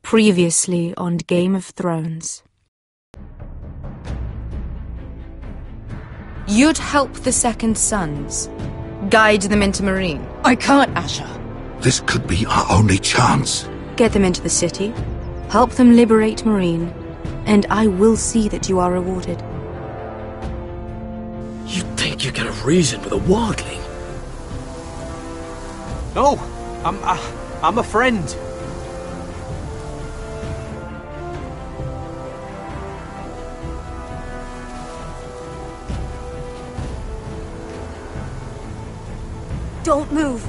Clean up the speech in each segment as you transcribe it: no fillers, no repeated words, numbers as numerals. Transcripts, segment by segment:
Previously on Game of Thrones. You'd help the Second Sons. Guide them into Meereen. I can't, Asha. This could be our only chance. Get them into the city, help them liberate Meereen, and I will see that you are rewarded. You think you can reason with a wildling? No, I'm a friend. Don't move.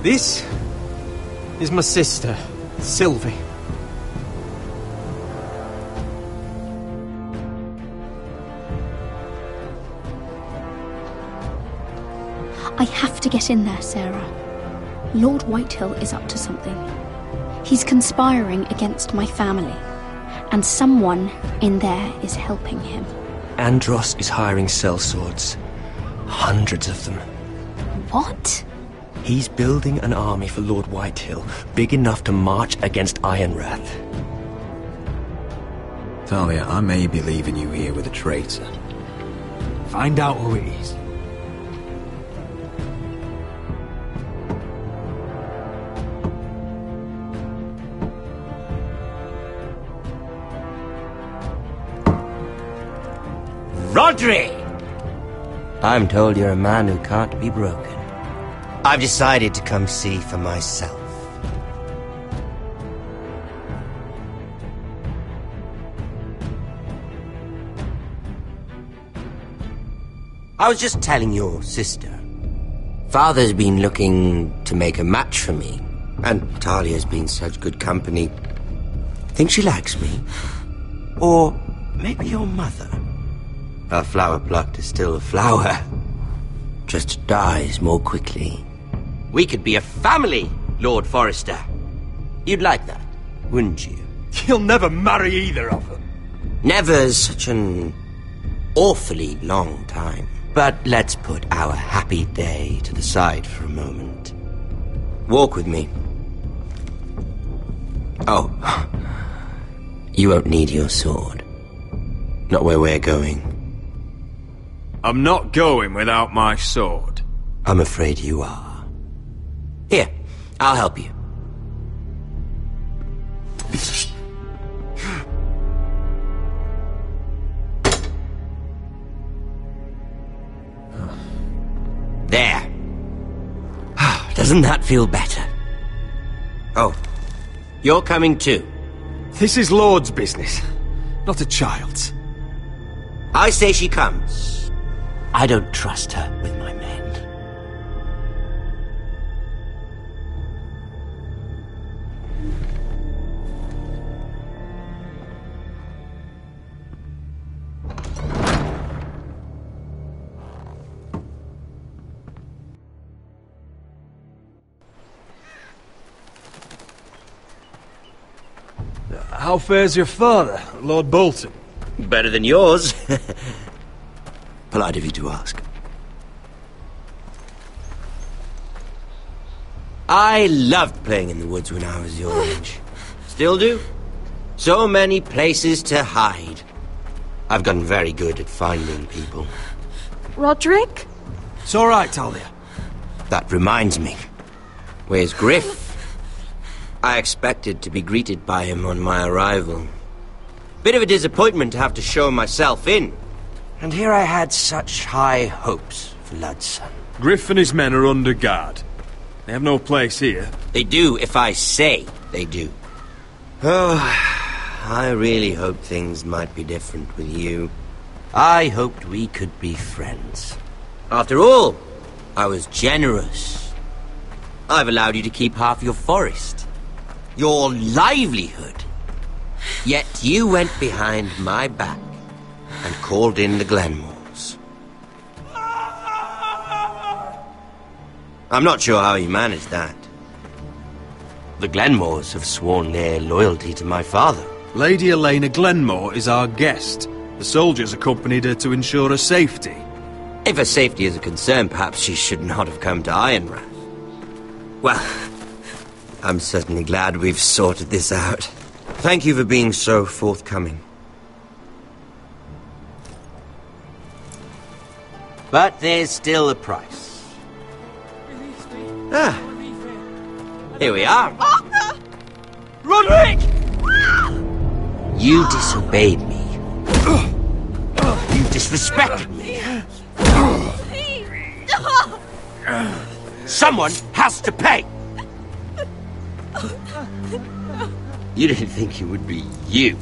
This is my sister, Sylvie. I have to get in there, Sarah. Lord Whitehill is up to something. He's conspiring against my family, and someone in there is helping him. Andros is hiring sellswords. Hundreds of them. What? He's building an army for Lord Whitehill, big enough to march against Ironrath. Talia, I may be leaving you here with a traitor. Find out who it is. Rodri! I'm told you're a man who can't be broken. I've decided to come see for myself. I was just telling your sister. Father's been looking to make a match for me, and Talia's been such good company. Think she likes me? Or maybe your mother? A flower plucked is still a flower. Just dies more quickly. We could be a family, Lord Forrester. You'd like that, wouldn't you? You'll never marry either of them. Never's such an awfully long time. But let's put our happy day to the side for a moment. Walk with me. Oh, you won't need your sword. Not where we're going. I'm not going without my sword. I'm afraid you are. Here, I'll help you. There. Doesn't that feel better? Oh, you're coming too. This is Lord's business, not a child's. I say she comes. I don't trust her with my men. How fares your father, Lord Bolton? Better than yours. Polite of you to ask. I loved playing in the woods when I was your age. Still do. So many places to hide. I've gotten very good at finding people. Roderick? It's all right, Talia. That reminds me. Where's Griff? I expected to be greeted by him on my arrival. Bit of a disappointment to have to show myself in. And here I had such high hopes for Ludson. Griff and his men are under guard. They have no place here. They do if I say they do. Oh, I really hoped things might be different with you. I hoped we could be friends. After all, I was generous. I've allowed you to keep half your forest. Your livelihood. Yet you went behind my back and called in the Glenmores. I'm not sure how you managed that. The Glenmores have sworn their loyalty to my father. Lady Elena Glenmore is our guest. The soldiers accompanied her to ensure her safety. If her safety is a concern, perhaps she should not have come to Ironrath. Well, I'm certainly glad we've sorted this out. Thank you for being so forthcoming. But there's still a price. Ah, here we are. Arthur! Roderick! You disobeyed me. You disrespected me. Someone has to pay! You didn't think it would be you,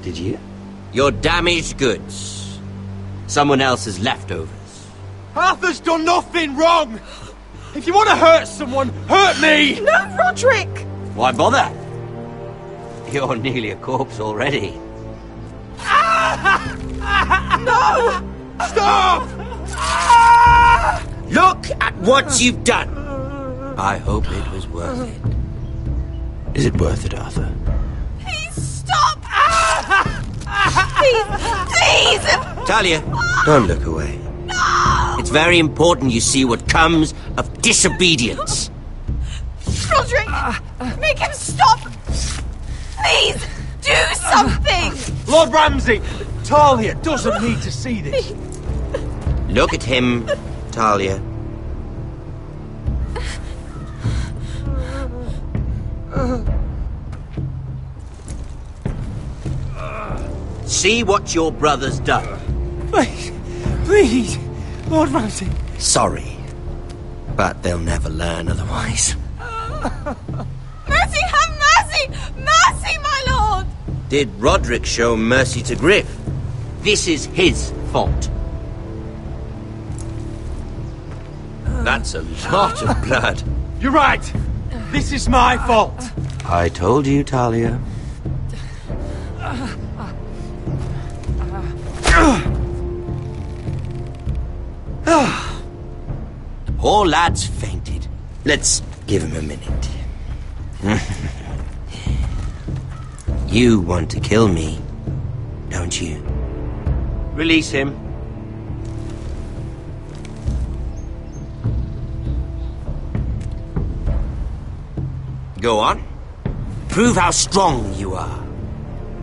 did you? Your damaged goods. Someone else's leftovers. Arthur's done nothing wrong! If you want to hurt someone, hurt me! No, Roderick! Why bother? You're nearly a corpse already. No! Stop! Look at what you've done! I hope it was worth it. Is it worth it, Arthur? Please stop! Please! Please! Talia, don't look away. No! It's very important you see what comes of disobedience. Roderick! Make him stop! Please! Do something! Lord Ramsay! Talia doesn't need to see this. Look at him, Talia. See what your brother's done. Please, Lord Ramsay. Sorry, but they'll never learn otherwise. Mercy, have mercy! Mercy, my lord! Did Roderick show mercy to Griff? This is his fault. That's a lot of blood. You're right. This is my fault. I told you, Talia. Poor lad's fainted. Let's give him a minute. You want to kill me, don't you? Release him. Go on. Prove how strong you are.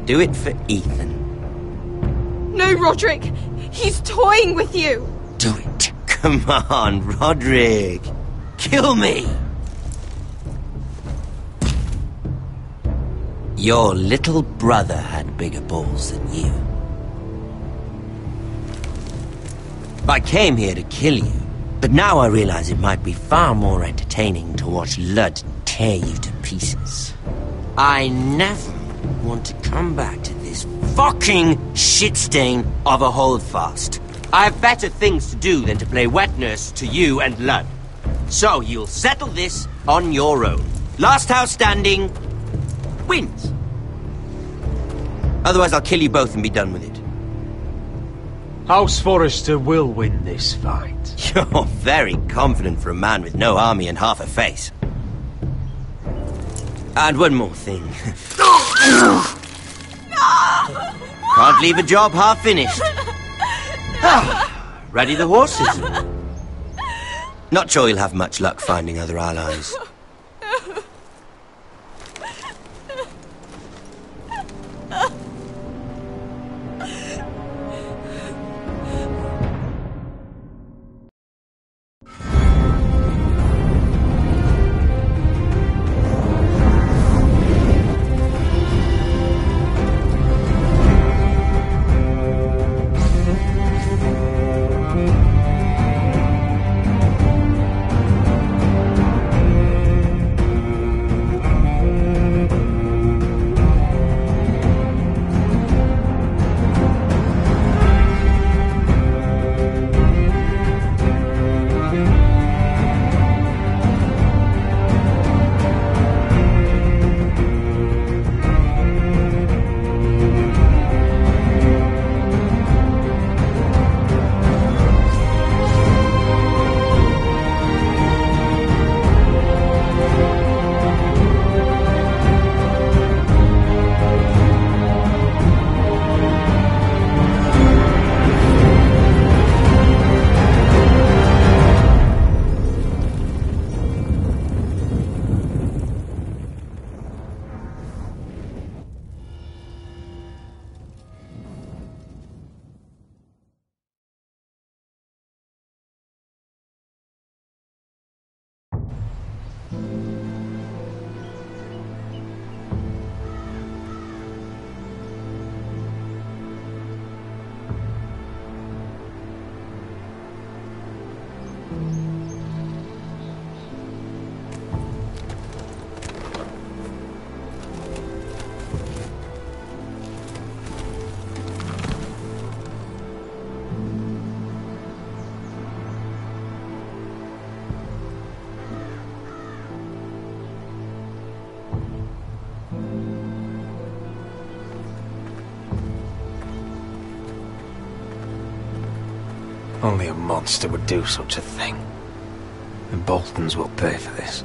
Do it for Ethan. No, Roderick! He's toying with you! Do it. Come on, Roderick. Kill me. Your little brother had bigger balls than you. I came here to kill you, but now I realize it might be far more entertaining to watch Lud tear you to pieces. I never want to come back to this fucking shit stain of a holdfast. I have better things to do than to play wet nurse to you and Lud. So you'll settle this on your own. Last house standing wins. Otherwise I'll kill you both and be done with it. House Forrester will win this fight. You're very confident for a man with no army and half a face. And one more thing. Can't leave a job half finished. Ready the horses? Not sure you'll have much luck finding other allies. Only a monster would do such a thing. The Boltons will pay for this.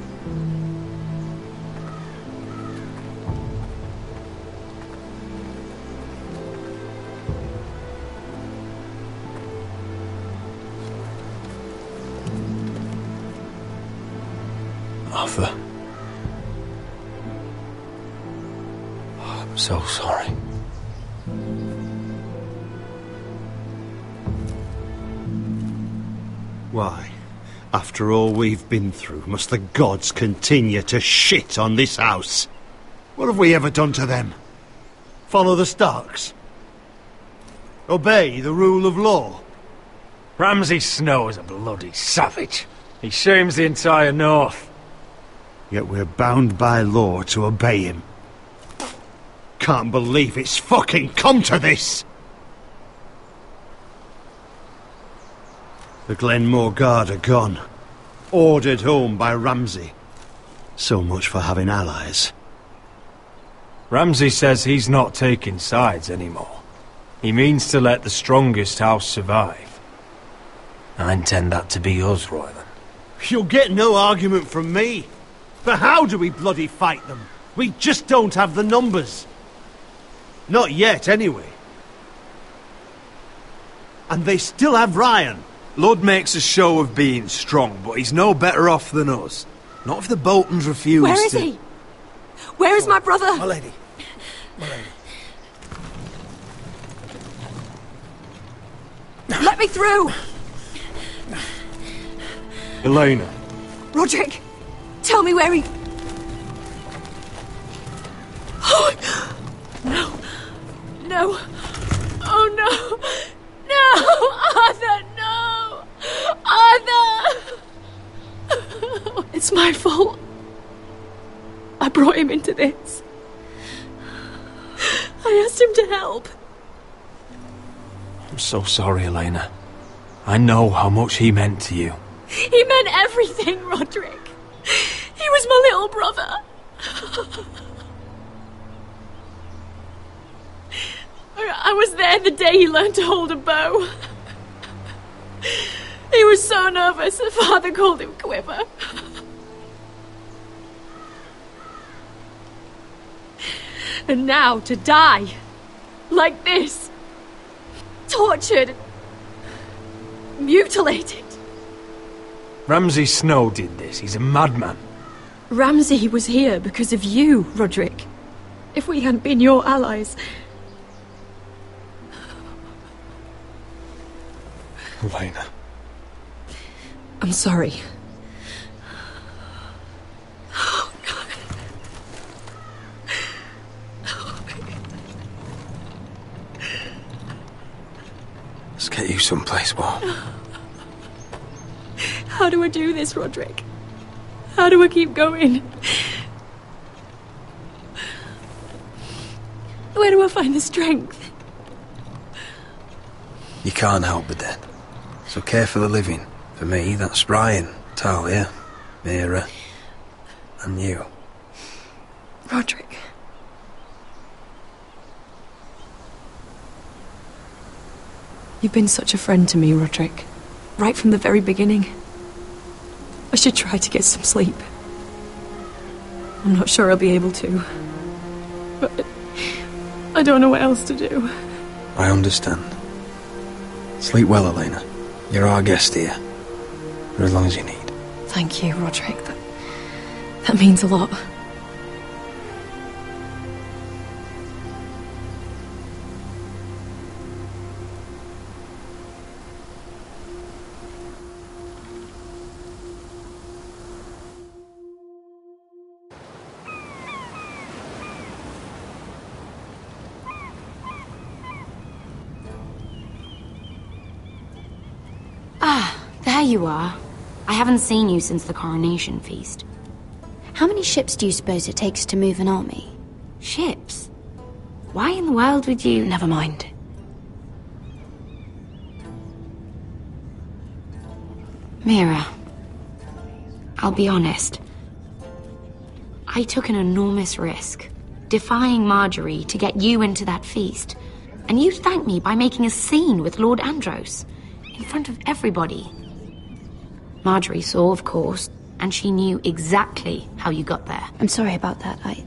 Arthur. I'm so sorry. Why, after all we've been through, must the gods continue to shit on this house? What have we ever done to them? Follow the Starks? Obey the rule of law? Ramsay Snow is a bloody savage. He shames the entire North. Yet we're bound by law to obey him. Can't believe it's fucking come to this! The Glenmore Guard are gone. Ordered home by Ramsay. So much for having allies. Ramsay says he's not taking sides anymore. He means to let the strongest house survive. I intend that to be us, Royland. You'll get no argument from me. But how do we bloody fight them? We just don't have the numbers. Not yet, anyway. And they still have Ryan. Lud makes a show of being strong, but he's no better off than us. Not if the Boltons refuse to... Where is he? Where is my brother? My lady. My lady. Let me through! Elena. Roderick, tell me where he... Oh, no. No. Oh, no. No! Arthur, no! Arthur! It's my fault. I brought him into this. I asked him to help. I'm so sorry, Elena. I know how much he meant to you. He meant everything, Roderick. He was my little brother. I was there the day he learned to hold a bow. He was so nervous that Father called him Quiver. And now to die like this, tortured, mutilated. Ramsay Snow did this. He's a madman. Ramsay was here because of you, Roderick. If we hadn't been your allies... Elena. I'm sorry. Oh, God. Let's get you someplace warm. How do I do this, Roderick? How do I keep going? Where do I find the strength? You can't help the dead. So care for the living. For me, that's Ryan, Talia, Mira, and you. Roderick. You've been such a friend to me, Roderick. Right from the very beginning. I should try to get some sleep. I'm not sure I'll be able to. But I don't know what else to do. I understand. Sleep well, Elena. You're our guest here. For as long as you need. Thank you, Roderick. That means a lot. There you are. I haven't seen you since the coronation feast. How many ships do you suppose it takes to move an army? Ships? Why in the world would you... Never mind. Mira, I'll be honest. I took an enormous risk, defying Marjorie to get you into that feast. And you thanked me by making a scene with Lord Andros. in front of everybody. Marjorie saw, of course, and she knew exactly how you got there. I'm sorry about that. I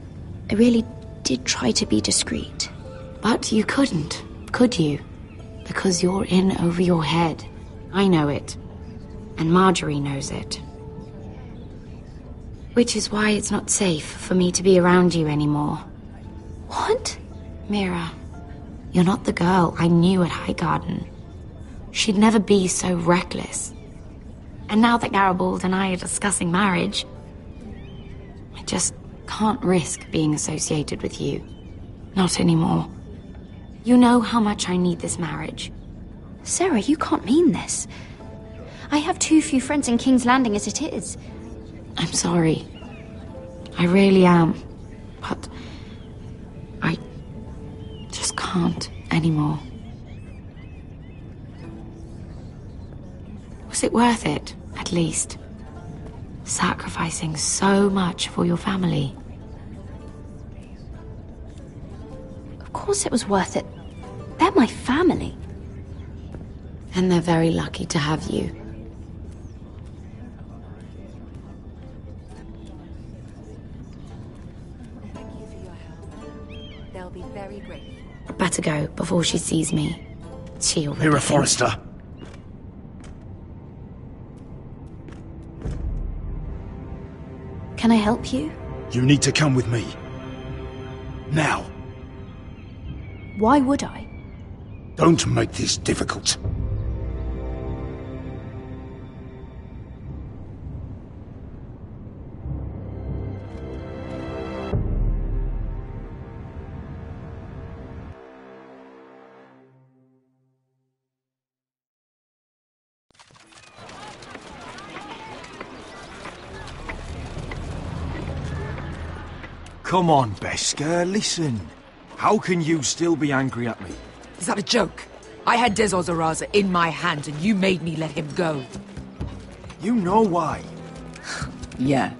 really did try to be discreet. But you couldn't, could you? Because you're in over your head. I know it. And Marjorie knows it. Which is why it's not safe for me to be around you anymore. What? Mira, you're not the girl I knew at Highgarden. She'd never be so reckless. And now that Garibald and I are discussing marriage, I just can't risk being associated with you. Not anymore. You know how much I need this marriage. Sarah, you can't mean this. I have too few friends in King's Landing as it is. I'm sorry. I really am. But I just can't anymore. Was it worth it, at least? Sacrificing so much for your family? Of course it was worth it. They're my family. And they're very lucky to have you. They'll be very grateful. Better go before she sees me. She already Mira thinks- Forrester. Can I help you? You need to come with me. Now. Why would I? Don't make this difficult. Come on, Beskar, listen. How can you still be angry at me? Is that a joke? I had Dezor Zaraza in my hands and you made me let him go. You know why. Yeah,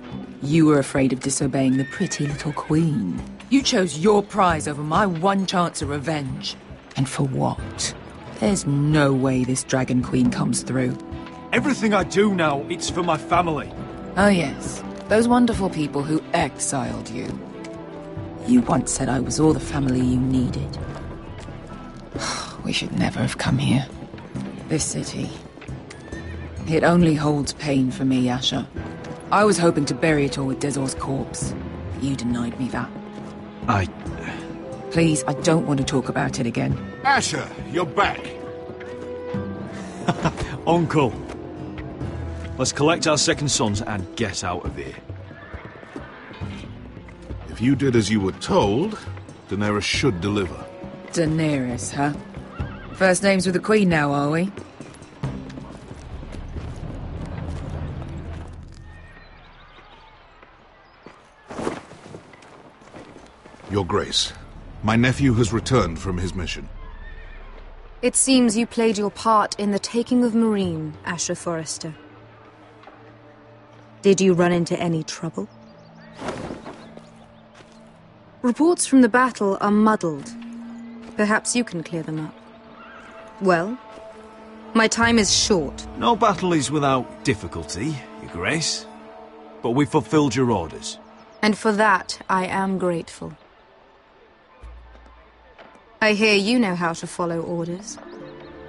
you were afraid of disobeying the pretty little queen. You chose your prize over my one chance of revenge. And for what? There's no way this Dragon Queen comes through. Everything I do now, it's for my family. Oh yes, those wonderful people who exiled you. You once said I was all the family you needed. We should never have come here. This city. It only holds pain for me, Asher. I was hoping to bury it all with Dezor's corpse, but you denied me that. Please, I don't want to talk about it again. Asher, you're back. Uncle. Let's collect our second sons and get out of here. If you did as you were told, Daenerys should deliver. Daenerys, huh? First names with the Queen now, are we? Your Grace, my nephew has returned from his mission. It seems you played your part in the taking of Meereen, Asher Forrester. Did you run into any trouble? Reports from the battle are muddled. Perhaps you can clear them up. Well, my time is short. No battle is without difficulty, Your Grace. But we fulfilled your orders. And for that, I am grateful. I hear you know how to follow orders,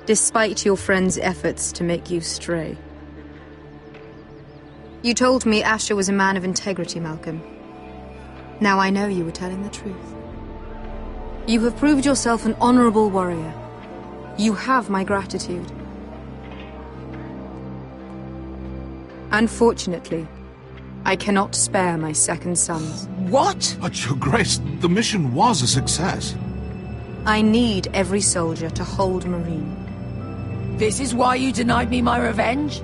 despite your friend's efforts to make you stray. You told me Asher was a man of integrity, Malcolm. Now I know you were telling the truth. You have proved yourself an honorable warrior. You have my gratitude. Unfortunately, I cannot spare my second sons. What? But, Your Grace, the mission was a success. I need every soldier to hold Meereen. This is why you denied me my revenge?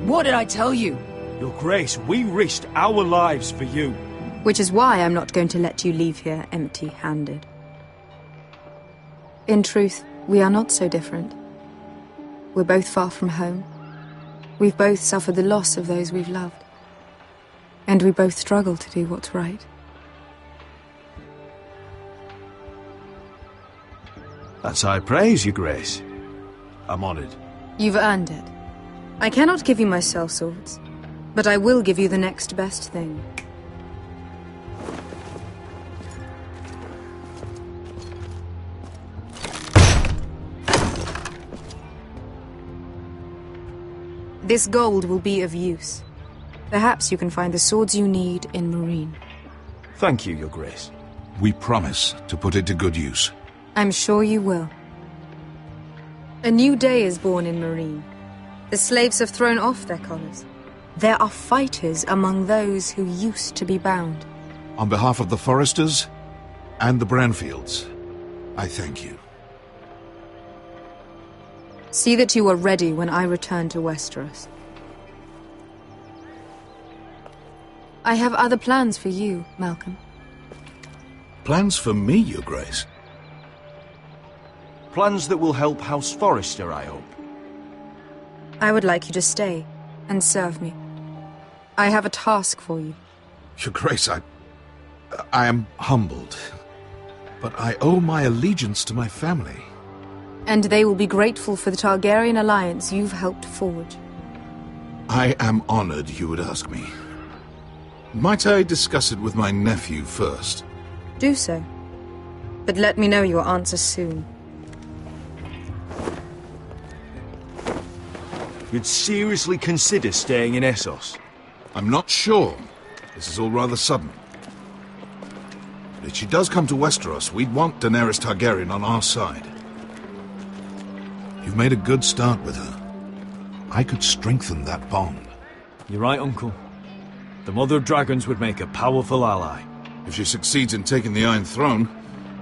What did I tell you? Your Grace, we risked our lives for you. Which is why I'm not going to let you leave here empty-handed. In truth, we are not so different. We're both far from home. We've both suffered the loss of those we've loved. And we both struggle to do what's right. That's high praise, Your Grace. I'm honored. You've earned it. I cannot give you my sellswords, but I will give you the next best thing. This gold will be of use. Perhaps you can find the swords you need in Meereen. Thank you, Your Grace. We promise to put it to good use. I'm sure you will. A new day is born in Meereen. The slaves have thrown off their collars. There are fighters among those who used to be bound. On behalf of the Foresters and the Branfields, I thank you. See that you are ready when I return to Westeros. I have other plans for you, Malcolm. Plans for me, Your Grace? Plans that will help House Forrester, I hope. I would like you to stay and serve me. I have a task for you. Your Grace, I am humbled, but I owe my allegiance to my family. And they will be grateful for the Targaryen alliance you've helped forge. I am honored you would ask me. Might I discuss it with my nephew first? Do so. But let me know your answer soon. You'd seriously consider staying in Essos? I'm not sure. This is all rather sudden. But if she does come to Westeros, we'd want Daenerys Targaryen on our side. You've made a good start with her. I could strengthen that bond. You're right, Uncle. The Mother of Dragons would make a powerful ally. If she succeeds in taking the Iron Throne,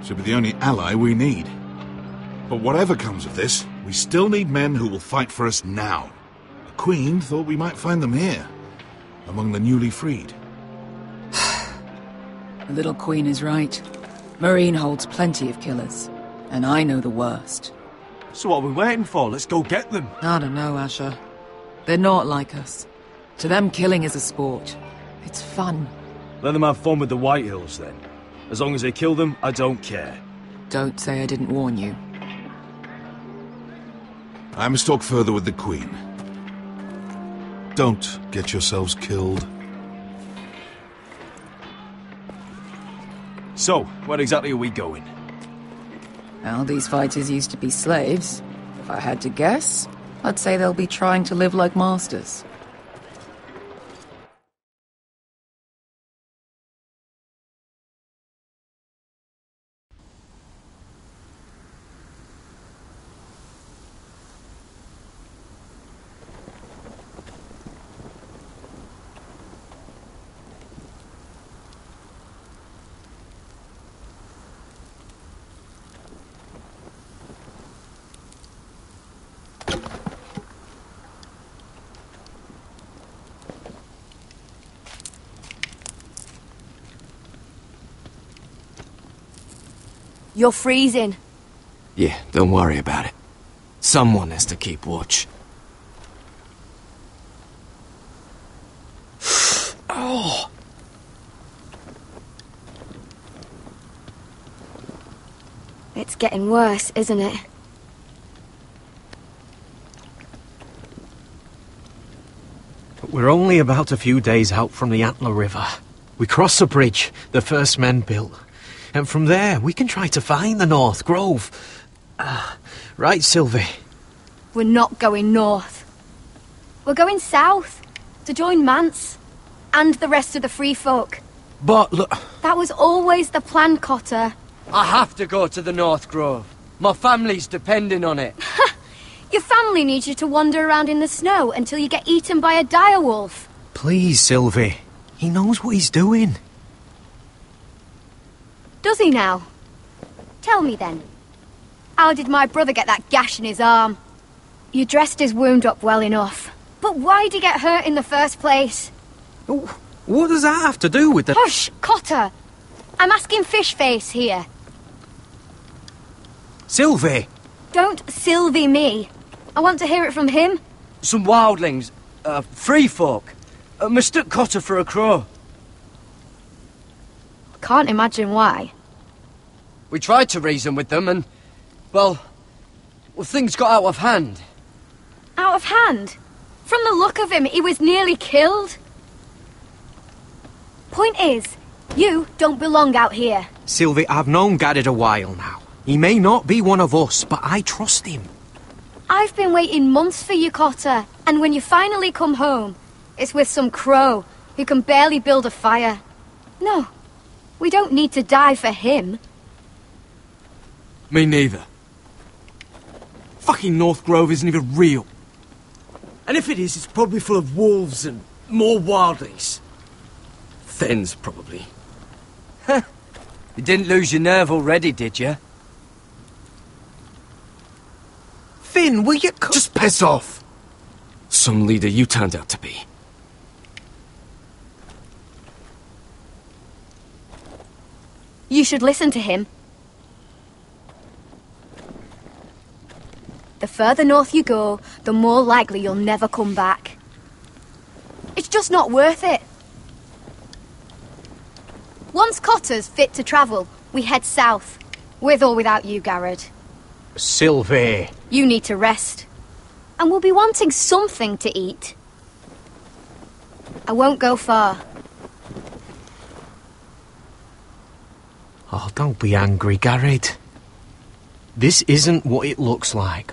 she'll be the only ally we need. But whatever comes of this, we still need men who will fight for us now. The Queen thought we might find them here, among the newly freed. The little Queen is right. Meereen holds plenty of killers, and I know the worst. So what are we waiting for? Let's go get them. I don't know, Asher. They're not like us. To them, killing is a sport. It's fun. Let them have fun with the Whitehills, then. As long as they kill them, I don't care. Don't say I didn't warn you. I must talk further with the Queen. Don't get yourselves killed. So, where exactly are we going? Well, these fighters used to be slaves. If I had to guess, I'd say they'll be trying to live like masters. You're freezing. Yeah, don't worry about it. Someone has to keep watch. Oh! It's getting worse, isn't it? We're only about a few days out from the Antler River. We cross the bridge the first men built. And from there, we can try to find the North Grove. Right, Sylvie? We're not going north. We're going south, to join Mance, and the rest of the Free Folk. But look... That was always the plan, Cotter. I have to go to the North Grove. My family's depending on it. Your family needs you to wander around in the snow until you get eaten by a direwolf. Please, Sylvie. He knows what he's doing. Does he now? Tell me then. How did my brother get that gash in his arm? You dressed his wound up well enough. But why'd he get hurt in the first place? What does that have to do with the... Hush, Cotter! I'm asking Fishface here. Sylvie! Don't Sylvie me. I want to hear it from him. Some wildlings, free folk, mistook Cotter for a crow. Can't imagine why. We tried to reason with them and, well, things got out of hand. Out of hand. From the look of him, he was nearly killed. Point is, you don't belong out here. Sylvie, I've known Garrett a while now. He may not be one of us, but I trust him. I've been waiting months for you, Cotter. And when you finally come home, it's with some crow who can barely build a fire. No, we don't need to die for him. Me neither. Fucking North Grove isn't even real. And if it is, it's probably full of wolves and more wildlings. Thens, probably. You didn't lose your nerve already, did you? Finn, will you Just piss off! Some leader you turned out to be. You should listen to him. The further north you go, the more likely you'll never come back. It's just not worth it. Once Cotter's fit to travel, we head south. With or without you, Garrett. Sylvie. You need to rest. And we'll be wanting something to eat. I won't go far. Oh, don't be angry, Garrett. This isn't what it looks like.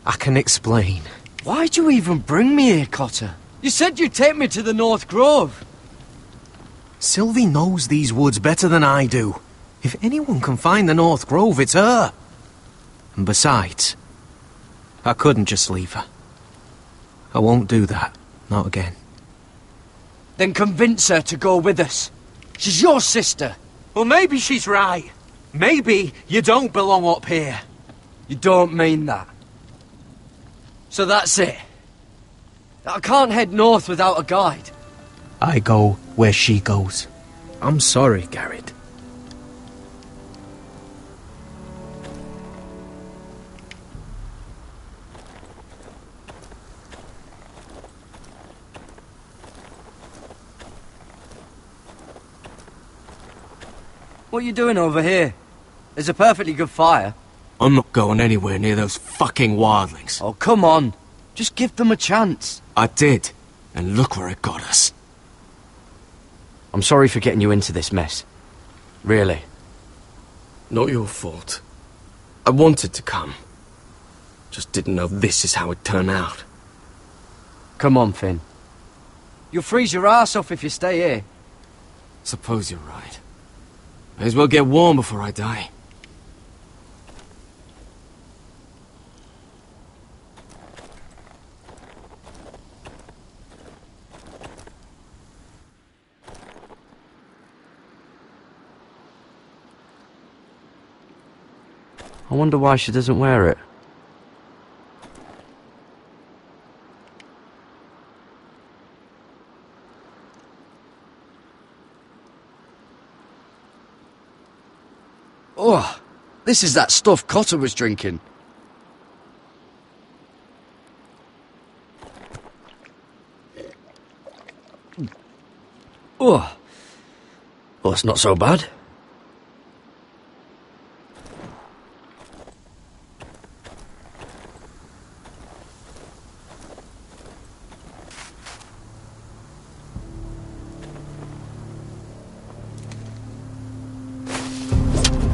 I can explain. Why'd you even bring me here, Cotter? You said you'd take me to the North Grove. Sylvie knows these woods better than I do. If anyone can find the North Grove, it's her. And besides, I couldn't just leave her. I won't do that. Not again. Then convince her to go with us. She's your sister. Well, maybe she's right. Maybe you don't belong up here. You don't mean that. So that's it. I can't head north without a guide. I go where she goes. I'm sorry, Garrett. What are you doing over here? There's a perfectly good fire. I'm not going anywhere near those fucking wildlings. Oh, come on. Just give them a chance. I did. And look where it got us. I'm sorry for getting you into this mess. Really. Not your fault. I wanted to come. Just didn't know this is how it'd turn out. Come on, Finn. You'll freeze your ass off if you stay here. Suppose you're right. May as well get warm before I die. I wonder why she doesn't wear it. Oh, this is that stuff Cotter was drinking. Oh, well, it's not so bad.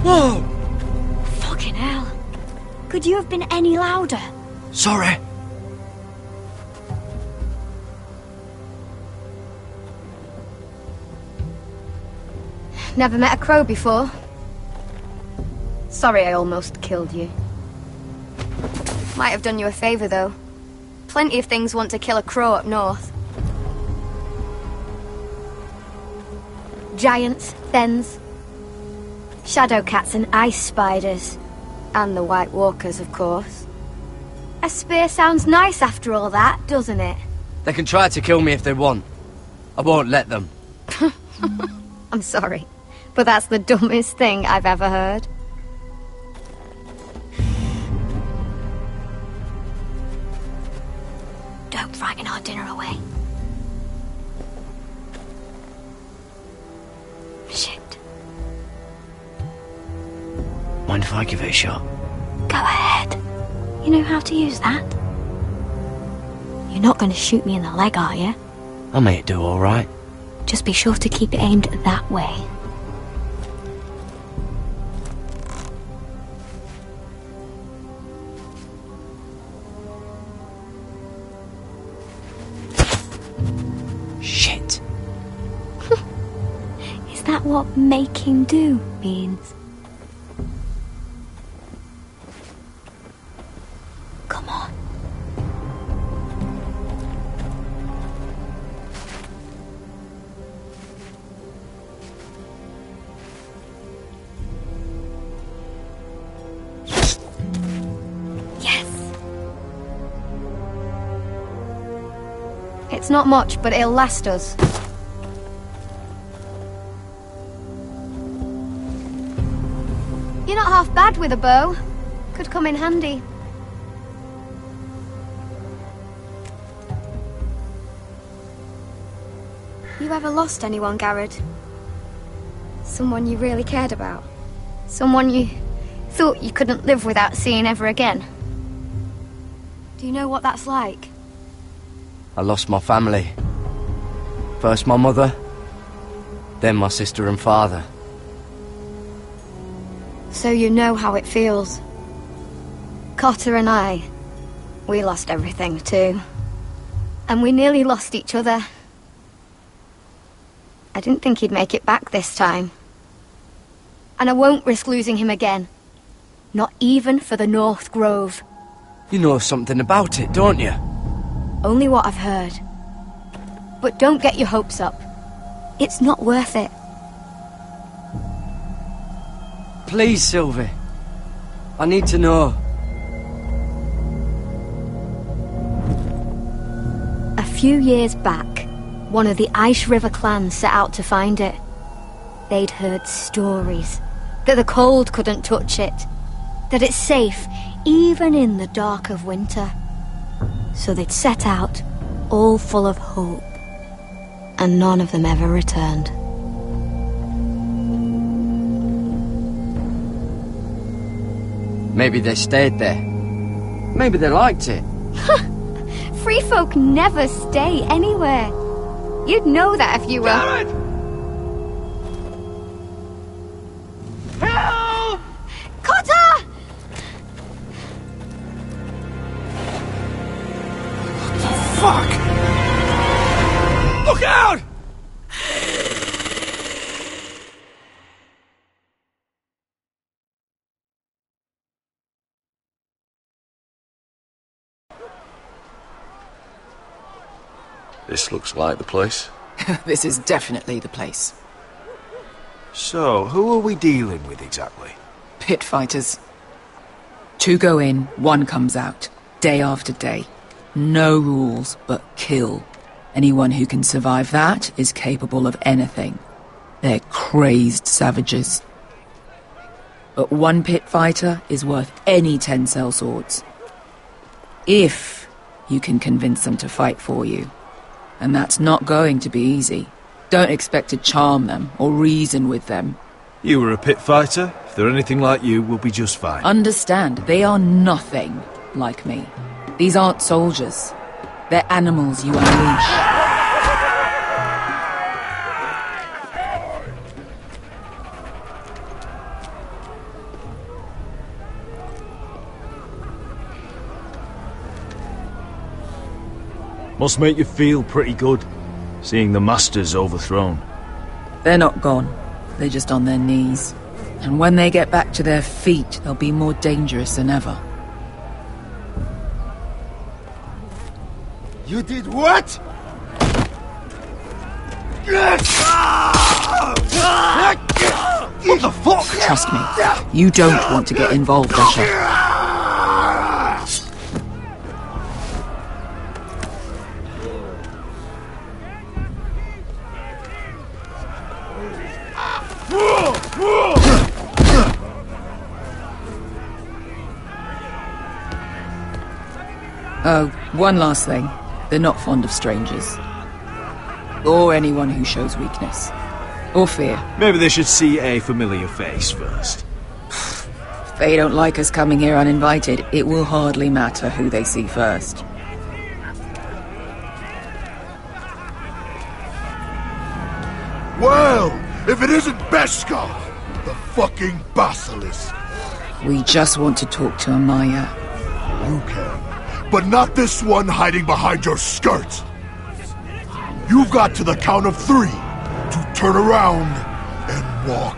Whoa! Fucking hell. Could you have been any louder? Sorry. Never met a crow before. Sorry I almost killed you. Might have done you a favour, though. Plenty of things want to kill a crow up north. Giants, thens, shadow cats and ice spiders. And the White Walkers, of course. A spear sounds nice after all that, doesn't it? They can try to kill me if they want. I won't let them. I'm sorry, but that's the dumbest thing I've ever heard. Don't frighten our dinner away. Shit. Mind if I give it a shot? Go ahead. You know how to use that? You're not going to shoot me in the leg, are you? I may do all right. Just be sure to keep it aimed that way. Shit. Is that what making do means? Come on. It's not much, but it'll last us. You're not half bad with a bow. Could come in handy. You ever lost anyone, Garrod? Someone you really cared about? Someone you thought you couldn't live without seeing ever again? Do you know what that's like? I lost my family. First my mother, then my sister and father. So you know how it feels. Cotter and I, we lost everything too. And we nearly lost each other. I didn't think he'd make it back this time. And I won't risk losing him again. Not even for the North Grove. You know something about it, don't you? Only what I've heard. But don't get your hopes up. It's not worth it. Please, Sylvie. I need to know. A few years back, one of the Ice River clans set out to find it. They'd heard stories that the cold couldn't touch it, that it's safe even in the dark of winter. So they'd set out, all full of hope, and none of them ever returned. Maybe they stayed there. Maybe they liked it. Free folk never stay anywhere. You'd know that if you were... Garrod! Help! Cotter! Fuck! Look out! This looks like the place. This is definitely the place. So, who are we dealing with exactly? Pit fighters. 2 go in, 1 comes out. Day after day. No rules, but kill. Anyone who can survive that is capable of anything. They're crazed savages. But 1 pit fighter is worth any 10 sellswords. If you can convince them to fight for you. And that's not going to be easy. Don't expect to charm them or reason with them. You were a pit fighter. If they're anything like you, we'll be just fine. Understand, they are nothing like me. These aren't soldiers. They're animals you unleash. Must make you feel pretty good, seeing the Masters overthrown. They're not gone. They're just on their knees. And when they get back to their feet, they'll be more dangerous than ever. You did what? What the fuck? Trust me, you don't want to get involved, Usher. Oh, one last thing. They're not fond of strangers. Or anyone who shows weakness. Or fear. Maybe they should see a familiar face first. If they don't like us coming here uninvited, it will hardly matter who they see first. Well, if it isn't Beskar, the fucking basilisk. We just want to talk to Amaya. You can, but not this one hiding behind your skirt. You've got to the count of 3 to turn around and walk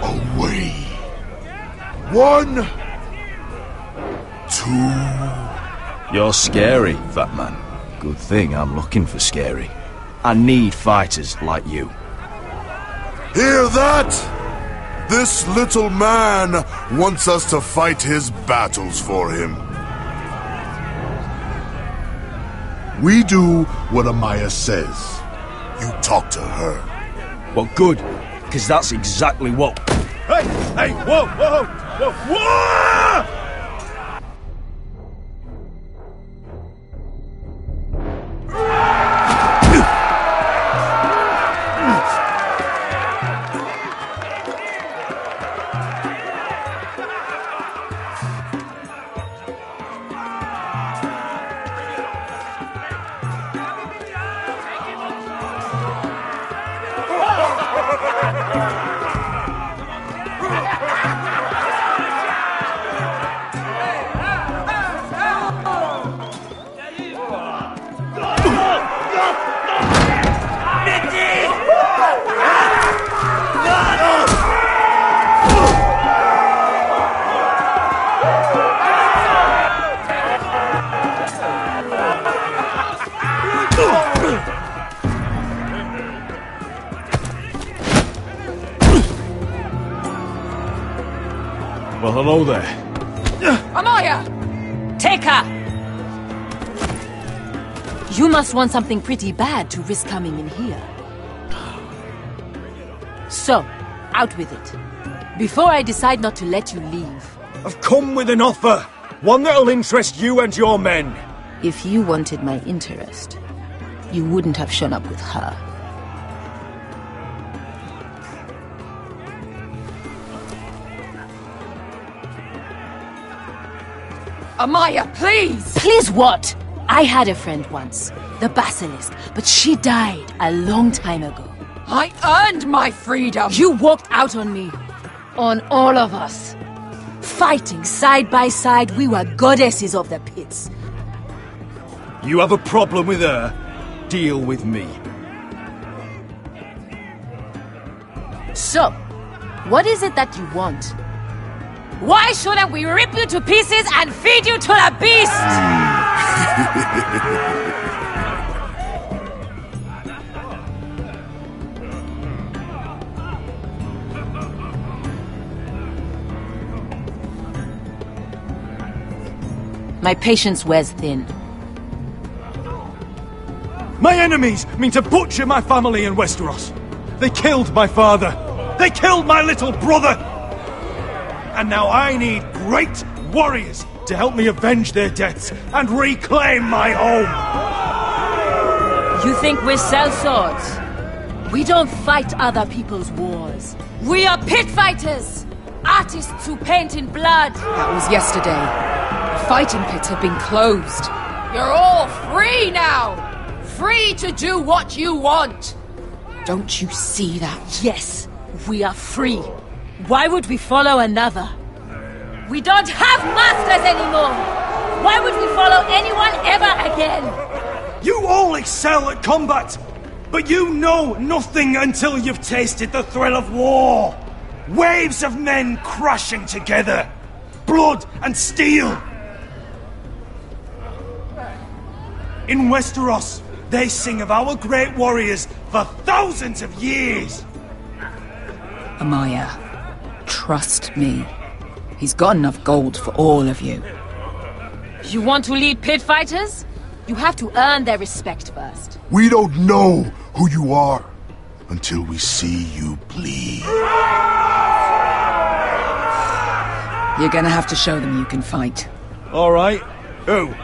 away. 1, 2. You're scary, fat man. Good thing I'm looking for scary. I need fighters like you. Hear that? This little man wants us to fight his battles for him. We do what Amaya says. You talk to her. Well, good, because that's exactly what... Hey! Hey! Whoa! Whoa! Whoa! Whoa! Well, hello there. Amaya! Take her! You must want something pretty bad to risk coming in here. So, out with it. Before I decide not to let you leave. I've come with an offer. One that'll interest you and your men. If you wanted my interest, you wouldn't have shown up with her. Amaya, please! Please what? I had a friend once, the Basilisk, but she died a long time ago. I earned my freedom! You walked out on me. On all of us. Fighting side by side, we were goddesses of the pits. You have a problem with her? Deal with me. So, what is it that you want? Why shouldn't we rip you to pieces and feed you to the beast? My patience wears thin. My enemies mean to butcher my family in Westeros. They killed my father. They killed my little brother. And now I need great warriors to help me avenge their deaths and reclaim my home. You think we sell swords? We don't fight other people's wars. We are pit fighters! Artists who paint in blood! That was yesterday. The fighting pits have been closed. You're all free now! Free to do what you want! Don't you see that? Yes, we are free. Why would we follow another? We don't have masters anymore! Why would we follow anyone ever again? You all excel at combat, but you know nothing until you've tasted the thrill of war. Waves of men crashing together. Blood and steel. In Westeros, they sing of our great warriors for thousands of years. Amaya, trust me. He's got enough gold for all of you. You want to lead pit fighters? You have to earn their respect first. We don't know who you are until we see you bleed. You're gonna have to show them you can fight. All right. Who?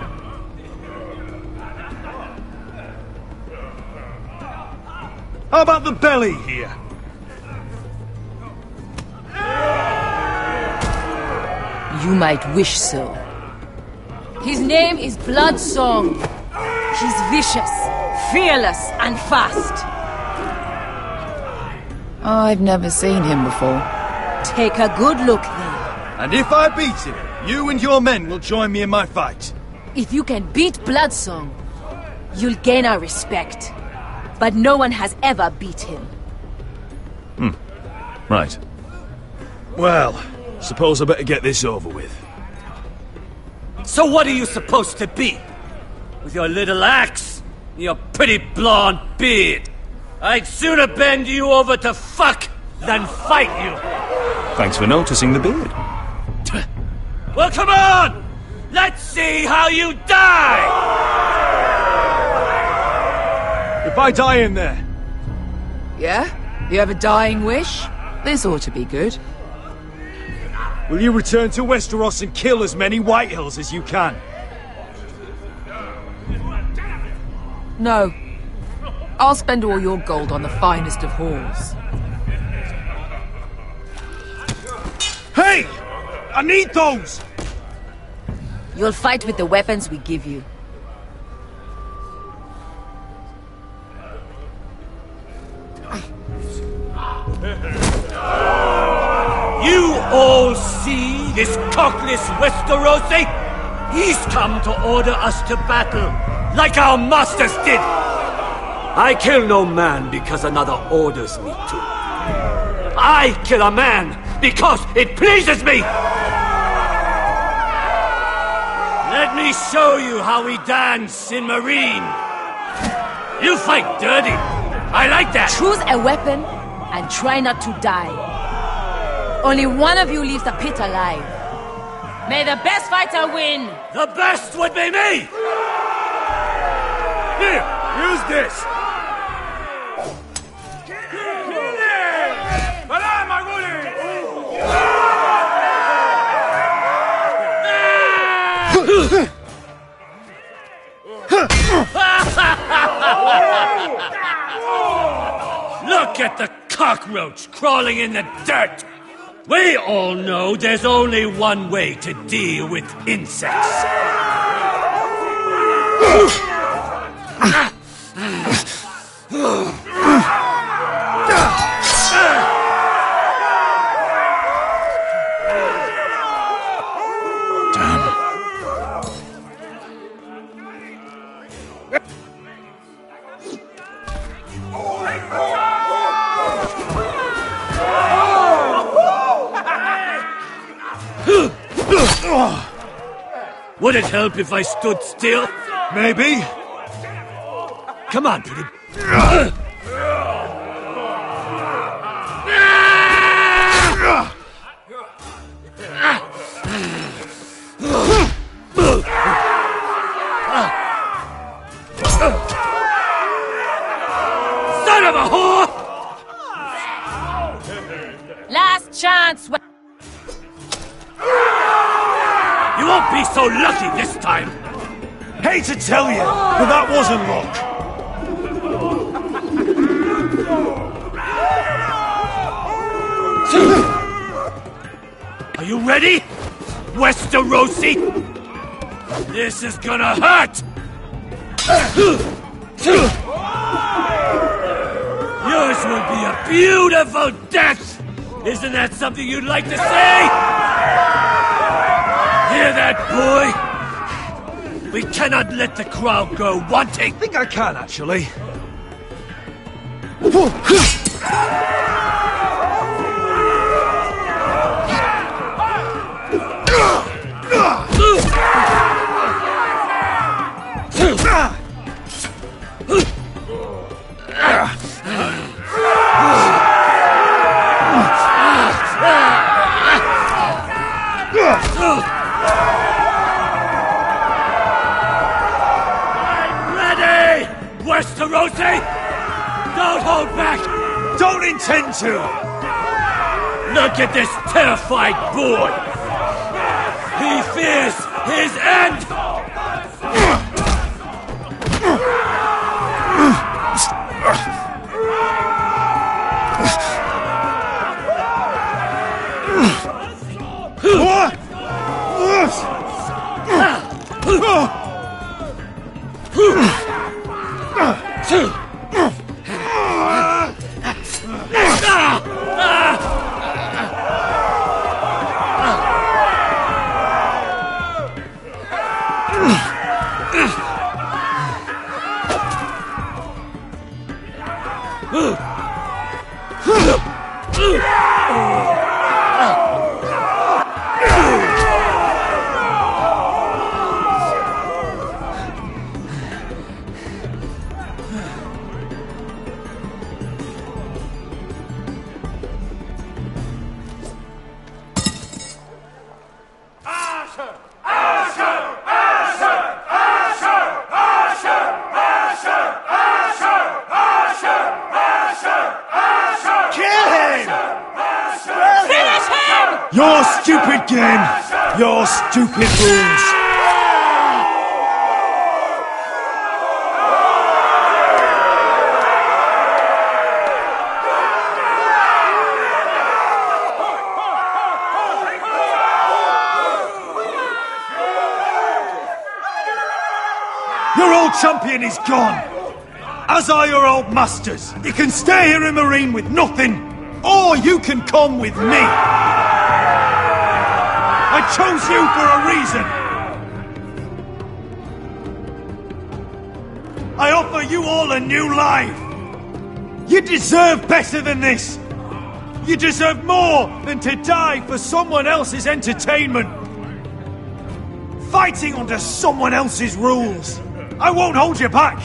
How about the belly here? You might wish so. His name is Bloodsong. He's vicious, fearless, and fast. I've never seen him before. Take a good look then. And if I beat him, you and your men will join me in my fight. If you can beat Bloodsong, you'll gain our respect. But no one has ever beat him. Right. Well, suppose I better get this over with. So what are you supposed to be? With your little axe? Your pretty blonde beard? I'd sooner bend you over to fuck than fight you. Thanks for noticing the beard. Well, come on! Let's see how you die! If I die in there... Yeah? You have a dying wish? This ought to be good. will you return to Westeros and kill as many Whitehills as you can? No. I'll spend all your gold on the finest of halls. Hey! I need those! You'll fight with the weapons we give you. You all see this cockless Westerosi? He's come to order us to battle, like our masters did. I kill no man because another orders me to. I kill a man because it pleases me! Let me show you how we dance in Marine. You fight dirty. I like that. Choose a weapon and try not to die. Only one of you leaves the pit alive. May the best fighter win! The best would be me! Here, use this! Look at the cockroach crawling in the dirt! We all know there's only one way to deal with insects. Would it help if I stood still? Maybe. Come on, pretty... Son of a whore! Last chance! You won't be so lucky this time! Hate to tell you, but that wasn't luck. Are you ready, Westerosi? This is gonna hurt! Yours will be a beautiful death! Isn't that something you'd like to say? Hear that, boy? We cannot let the crowd go wanting. I think I can, actually. Westerosi! Don't hold back! Don't intend to! Look at this terrified boy! He fears his end! Kill him! Finish him! Your stupid game! Your stupid rules! Your old champion is gone! As are your old masters. You can stay here in Marine with nothing, or you can come with me. I chose you for a reason. I offer you all a new life. You deserve better than this. You deserve more than to die for someone else's entertainment. Fighting under someone else's rules. I won't hold you back.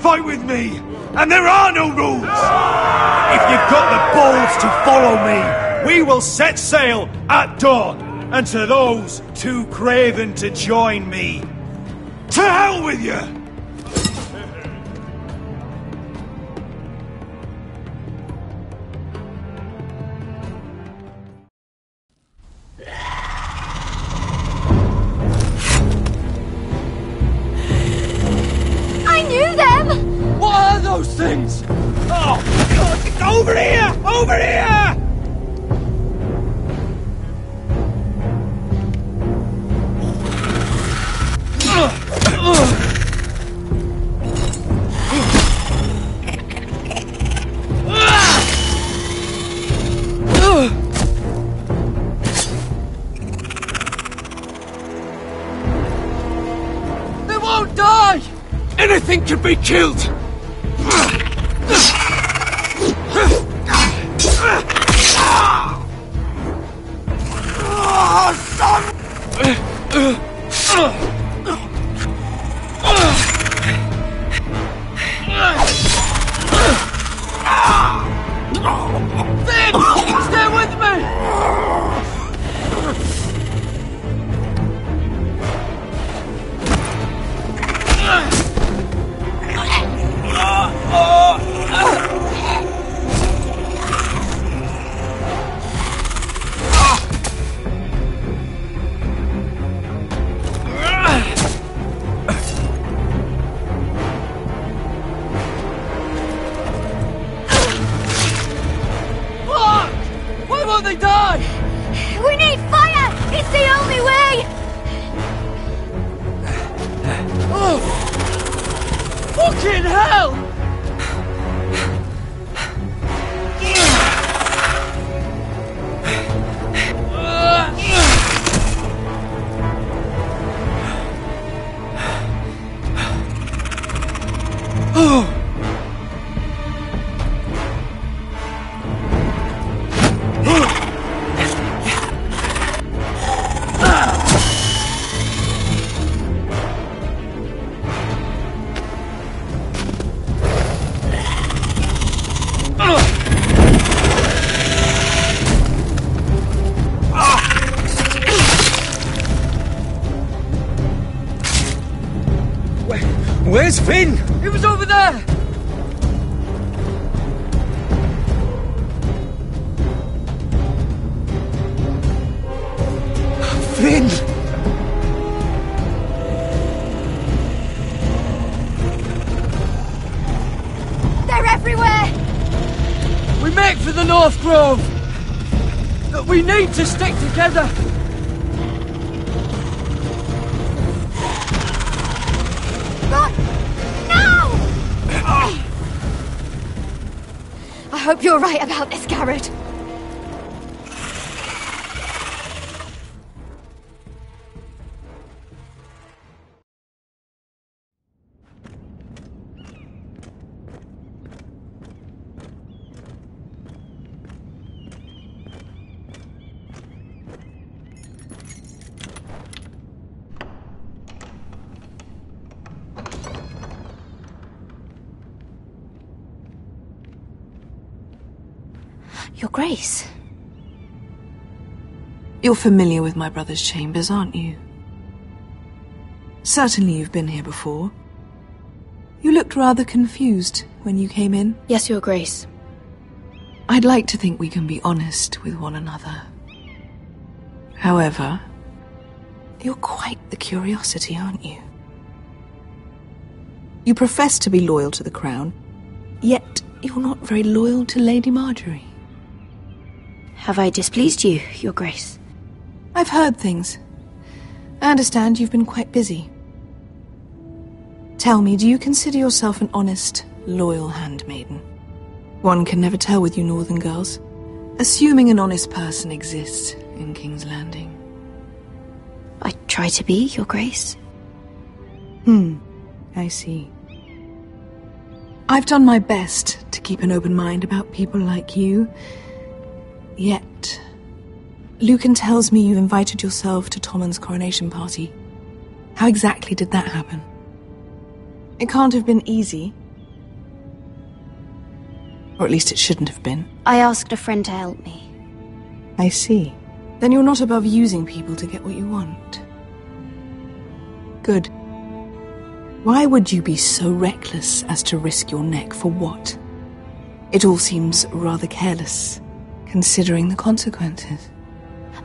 Fight with me, and there are no rules! If you've got the balls to follow me, we will set sail at dawn, and to those too craven to join me, to hell with you! What are those things? Oh, God! Over here! Over here! They won't die! Anything can be killed! Finn! Stay with me! Why won't they die? We need fire! It's the only way! Oh! Fucking hell! Oh! Where's Finn? He was over there! Finn! They're everywhere! We make for the North Grove! But we need to stick together! I hope you're right about this, Garrett. Your Grace. You're familiar with my brother's chambers, aren't you? Certainly you've been here before. You looked rather confused when you came in. Yes, Your Grace. I'd like to think we can be honest with one another. However, you're quite the curiosity, aren't you? You profess to be loyal to the crown, yet you're not very loyal to Lady Marjorie. Have I displeased you, Your Grace? I've heard things. I understand you've been quite busy. Tell me, do you consider yourself an honest, loyal handmaiden? One can never tell with you northern girls. Assuming an honest person exists in King's Landing. I try to be, Your Grace. I see. I've done my best to keep an open mind about people like you. Yet, Lucan tells me you invited yourself to Tommen's coronation party. How exactly did that happen? It can't have been easy. Or at least it shouldn't have been. I asked a friend to help me. I see. Then you're not above using people to get what you want. Good. Why would you be so reckless as to risk your neck for what? It all seems rather careless, considering the consequences.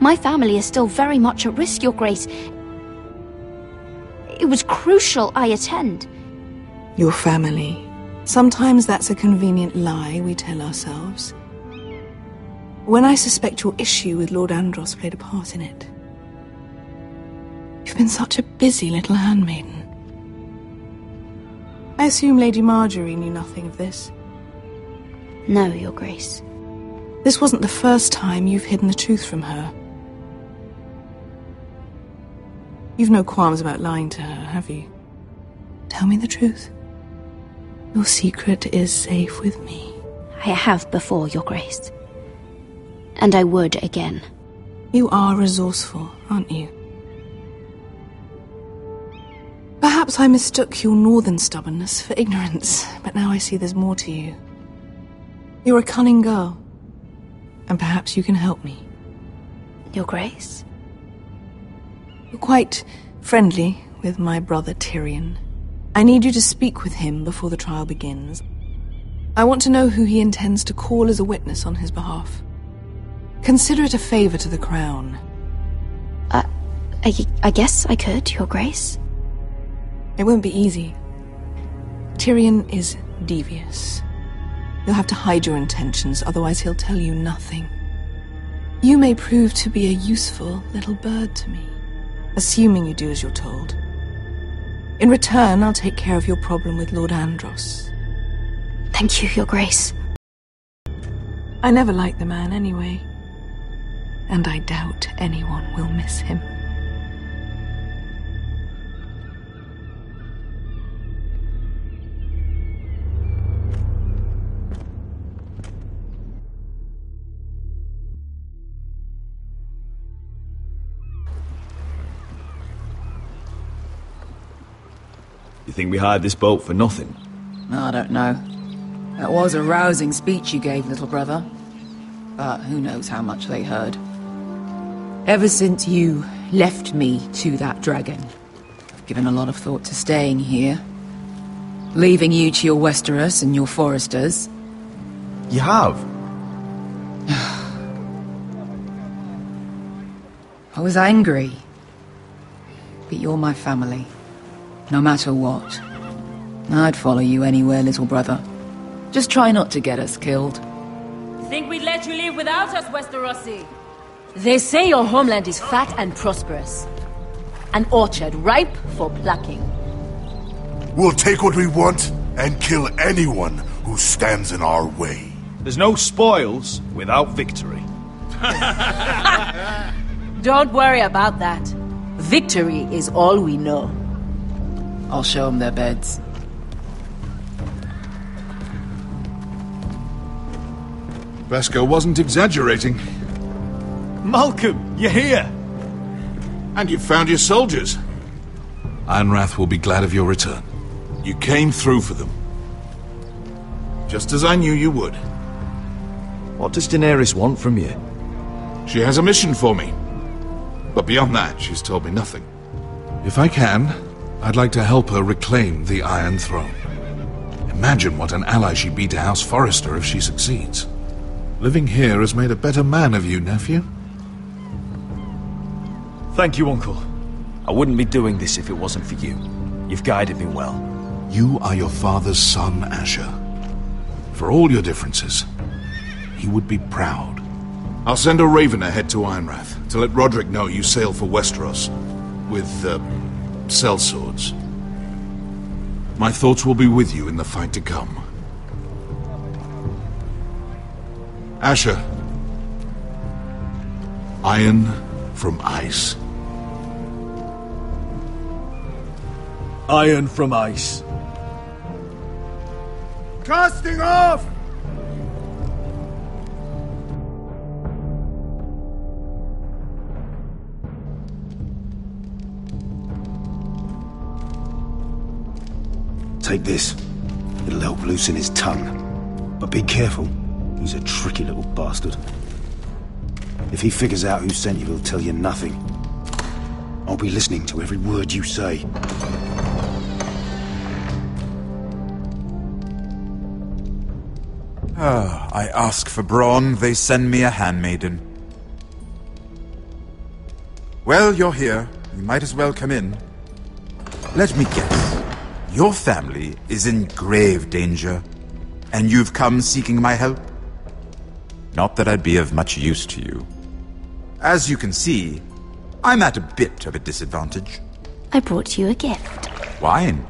My family is still very much at risk, Your Grace. It was crucial I attend. Your family. Sometimes that's a convenient lie we tell ourselves. When I suspect your issue with Lord Andros played a part in it. You've been such a busy little handmaiden. I assume Lady Marjorie knew nothing of this. No, Your Grace. This wasn't the first time you've hidden the truth from her. You've no qualms about lying to her, have you? Tell me the truth. Your secret is safe with me. I have before, Your Grace. And I would again. You are resourceful, aren't you? Perhaps I mistook your northern stubbornness for ignorance, but now I see there's more to you. You're a cunning girl, and perhaps you can help me. Your Grace? You're quite friendly with my brother Tyrion. I need you to speak with him before the trial begins. I want to know who he intends to call as a witness on his behalf. Consider it a favor to the crown. I guess I could, Your Grace. It won't be easy. Tyrion is devious. You'll have to hide your intentions, otherwise he'll tell you nothing. You may prove to be a useful little bird to me, assuming you do as you're told. In return, I'll take care of your problem with Lord Andros. Thank you, Your Grace. I never liked the man anyway, and I doubt anyone will miss him. You think we hired this boat for nothing? I don't know. That was a rousing speech you gave, little brother. But who knows how much they heard. Ever since you left me to that dragon, I've given a lot of thought to staying here. Leaving you to your Westeros and your Foresters. You have? I was angry. But you're my family. No matter what. I'd follow you anywhere, little brother. Just try not to get us killed. Think we'd let you leave without us, Westerosi? They say your homeland is fat and prosperous. An orchard ripe for plucking. We'll take what we want and kill anyone who stands in our way. There's no spoils without victory. Don't worry about that. Victory is all we know. I'll show them their beds. Beskar wasn't exaggerating. Malcolm, you're here! And you've found your soldiers. Ironrath will be glad of your return. You came through for them. Just as I knew you would. What does Daenerys want from you? She has a mission for me. But beyond that, she's told me nothing. If I can, I'd like to help her reclaim the Iron Throne. Imagine what an ally she'd be to House Forrester if she succeeds. Living here has made a better man of you, nephew. Thank you, Uncle. I wouldn't be doing this if it wasn't for you. You've guided me well. You are your father's son, Asher. For all your differences, he would be proud. I'll send a raven ahead to Ironrath to let Roderick know you sail for Westeros with, sellswords. My thoughts will be with you in the fight to come. Asher. Iron from ice. Iron from ice. Casting off! Take this. It'll help loosen his tongue. But be careful. He's a tricky little bastard. If he figures out who sent you, he'll tell you nothing. I'll be listening to every word you say. I ask for brawn, they send me a handmaiden. Well, you're here. You might as well come in. Let me guess. Your family is in grave danger, and you've come seeking my help? Not that I'd be of much use to you. As you can see, I'm at a bit of a disadvantage. I brought you a gift. Wine.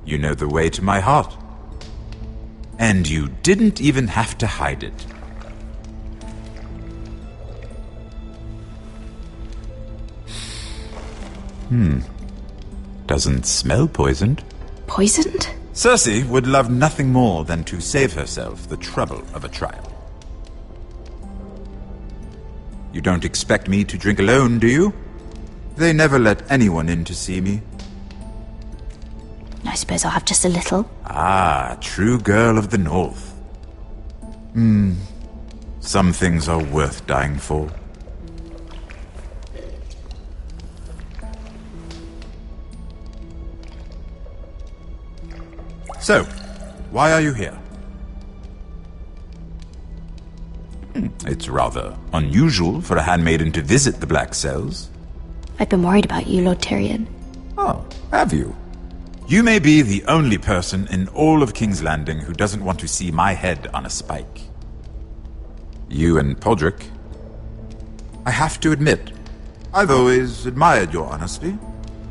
You know the way to my heart. And you didn't even have to hide it. Doesn't smell poisoned. Poisoned? Cersei would love nothing more than to save herself the trouble of a trial. You don't expect me to drink alone, do you? They never let anyone in to see me. I suppose I'll have just a little. Ah, true girl of the North. Some things are worth dying for. So, why are you here? It's rather unusual for a handmaiden to visit the Black Cells. I've been worried about you, Lord Tyrion. Oh, have you? You may be the only person in all of King's Landing who doesn't want to see my head on a spike. You and Podrick. I have to admit, I've always admired your honesty,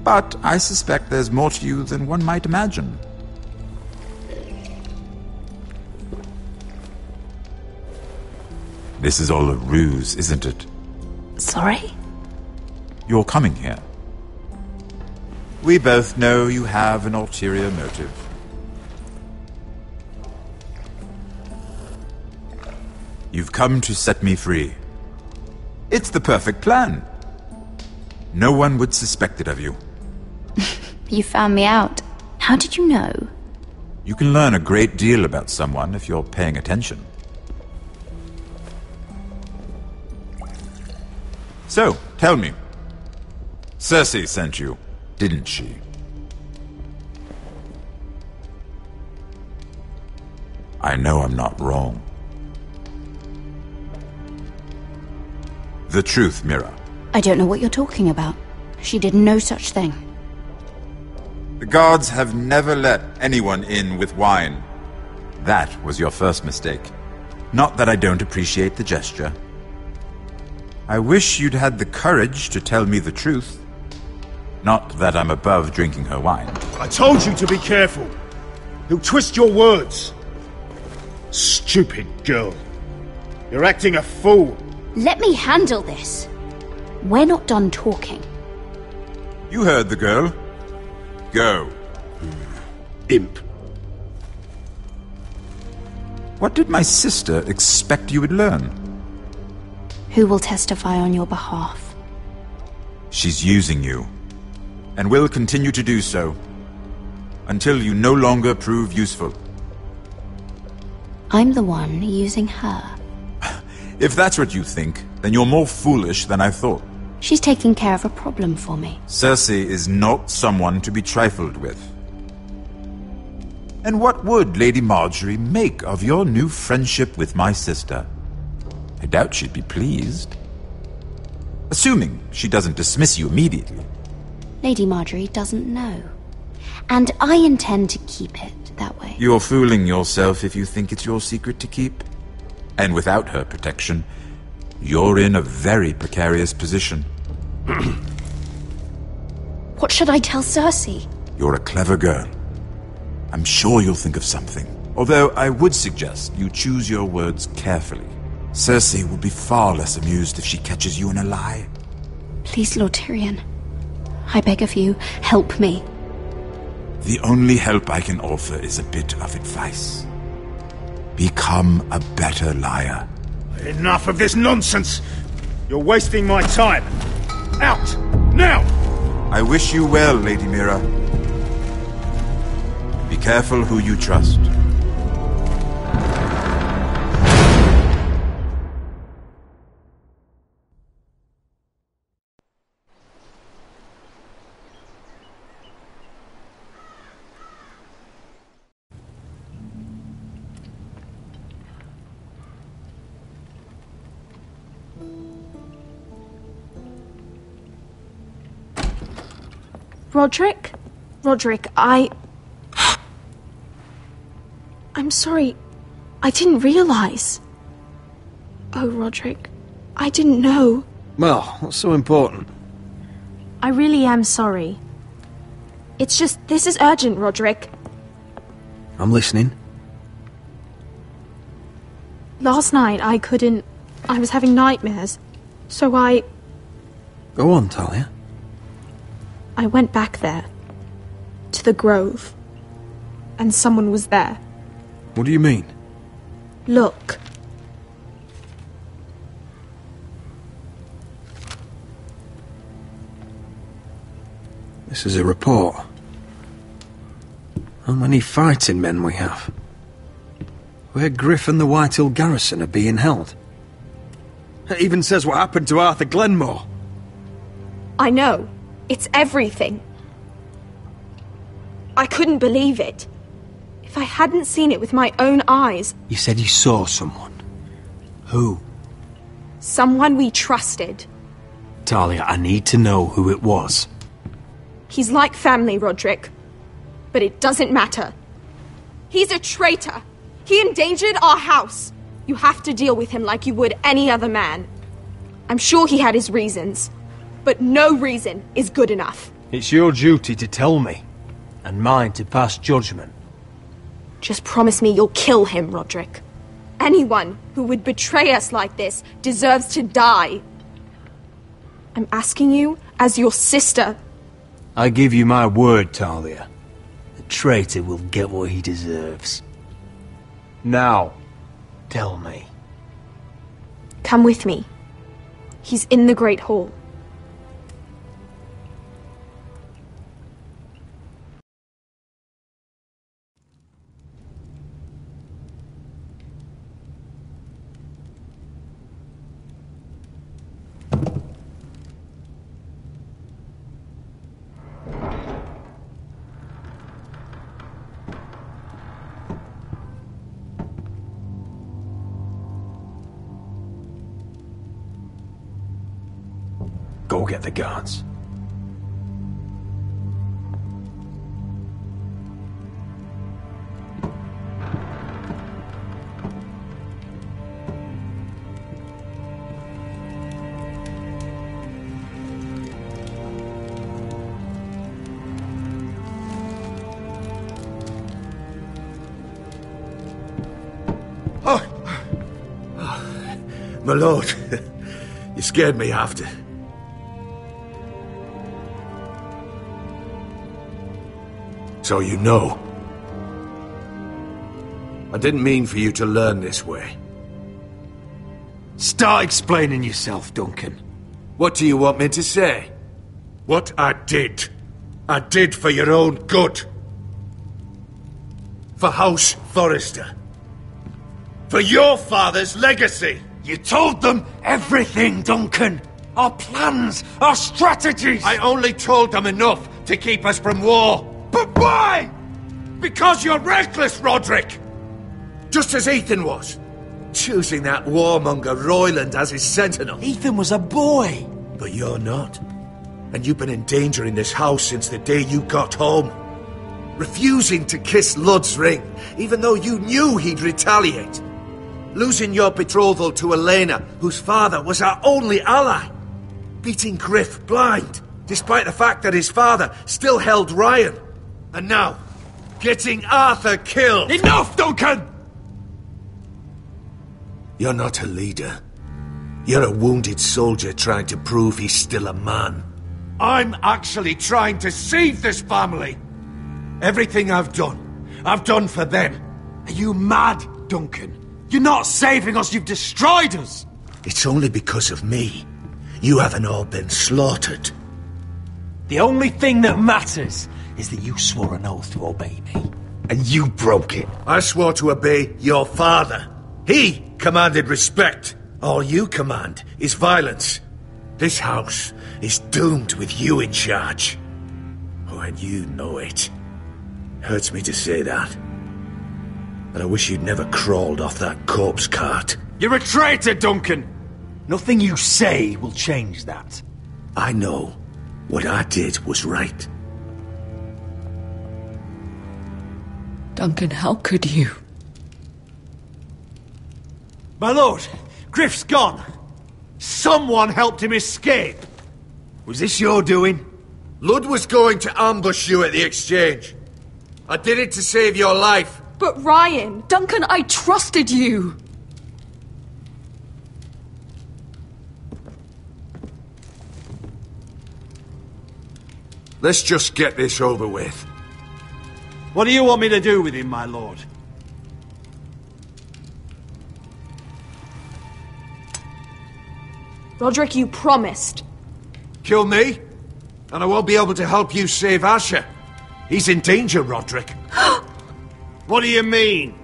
but I suspect there's more to you than one might imagine. This is all a ruse, isn't it? Sorry? You're coming here. We both know you have an ulterior motive. You've come to set me free. It's the perfect plan. No one would suspect it of you. You found me out. How did you know? You can learn a great deal about someone if you're paying attention. So, tell me. Cersei sent you, didn't she? I know I'm not wrong. The truth, Mira. I don't know what you're talking about. She did no such thing. The guards have never let anyone in with wine. That was your first mistake. Not that I don't appreciate the gesture. I wish you'd had the courage to tell me the truth. Not that I'm above drinking her wine. I told you to be careful. He'll twist your words. Stupid girl. You're acting a fool. Let me handle this. We're not done talking. You heard the girl. Go. Imp. What did my sister expect you would learn? Who will testify on your behalf? She's using you, and will continue to do so, until you no longer prove useful. I'm the one using her. If that's what you think, then you're more foolish than I thought. She's taking care of a problem for me. Cersei is not someone to be trifled with. And what would Lady Marjorie make of your new friendship with my sister? I doubt she'd be pleased. Assuming she doesn't dismiss you immediately. Lady Marjorie doesn't know. And I intend to keep it that way. You're fooling yourself if you think it's your secret to keep. And without her protection, you're in a very precarious position. What should I tell Cersei? You're a clever girl. I'm sure you'll think of something. Although I would suggest you choose your words carefully. Cersei will be far less amused if she catches you in a lie. Please, Lord Tyrion. I beg of you, help me. The only help I can offer is a bit of advice. Become a better liar. Enough of this nonsense! You're wasting my time! Out! Now! I wish you well, Lady Mira. Be careful who you trust. Roderick? Roderick, I'm sorry. I didn't realize. Oh, Roderick, I didn't know. Well, what's so important? I really am sorry. It's just, this is urgent, Roderick. I'm listening. Last night, I was having nightmares. So Go on, Talia. I went back there. To the Grove. And someone was there. What do you mean? Look. This is a report. How many fighting men we have? Where Griff and the Whitehill garrison are being held. It even says what happened to Arthur Glenmore. I know. It's everything. I couldn't believe it. If I hadn't seen it with my own eyes... You said you saw someone. Who? Someone we trusted. Talia, I need to know who it was. He's like family, Roderick. But it doesn't matter. He's a traitor. He endangered our house. You have to deal with him like you would any other man. I'm sure he had his reasons. But no reason is good enough. It's your duty to tell me, and mine to pass judgment. Just promise me you'll kill him, Roderick. Anyone who would betray us like this deserves to die. I'm asking you as your sister. I give you my word, Talia. The traitor will get what he deserves. Now, tell me. Come with me. He's in the Great Hall. Go get the guards. My lord, you scared me after. So you know. I didn't mean for you to learn this way. Start explaining yourself, Duncan. What do you want me to say? What I did for your own good. For House Forrester. For your father's legacy. You told them everything, Duncan. our plans, our strategies! I only told them enough to keep us from war. But why? Because you're reckless, Roderick! Just as Ethan was. Choosing that warmonger Royland as his sentinel. Ethan was a boy. But you're not. And you've been endangering this house since the day you got home. Refusing to kiss Lud's ring, even though you knew he'd retaliate. Losing your betrothal to Elena, whose father was our only ally. Beating Griff blind, despite the fact that his father still held Ryan. And now, getting Arthur killed. Enough, Duncan! You're not a leader. You're a wounded soldier trying to prove he's still a man. I'm actually trying to save this family. Everything I've done for them. Are you mad, Duncan? You're not saving us, you've destroyed us! It's only because of me. You haven't all been slaughtered. The only thing that matters is that you swore an oath to obey me. And you broke it. I swore to obey your father. He commanded respect. All you command is violence. This house is doomed with you in charge. Oh, and you know it. Hurts me to say that. But I wish you'd never crawled off that corpse cart. You're a traitor, Duncan! Nothing you say will change that. I know what I did was right. Duncan, how could you? My lord, Griff's gone. Someone helped him escape. Was this your doing? Lud was going to ambush you at the exchange. I did it to save your life. But Ryan, Duncan, I trusted you. Let's just get this over with. What do you want me to do with him, my lord? Roderick, you promised. Kill me, and I won't be able to help you save Asher. He's in danger, Roderick. What do you mean?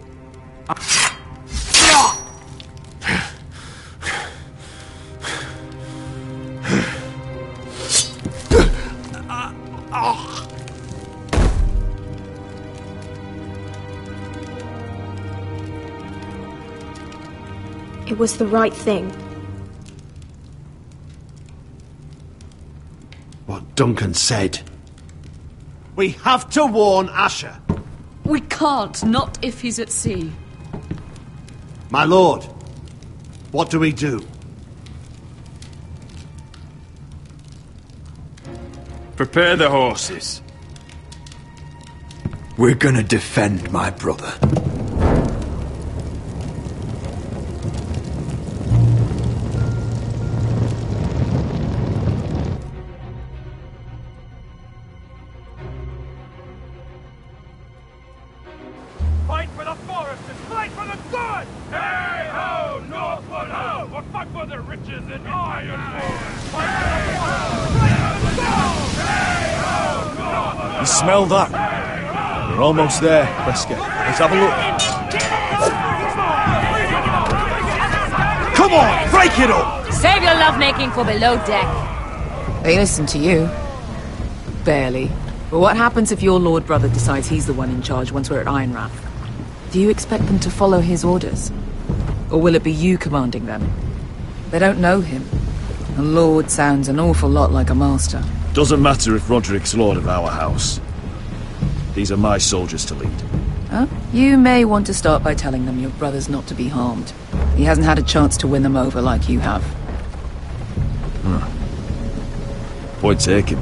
It was the right thing. What Duncan said. We have to warn Asher. We can't, not if he's at sea. My lord, what do we do? Prepare the horses. We're gonna defend my brother. Fight for the foresters! Fight for the good! Hey ho, Northwood ho! Or fight for the riches in Ironwood! Fight for the foresters! Fight for the gold! Hey ho, Northwood! You smell that? We're almost there, Prescott. Let's have a look. Come on, break it up! Save your lovemaking for below deck. They listen to you. Barely. But what happens if your lord brother decides he's the one in charge once we're at Ironrath? Do you expect them to follow his orders? Or will it be you commanding them? They don't know him. A lord sounds an awful lot like a master. Doesn't matter if Roderick's lord of our house. These are my soldiers to lead. Huh? You may want to start by telling them your brother's not to be harmed. He hasn't had a chance to win them over like you have. Point taken.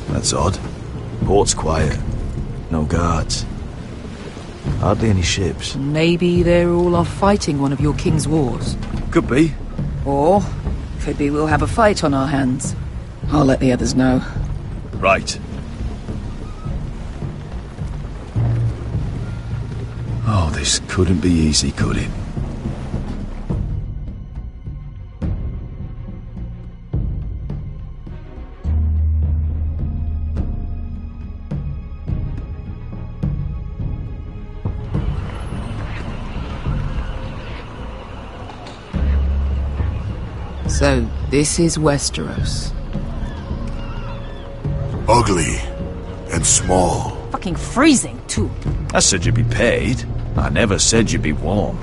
That's odd. Port's quiet. No guards. Hardly any ships. Maybe they're all off fighting one of your king's wars. Could be. Or could be we'll have a fight on our hands. I'll let the others know. Right. Oh, this couldn't be easy, could it? So, this is Westeros. Ugly and small. Fucking freezing, too. I said you'd be paid. I never said you'd be warm.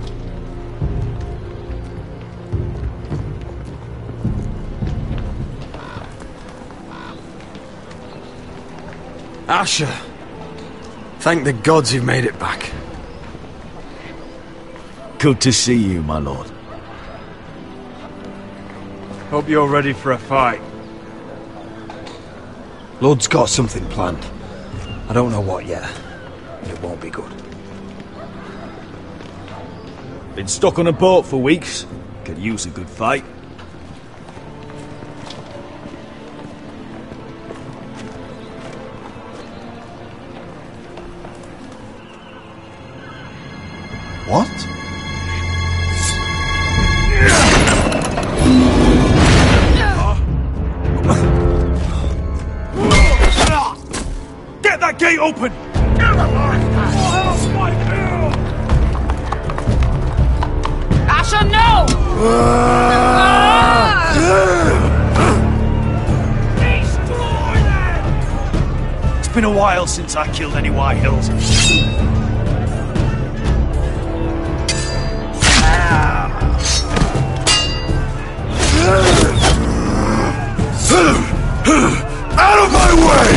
Asher, thank the gods you've made it back. Good to see you, my lord. Hope you're ready for a fight. Lord's got something planned. I don't know what yet, but it won't be good. Been stuck on a boat for weeks. Could use a good fight. What? Get that gate open! Asher, no! It's been a while since I killed any White Hills. Out of my way!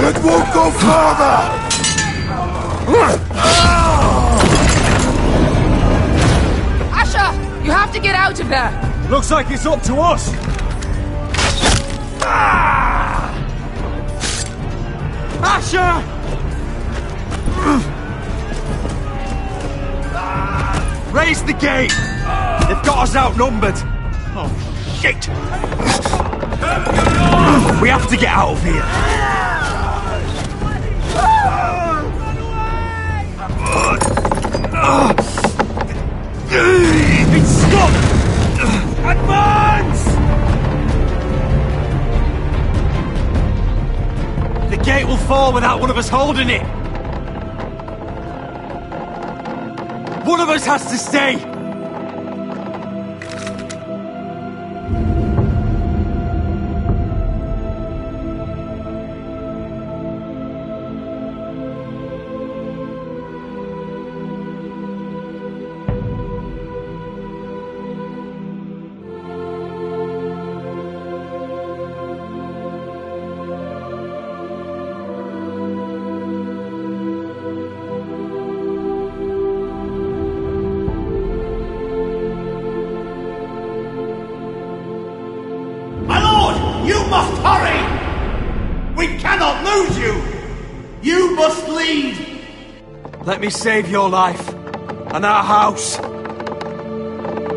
It won't go farther! Asher, you have to get out of there! Looks like it's up to us! Asher! Raise the gate! They've got us outnumbered! Oh, shit! We have to get out of here! It's stuck! Advance! The gate will fall without one of us holding it! One of us has to stay! You must hurry! We cannot lose you! You must lead! Let me save your life, and our house.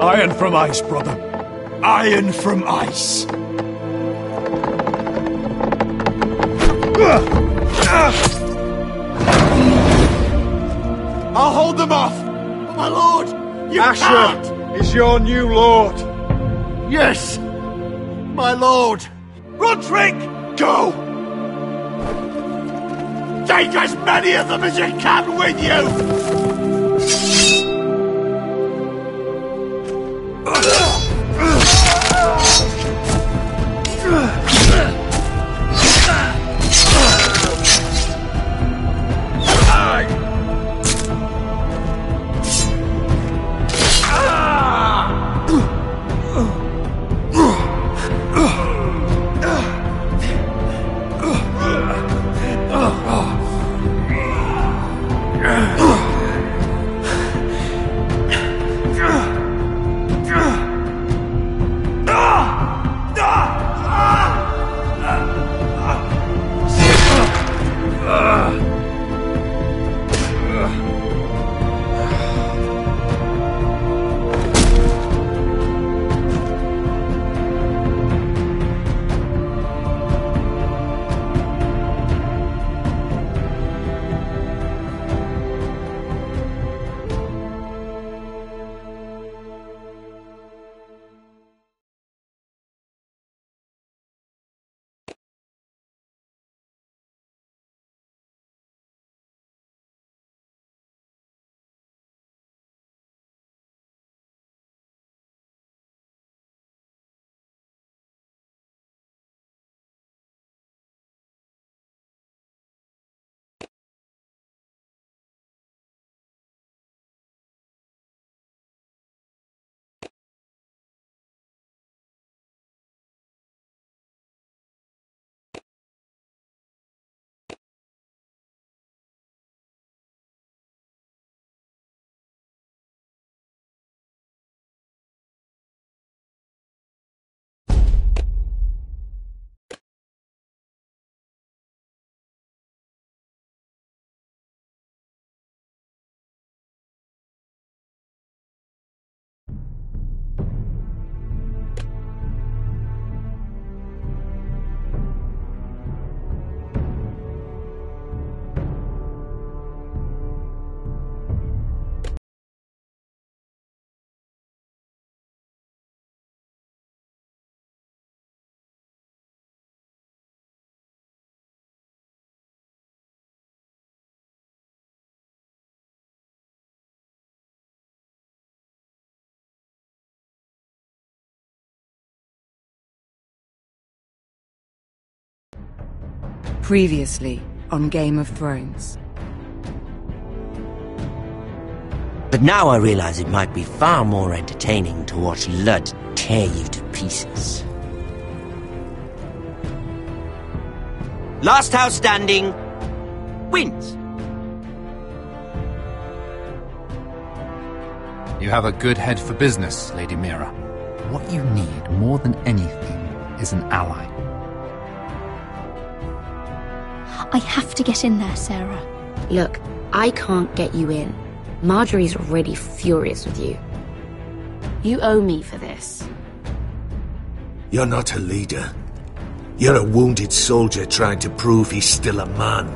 Iron from ice, brother. Iron from ice. I'll hold them off! But my lord, you Asher can't! is your new lord. Yes, my lord. Roderick! Go! Take as many of them as you can with you! Previously on Game of Thrones. But now I realize it might be far more entertaining to watch Lud tear you to pieces. Last house standing wins. You have a good head for business, Lady Mira. What you need more than anything is an ally. I have to get in there, Sarah. Look, I can't get you in. Marjorie's already furious with you. You owe me for this. You're not a leader. You're a wounded soldier trying to prove he's still a man.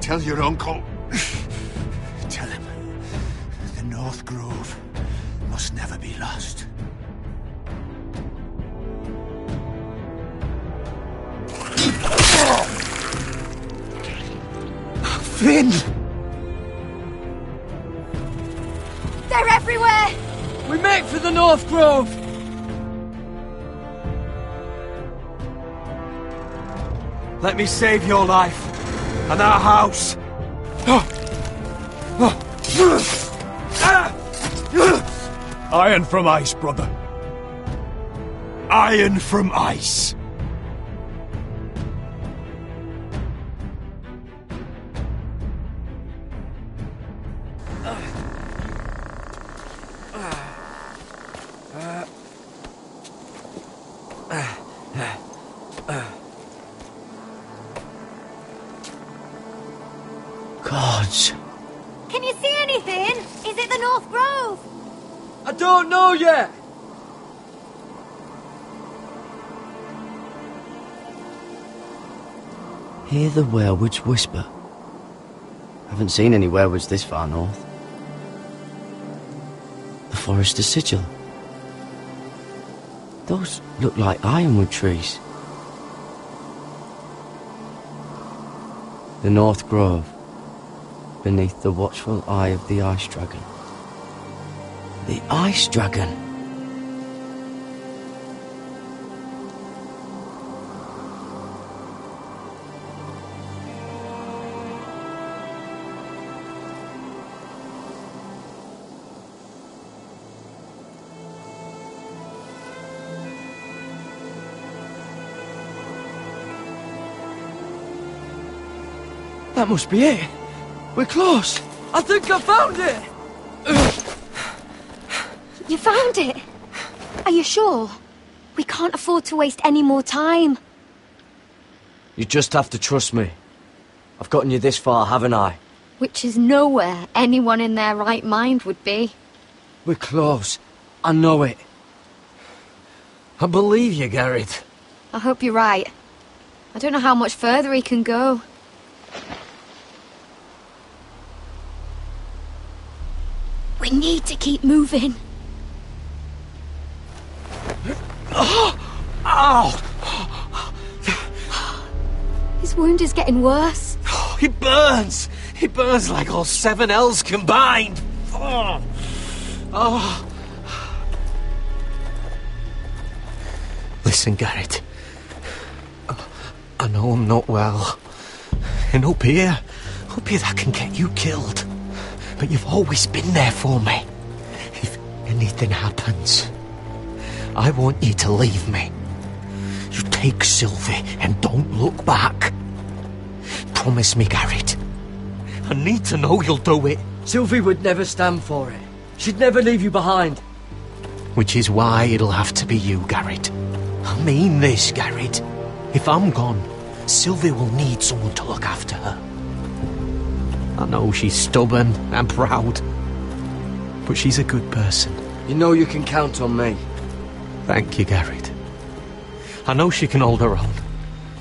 Tell your uncle. Tell him the North Grove must never be lost. Finn! They're everywhere! We make for the North Grove! Let me save your life. And our house. Iron from ice, brother. Iron from ice. Gods. Can you see anything? Is it the North Grove? I don't know yet! Hear the werewolves whisper. Haven't seen any werewolves this far north. The Forester's Sigil. Those look like ironwood trees. The North Grove, beneath the watchful eye of the Ice Dragon. The Ice Dragon! That must be it. We're close. I think I found it. You found it? Are you sure? We can't afford to waste any more time. You just have to trust me. I've gotten you this far, haven't I? Which is nowhere anyone in their right mind would be. We're close. I know it. I believe you, Garrett. I hope you're right. I don't know how much further he can go. We need to keep moving. Ow! His wound is getting worse. He burns! He burns like all 7 L's combined! Oh. Listen, Garrett. I know I'm not well. And up here that can get you killed. But you've always been there for me. If anything happens, I want you to leave me. You take Sylvie and don't look back. Promise me, Garrett. I need to know you'll do it. Sylvie would never stand for it. She'd never leave you behind. Which is why it'll have to be you, Garrett. I mean this, Garrett. If I'm gone, Sylvie will need someone to look after her. I know she's stubborn and proud, but she's a good person. You know you can count on me. Thank you, Garrett. I know she can hold her own,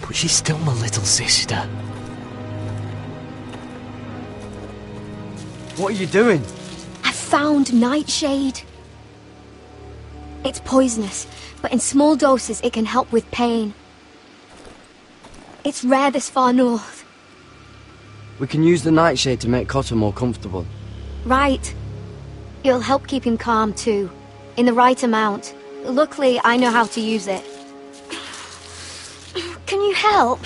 but she's still my little sister. What are you doing? I found nightshade. It's poisonous, but in small doses it can help with pain. It's rare this far north. We can use the nightshade to make Cotter more comfortable. Right. It'll help keep him calm too, in the right amount. Luckily, I know how to use it. Can you help?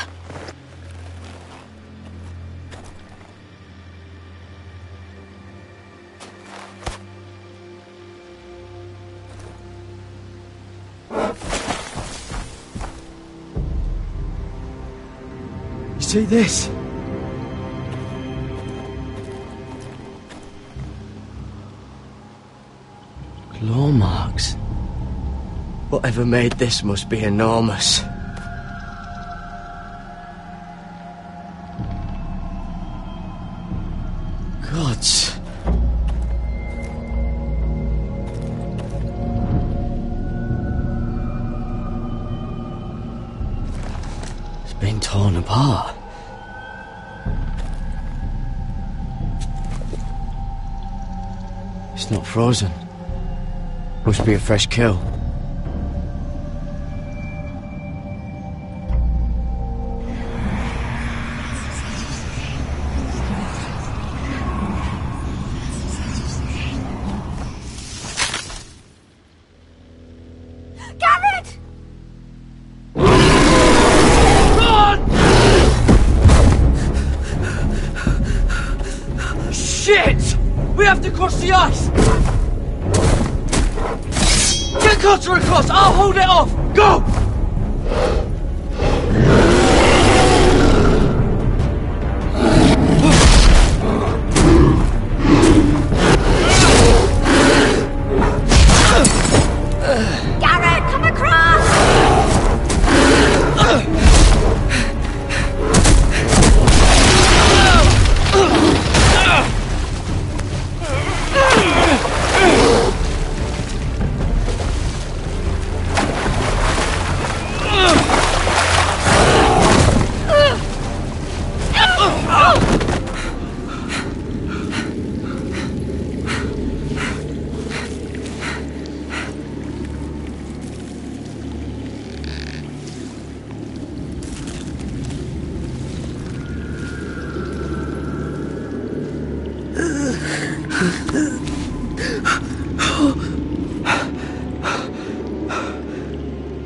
You see this? Claw marks. Whatever made this must be enormous. Gods. It's been torn apart. It's not frozen. Must be a fresh kill. Garrett! Run! Shit! We have to cross the ice! Get Cotter across! I'll hold it off! Go! Garrett, come across!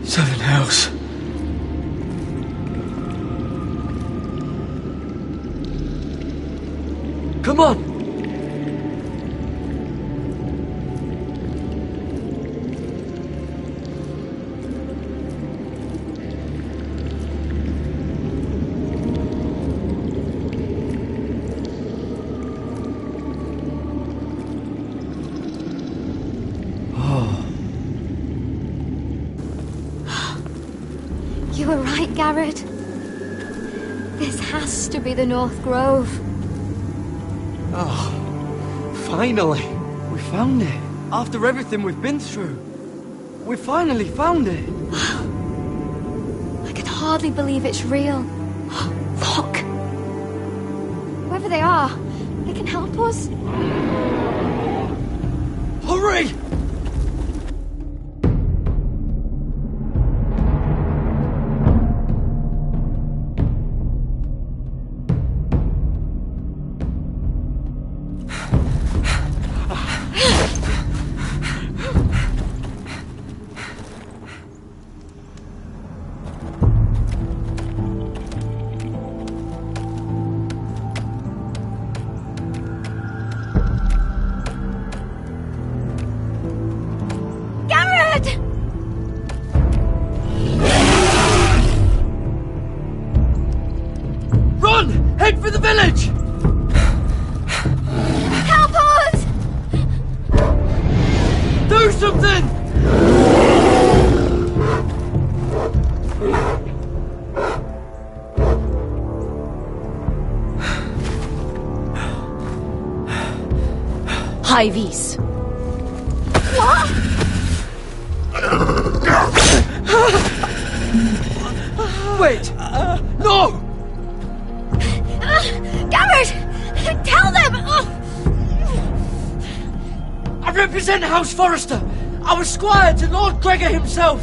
Seven Hells. Come on! You were right, Garrett. This has to be the North Grove. Oh, finally! We found it. After everything we've been through. We finally found it. I can hardly believe it's real. Look! Whoever they are, they can help us. Hurry! Head for the village! Help us! Do something! Hyvis. What? Wait! No! Garrett! Tell them! represent House Forrester, our squire to Lord Gregor himself.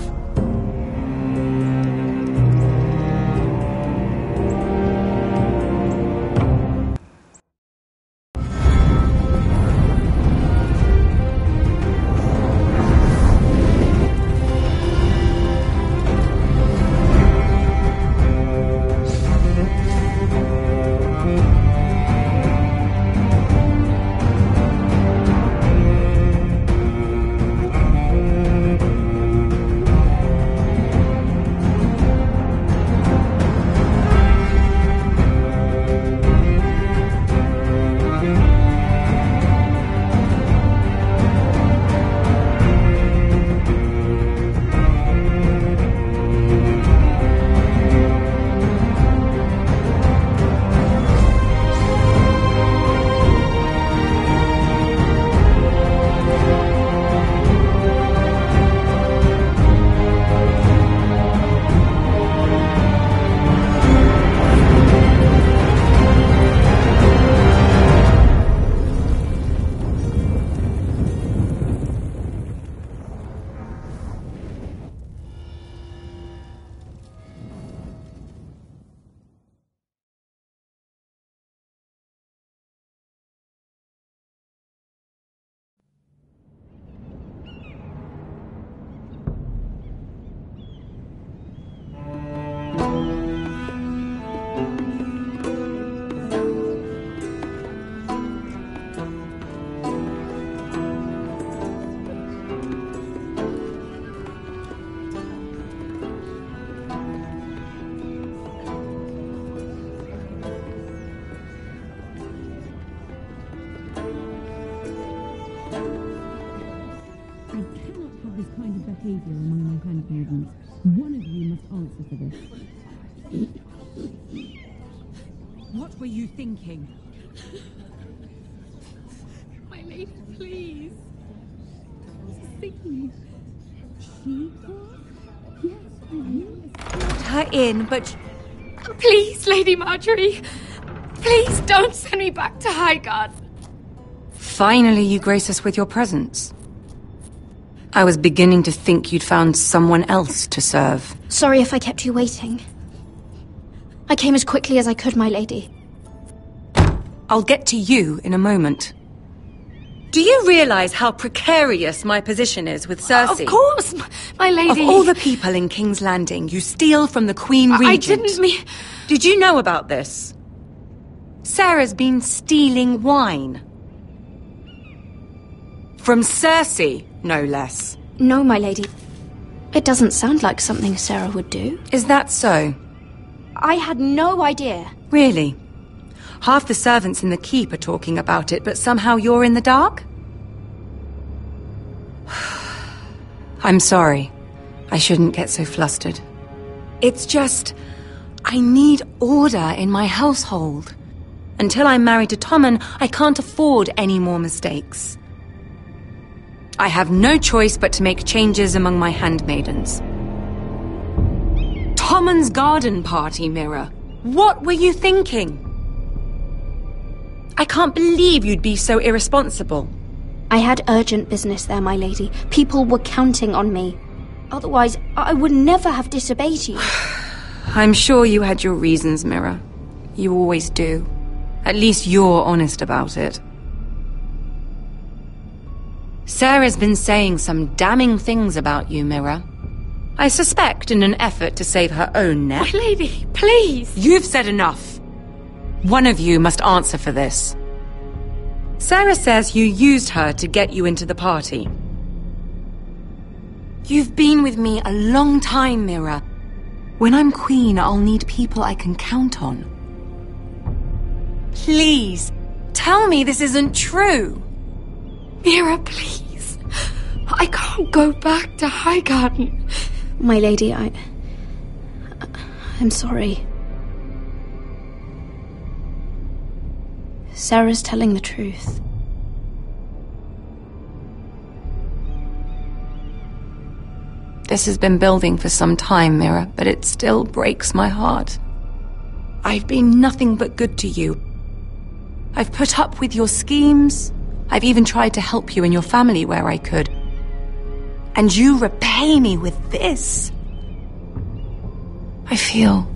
behavior among my handmaidens. One of you must answer for this. What were you thinking? My lady, please. See. She yes, Put her in, but... Please, Lady Marjorie. Please don't send me back to Highgarden. Finally, you grace us with your presence. I was beginning to think you'd found someone else to serve. Sorry if I kept you waiting. I came as quickly as I could, my lady. I'll get to you in a moment. Do you realize how precarious my position is with Cersei? Of course, my lady. Of all the people in King's Landing, you steal from the Queen Regent. I didn't mean... Did you know about this? Sarah's been stealing wine. From Cersei, no less. No, my lady. It doesn't sound like something Sarah would do. Is that so? I had no idea. Really? Half the servants in the keep are talking about it, but somehow you're in the dark? I'm sorry. I shouldn't get so flustered. It's just... I need order in my household. Until I'm married to Tommen, I can't afford any more mistakes. I have no choice but to make changes among my handmaidens. Tommen's garden party, Mira. What were you thinking? I can't believe you'd be so irresponsible. I had urgent business there, my lady. People were counting on me. Otherwise, I would never have disobeyed you. I'm sure you had your reasons, Mira. You always do. At least you're honest about it. Sarah's been saying some damning things about you, Mira. I suspect in an effort to save her own neck. My lady, please! You've said enough. One of you must answer for this. Sarah says you used her to get you into the party. You've been with me a long time, Mira. When I'm queen, I'll need people I can count on. Please, tell me this isn't true. Mira, please. I can't go back to Highgarden. My lady, I'm sorry. Sarah's telling the truth. This has been building for some time, Mira, but it still breaks my heart. I've been nothing but good to you. I've put up with your schemes, I've even tried to help you and your family where I could. And you repay me with this. I feel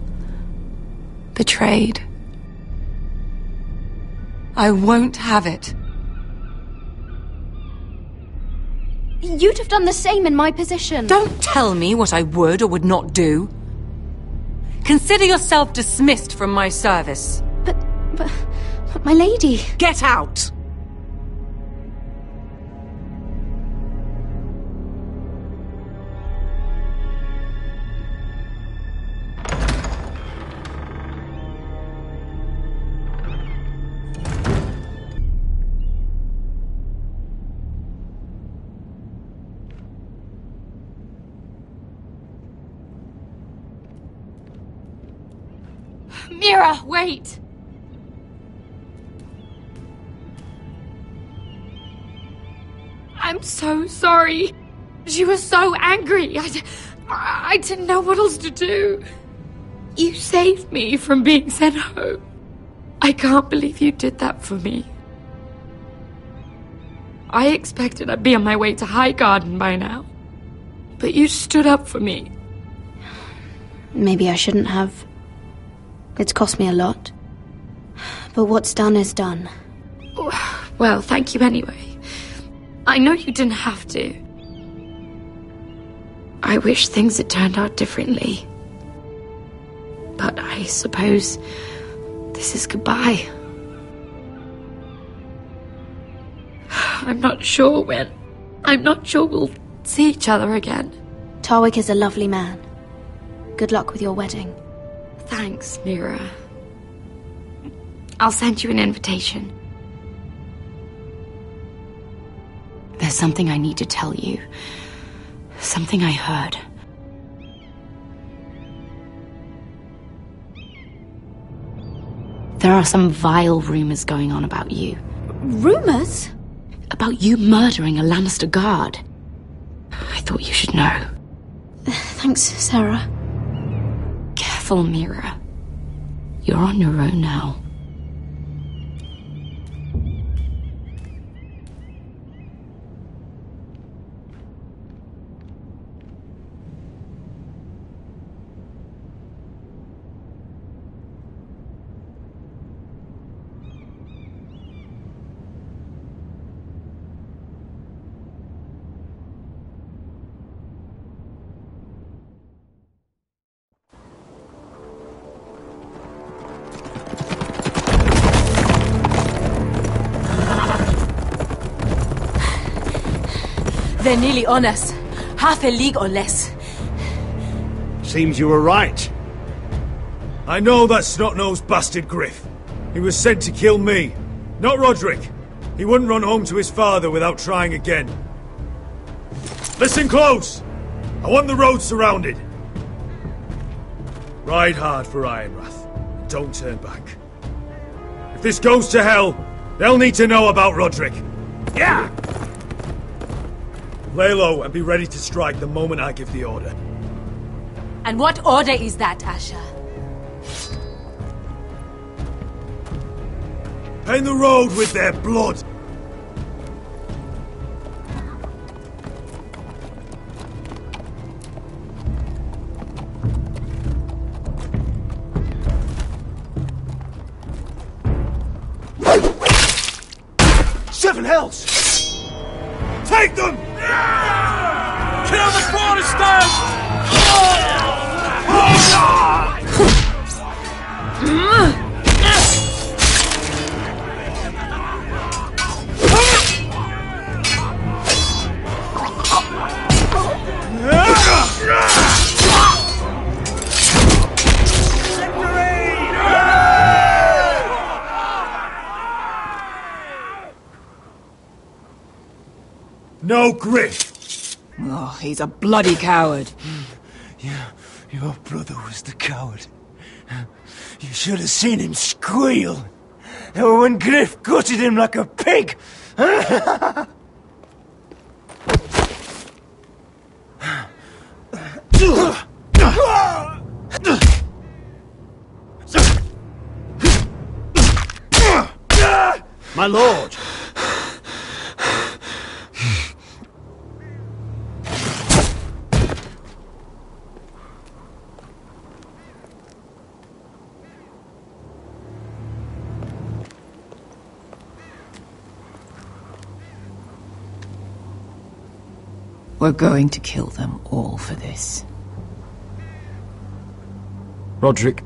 betrayed. I won't have it. You'd have done the same in my position. Don't tell me what I would or would not do. Consider yourself dismissed from my service. But my lady... Get out! Mira, wait! I'm so sorry. She was so angry. I didn't know what else to do. You saved me from being sent home. I can't believe you did that for me. I expected I'd be on my way to Highgarden by now. But you stood up for me. Maybe I shouldn't have. It's cost me a lot. But what's done is done. Well, thank you anyway. I know you didn't have to. I wish things had turned out differently. But I suppose this is goodbye. I'm not sure when. I'm not sure we'll see each other again. Tarwick is a lovely man. Good luck with your wedding. Thanks, Mira. I'll send you an invitation. There's something I need to tell you. Something I heard. There are some vile rumors going on about you. Rumors? About you murdering a Lannister guard. I thought you should know. Thanks, Sarah. Careful, Mira. You're on your own now. They're nearly on us. Half a league or less. Seems you were right. I know that snot-nosed bastard Griff. He was sent to kill me, not Roderick. He wouldn't run home to his father without trying again. Listen close! I want the road surrounded. Ride hard for Ironrath, and don't turn back. If this goes to hell, they'll need to know about Roderick. Yeah! Lay low and be ready to strike the moment I give the order. And what order is that, Asher? Paint the road with their blood. Seven hells! Take them! Kill the Foresters! No Griff! Oh, he's a bloody coward. Your brother was the coward. You should have seen him squeal. When Griff gutted him like a pig. My lord! We're going to kill them all for this. Roderick.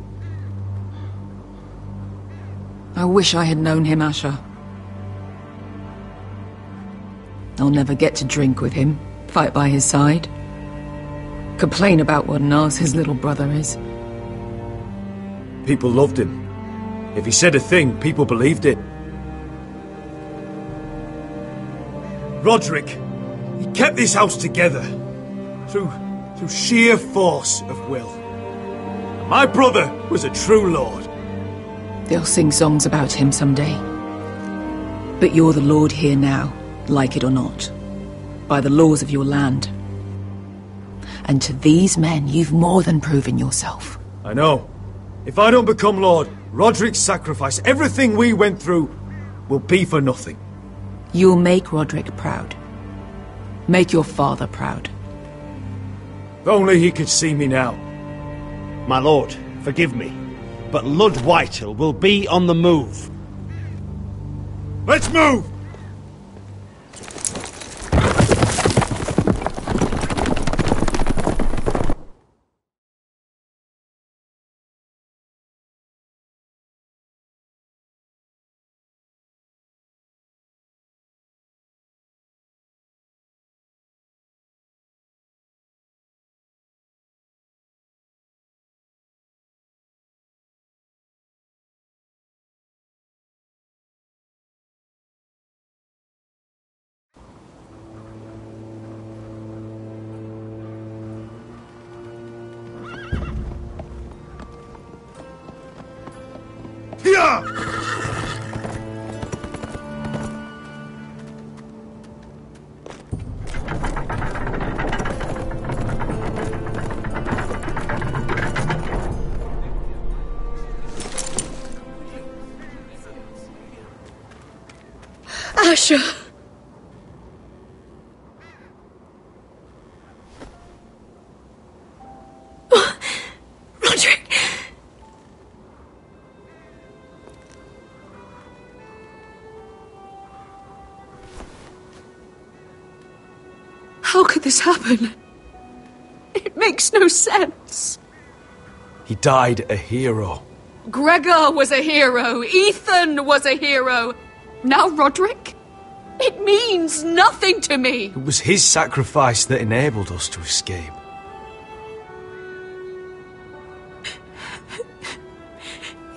I wish I had known him, Asher. I'll never get to drink with him, fight by his side, complain about what an arse his little brother is. People loved him. If he said a thing, people believed it. Roderick, he kept this house together through sheer force of will. My brother was a true lord. They'll sing songs about him someday. But you're the lord here now, like it or not, by the laws of your land. And to these men, you've more than proven yourself. I know. If I don't become lord, Roderick's sacrifice, everything we went through, will be for nothing. You'll make Roderick proud. Make your father proud. If only he could see me now. My lord, forgive me, but Lud Whitehill will be on the move. Let's move! Asher! Roderick! How could this happen? It makes no sense. He died a hero. Gregor was a hero. Ethan was a hero. Now Roderick? It means nothing to me. It was his sacrifice that enabled us to escape.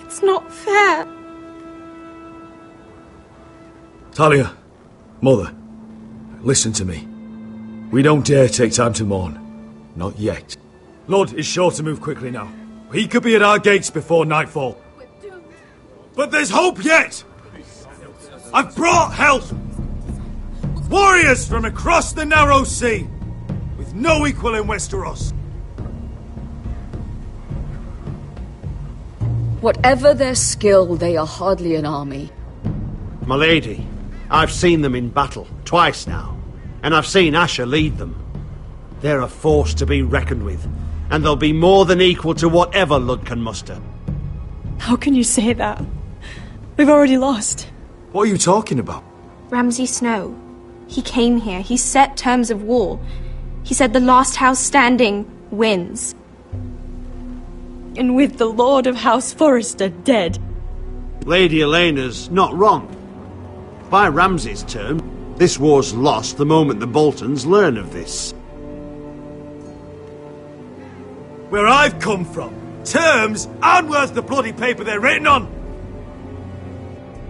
It's not fair. Talia, Mother, listen to me. We don't dare take time to mourn. Not yet. Lud is sure to move quickly now. He could be at our gates before nightfall. But there's hope yet! I've brought help! Warriors from across the narrow sea, with no equal in Westeros. Whatever their skill, they are hardly an army. My lady, I've seen them in battle, twice now, and I've seen Asher lead them. They're a force to be reckoned with, and they'll be more than equal to whatever Lud can muster. How can you say that? We've already lost. What are you talking about? Ramsay Snow. He came here. He set terms of war. He said the last house standing wins. And with the Lord of House Forrester dead. Lady Elena's not wrong. By Ramsay's term, this war's lost the moment the Boltons learn of this. Where I've come from, terms aren't worth the bloody paper they're written on.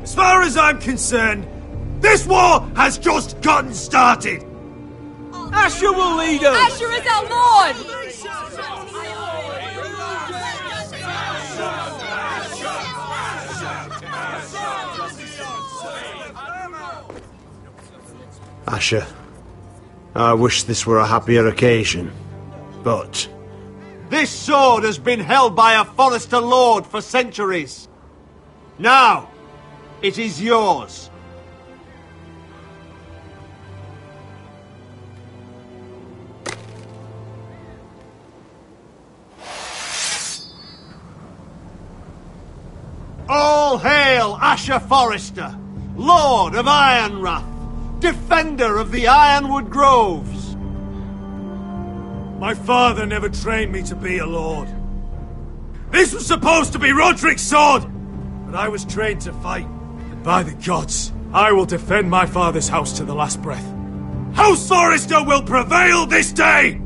As far as I'm concerned, this war has just gotten started. Asher will lead us. Asher is our Lord! Asher, I wish this were a happier occasion, but... This sword has been held by a Forrester Lord for centuries. Now, it is yours. All hail Asher Forrester, Lord of Ironrath, defender of the Ironwood Groves. My father never trained me to be a lord. This was supposed to be Roderick's sword, but I was trained to fight. And by the gods, I will defend my father's house to the last breath. House Forrester will prevail this day!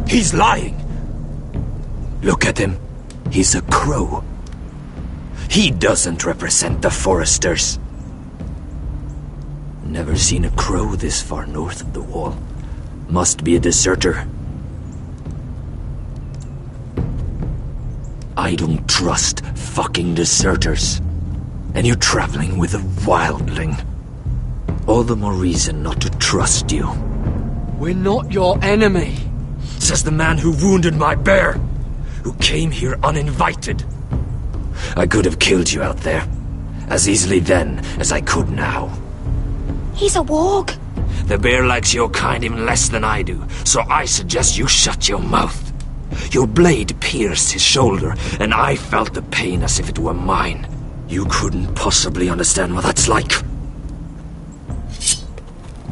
He's lying. Look at him. He's a crow. He doesn't represent the Foresters. Never seen a crow this far north of the wall. Must be a deserter. I don't trust fucking deserters. And you're traveling with a wildling. All the more reason not to trust you. We're not your enemy. Says the man who wounded my bear, who came here uninvited. I could have killed you out there, as easily then as I could now. He's a warg. The bear likes your kind even less than I do, so I suggest you shut your mouth. Your blade pierced his shoulder, and I felt the pain as if it were mine. You couldn't possibly understand what that's like.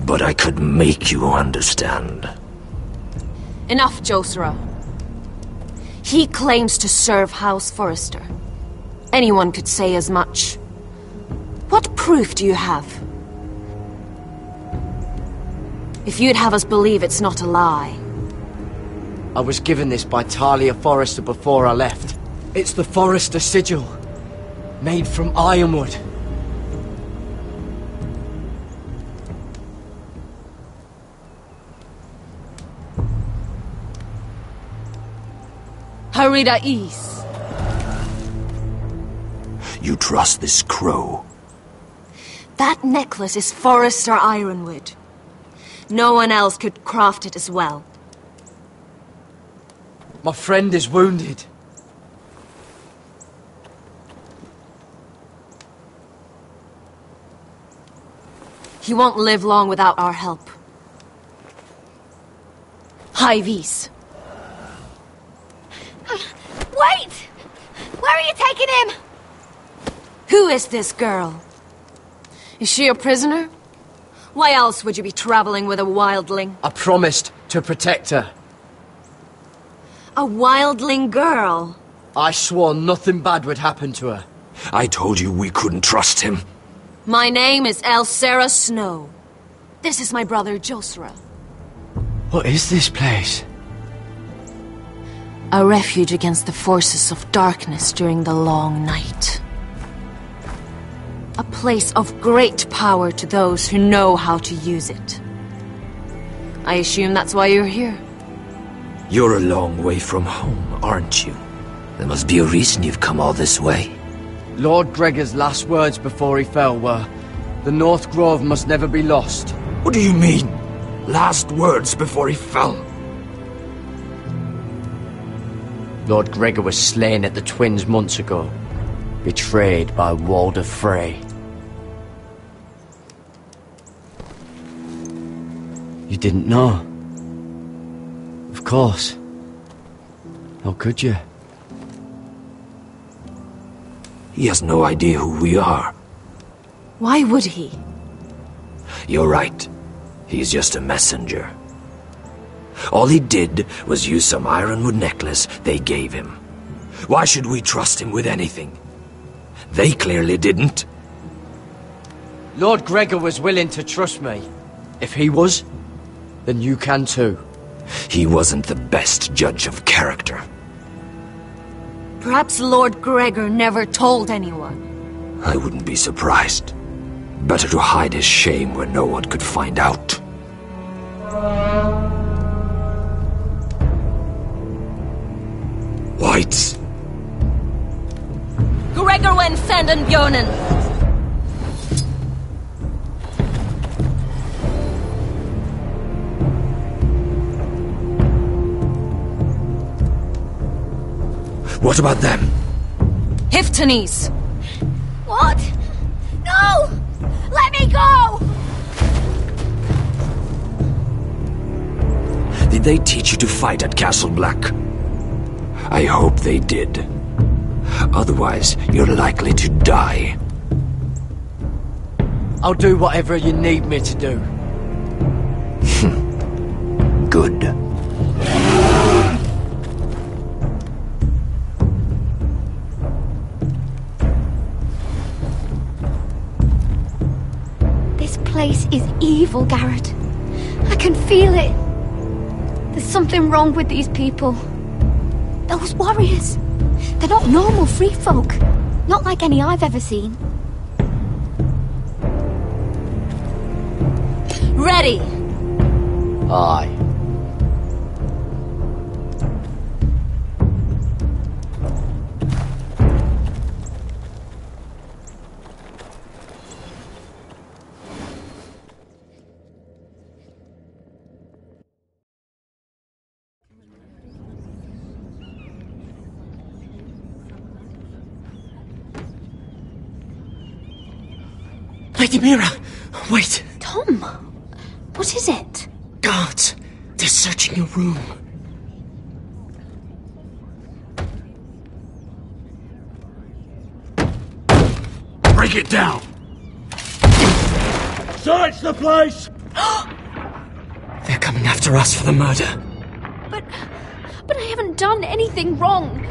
But I could make you understand. Enough, Josra. He claims to serve House Forrester. Anyone could say as much. What proof do you have? If you'd have us believe it's not a lie. I was given this by Talia Forrester before I left. It's the Forrester sigil, made from ironwood. Harida East. You trust this crow? That necklace is Forrester ironwood. No one else could craft it as well. My friend is wounded. He won't live long without our help. Hyvis. Wait! Where are you taking him? Who is this girl? Is she a prisoner? Why else would you be traveling with a wildling? I promised to protect her. A wildling girl? I swore nothing bad would happen to her. I told you we couldn't trust him. My name is Elsera Snow. This is my brother Josra. What is this place? A refuge against the forces of darkness during the long night. A place of great power to those who know how to use it. I assume that's why you're here. You're a long way from home, aren't you? There must be a reason you've come all this way. Lord Gregor's last words before he fell were, "The North Grove must never be lost." What do you mean? Last words before he fell? Lord Gregor was slain at the Twins months ago, betrayed by Walder Frey. You didn't know? Of course. How could you? He has no idea who we are. Why would he? You're right. He's just a messenger. All he did was use some ironwood necklace they gave him. Why should we trust him with anything? They clearly didn't. Lord Gregor was willing to trust me. If he was, then you can too. He wasn't the best judge of character. Perhaps Lord Gregor never told anyone. I wouldn't be surprised. Better to hide his shame where no one could find out. Whites. Gregor wen Sanden Bjonen. What about them? Hiftones! What? No! Let me go! Did they teach you to fight at Castle Black? I hope they did. Otherwise, you're likely to die. I'll do whatever you need me to do. Good. This place is evil, Garrett. I can feel it. There's something wrong with these people. Those warriors. They're not normal free folk. Not like any I've ever seen. Ready! Aye. Lady Mira! Wait! Tom! What is it? Guards! They're searching your room. Break it down! Search the place! They're coming after us for the murder. But I haven't done anything wrong.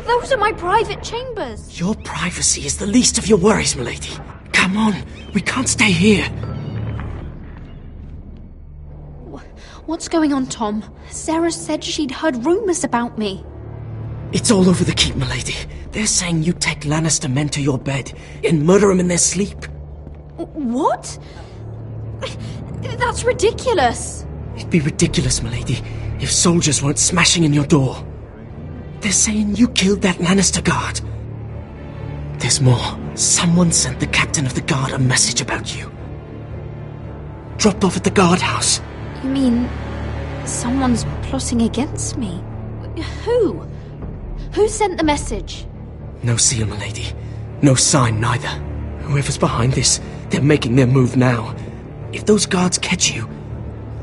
Those are my private chambers. Your privacy is the least of your worries, milady. Come on, we can't stay here. What's going on, Tom? Sarah said she'd heard rumors about me. It's all over the keep, milady. They're saying you take Lannister men to your bed and murder them in their sleep. What? That's ridiculous. It'd be ridiculous, milady, if soldiers weren't smashing in your door. They're saying you killed that Lannister guard. There's more. Someone sent the captain of the guard a message about you. Dropped off at the guardhouse. You mean someone's plotting against me? Who? Who sent the message? No seal, milady. No sign, neither. Whoever's behind this, they're making their move now. If those guards catch you,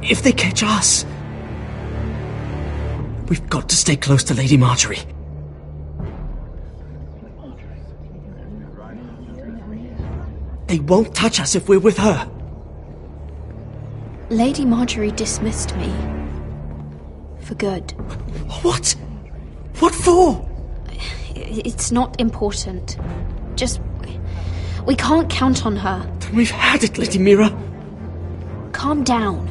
if they catch us, we've got to stay close to Lady Marjorie. They won't touch us if we're with her. Lady Marjorie dismissed me. For good. What? What for? It's not important. Just... we can't count on her. Then we've had it, Lady Mira. Calm down.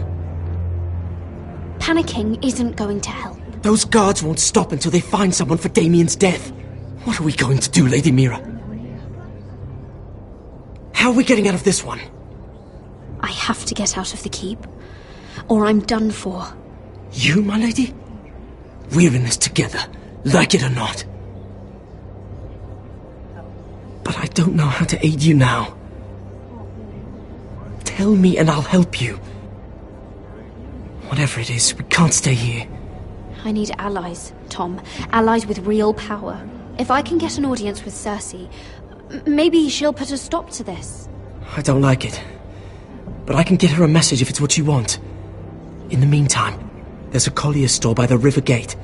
Panicking isn't going to help. Those guards won't stop until they find someone for Damien's death. What are we going to do, Lady Mira? How are we getting out of this one? I have to get out of the keep, or I'm done for. You, my lady? We're in this together, like it or not. But I don't know how to aid you now. Tell me and I'll help you. Whatever it is, we can't stay here. I need allies, Tom. Allies with real power. If I can get an audience with Cersei, maybe she'll put a stop to this. I don't like it. But I can get her a message if it's what you want. In the meantime, there's a collier's store by the river gate.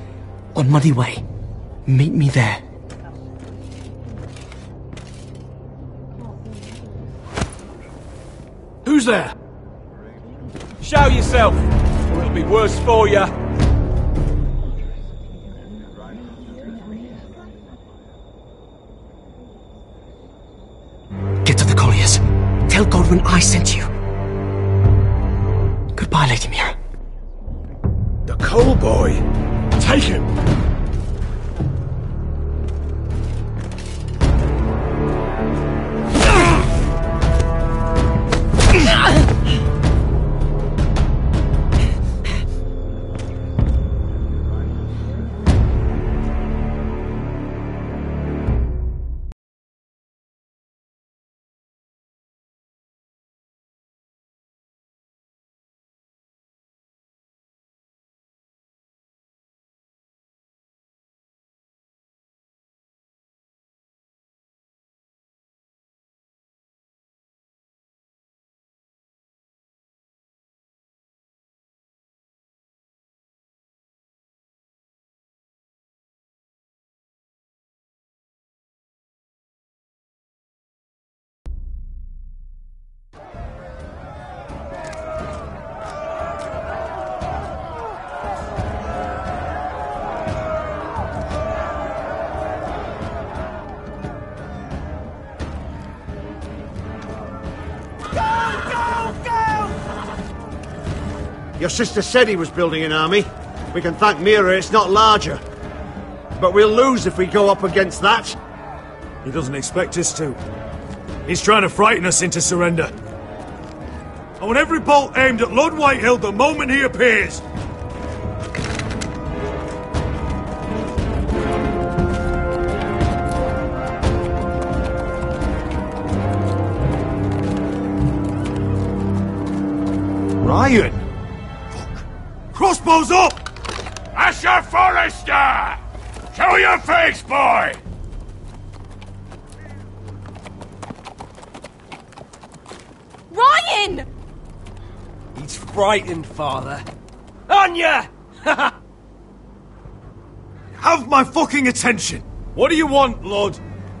On Muddy Way. Meet me there. Who's there? Show yourself, or it'll be worse for you. Get to the colliers. Tell Godwyn I sent you. Goodbye, Lady Mira. The Cole boy. Take him. Your sister said he was building an army. We can thank Mira it's not larger. But we'll lose if we go up against that. He doesn't expect us to. He's trying to frighten us into surrender. I want every bolt aimed at Lord Whitehill the moment he appears. Ryan! Fuck. Crossbows up! Asher Forrester! Show your face, boy! Ryan! He's frightened, Father. Anya! Have my fucking attention! What do you want, Lord?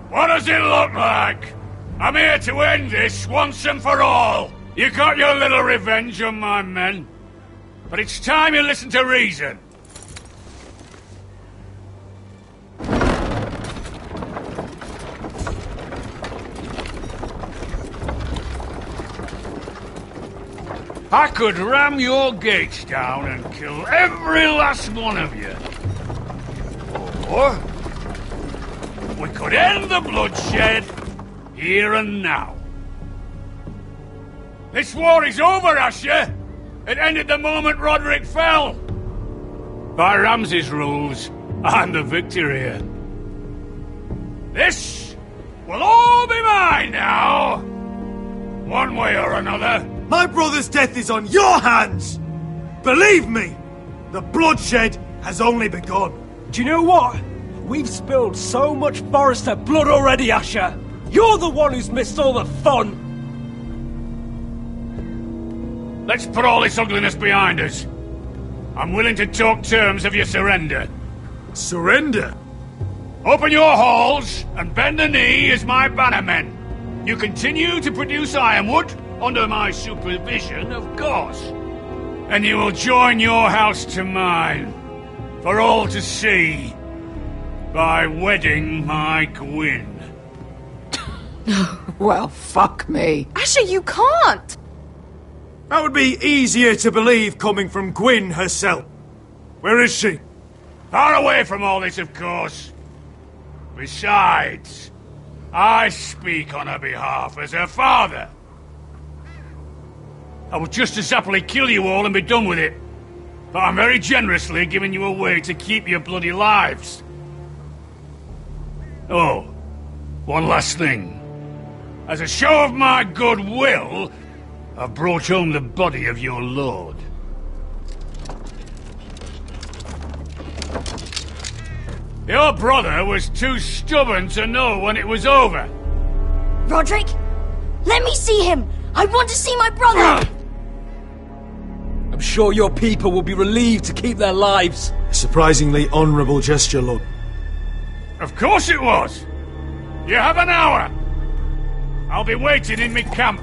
What does it look like? I'm here to end this once and for all. You got your little revenge on my men. But it's time you listen to reason. I could ram your gates down and kill every last one of you. Or we could end the bloodshed here and now. This war is over, Asher. It ended the moment Roderick fell. By Ramsay's rules, I'm the victor here. This will all be mine now. One way or another. My brother's death is on your hands! Believe me, the bloodshed has only begun. Do you know what? We've spilled so much Forrester blood already, Asher. You're the one who's missed all the fun. Let's put all this ugliness behind us. I'm willing to talk terms of your surrender. Surrender? Open your halls and bend the knee as my bannermen. You continue to produce ironwood, under my supervision, of course. And you will join your house to mine, for all to see, by wedding my Gwyn. Well, fuck me. Asher, you can't! That would be easier to believe coming from Gwyn herself. Where is she? Far away from all this, of course. Besides, I speak on her behalf as her father. I would just as happily kill you all and be done with it. But I'm very generously giving you a way to keep your bloody lives. Oh, one last thing. As a show of my goodwill, I've brought home the body of your lord. Your brother was too stubborn to know when it was over. Roderick, let me see him! I want to see my brother! I'm sure your people will be relieved to keep their lives. A surprisingly honourable gesture, Lord. Of course it was! You have an hour! I'll be waiting in my camp.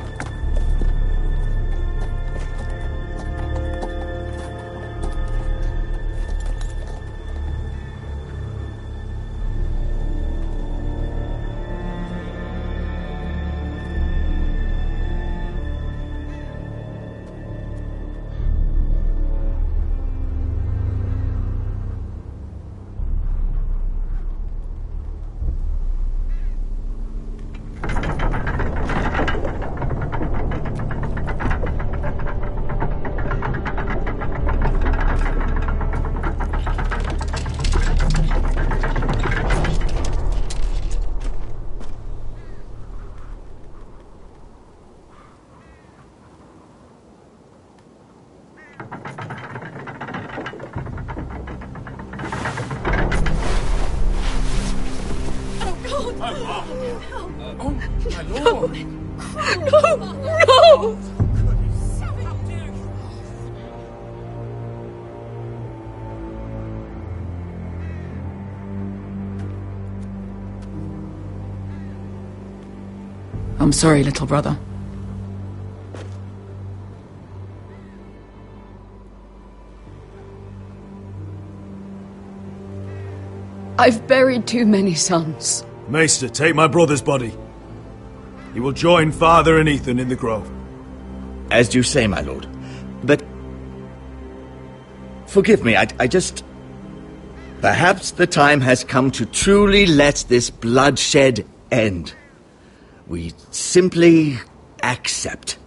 No! I'm sorry, little brother. I've buried too many sons. Maester, take my brother's body. He will join father and Ethan in the grove. As you say, my lord. But Forgive me, I just... Perhaps the time has come to truly let this bloodshed end. We simply accept.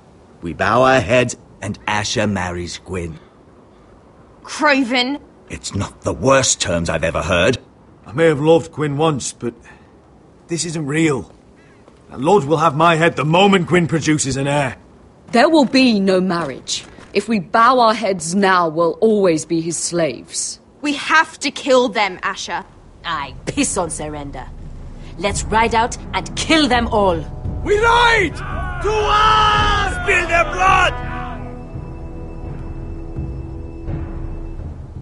We bow our heads and Asher marries Gwyn. Craven! It's not the worst terms I've ever heard. I may have loved Gwyn once, but this isn't real. And Lud will have my head the moment Gwyn produces an heir. There will be no marriage. If we bow our heads now, we'll always be his slaves. We have to kill them, Asher. I piss on surrender. Let's ride out and kill them all. We ride! To us! Spill their blood!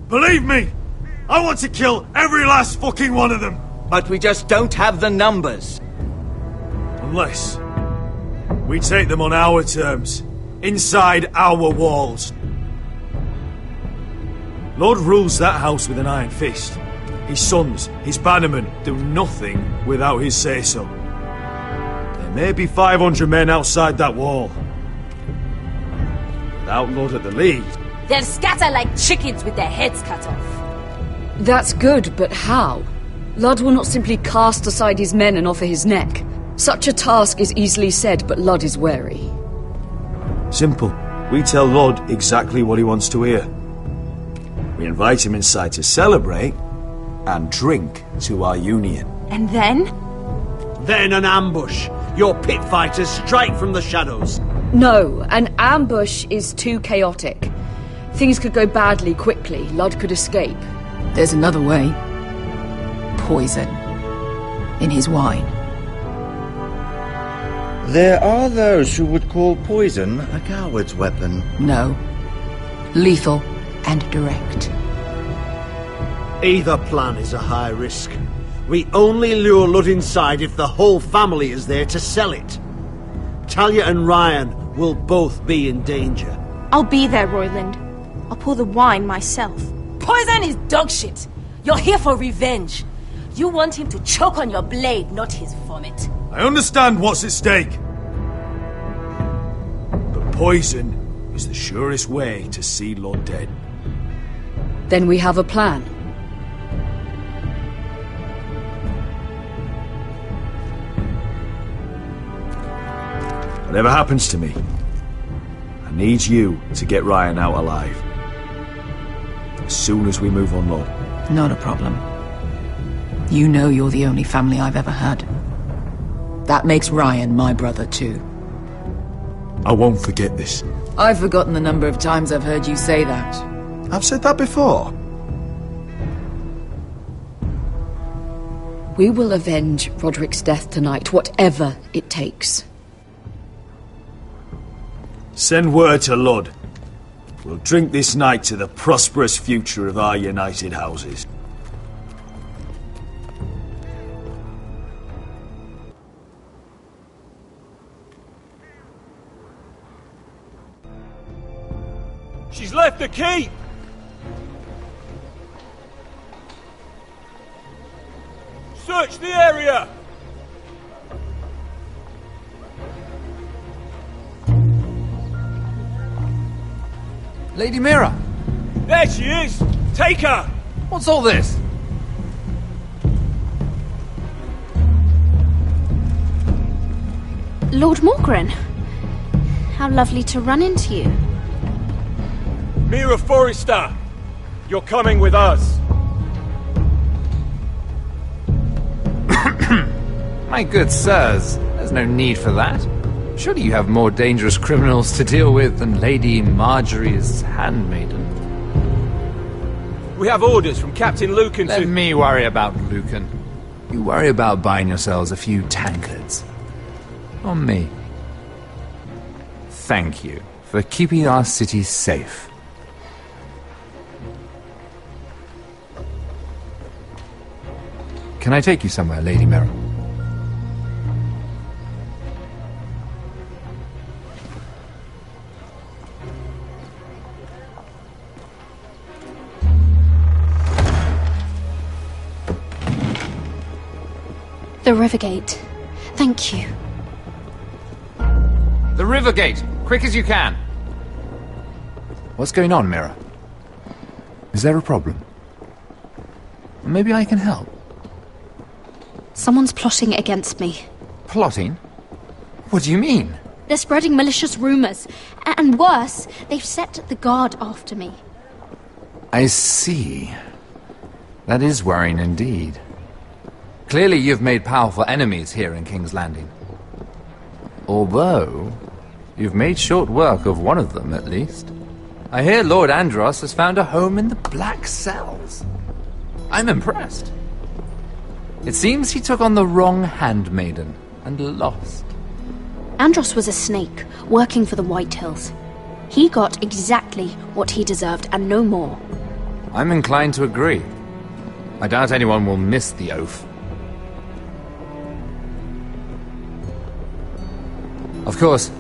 Believe me, I want to kill every last fucking one of them. But we just don't have the numbers. Unless we take them on our terms, inside our walls. Lord rules that house with an iron fist. His sons, his bannermen, do nothing without his say-so. There may be 500 men outside that wall. Without Lord at the lead... They'll scatter like chickens with their heads cut off. That's good, but how? Lud will not simply cast aside his men and offer his neck. Such a task is easily said, but Lud is wary. Simple. We tell Lud exactly what he wants to hear. We invite him inside to celebrate and drink to our union. And then? Then an ambush. Your pit fighters strike from the shadows. No, an ambush is too chaotic. Things could go badly quickly. Lud could escape. There's another way. Poison. In his wine. There are those who would call poison a coward's weapon. No. Lethal and direct. Either plan is a high risk. We only lure Lud inside if the whole family is there to sell it. Talia and Ryan will both be in danger. I'll be there, Royland. I'll pour the wine myself. Poison is dog shit. You're here for revenge. You want him to choke on your blade, not his vomit. I understand what's at stake. But poison is the surest way to see Lud dead. Then we have a plan. Whatever happens to me, I need you to get Ryan out alive. As soon as we move on Lud. Not a problem. You know you're the only family I've ever had. That makes Ryan my brother too. I won't forget this. I've forgotten the number of times I've heard you say that. I've said that before. We will avenge Roderick's death tonight, whatever it takes. Send word to Lud. We'll drink this night to the prosperous future of our united houses. She's left the keep! Search the area! Lady Mira! There she is! Take her! What's all this? Lord Morgren, how lovely to run into you. Mira Forrester! You're coming with us! My good sirs, there's no need for that. Surely you have more dangerous criminals to deal with than Lady Marjorie's handmaiden. We have orders from Captain Lucan to... Let me worry about Lucan. You worry about buying yourselves a few tankards. On me. Thank you for keeping our city safe. Can I take you somewhere, Lady Mira? The Rivergate. Thank you. The Rivergate! Quick as you can! What's going on, Mira? Is there a problem? Maybe I can help. Someone's plotting against me. Plotting? What do you mean? They're spreading malicious rumors. And worse, they've set the guard after me. I see. That is worrying indeed. Clearly you've made powerful enemies here in King's Landing. Although, you've made short work of one of them, at least. I hear Lord Andros has found a home in the Black Cells. I'm impressed. It seems he took on the wrong handmaiden and lost. Andros was a snake, working for the White Hills. He got exactly what he deserved and no more. I'm inclined to agree. I doubt anyone will miss the oath. Of course,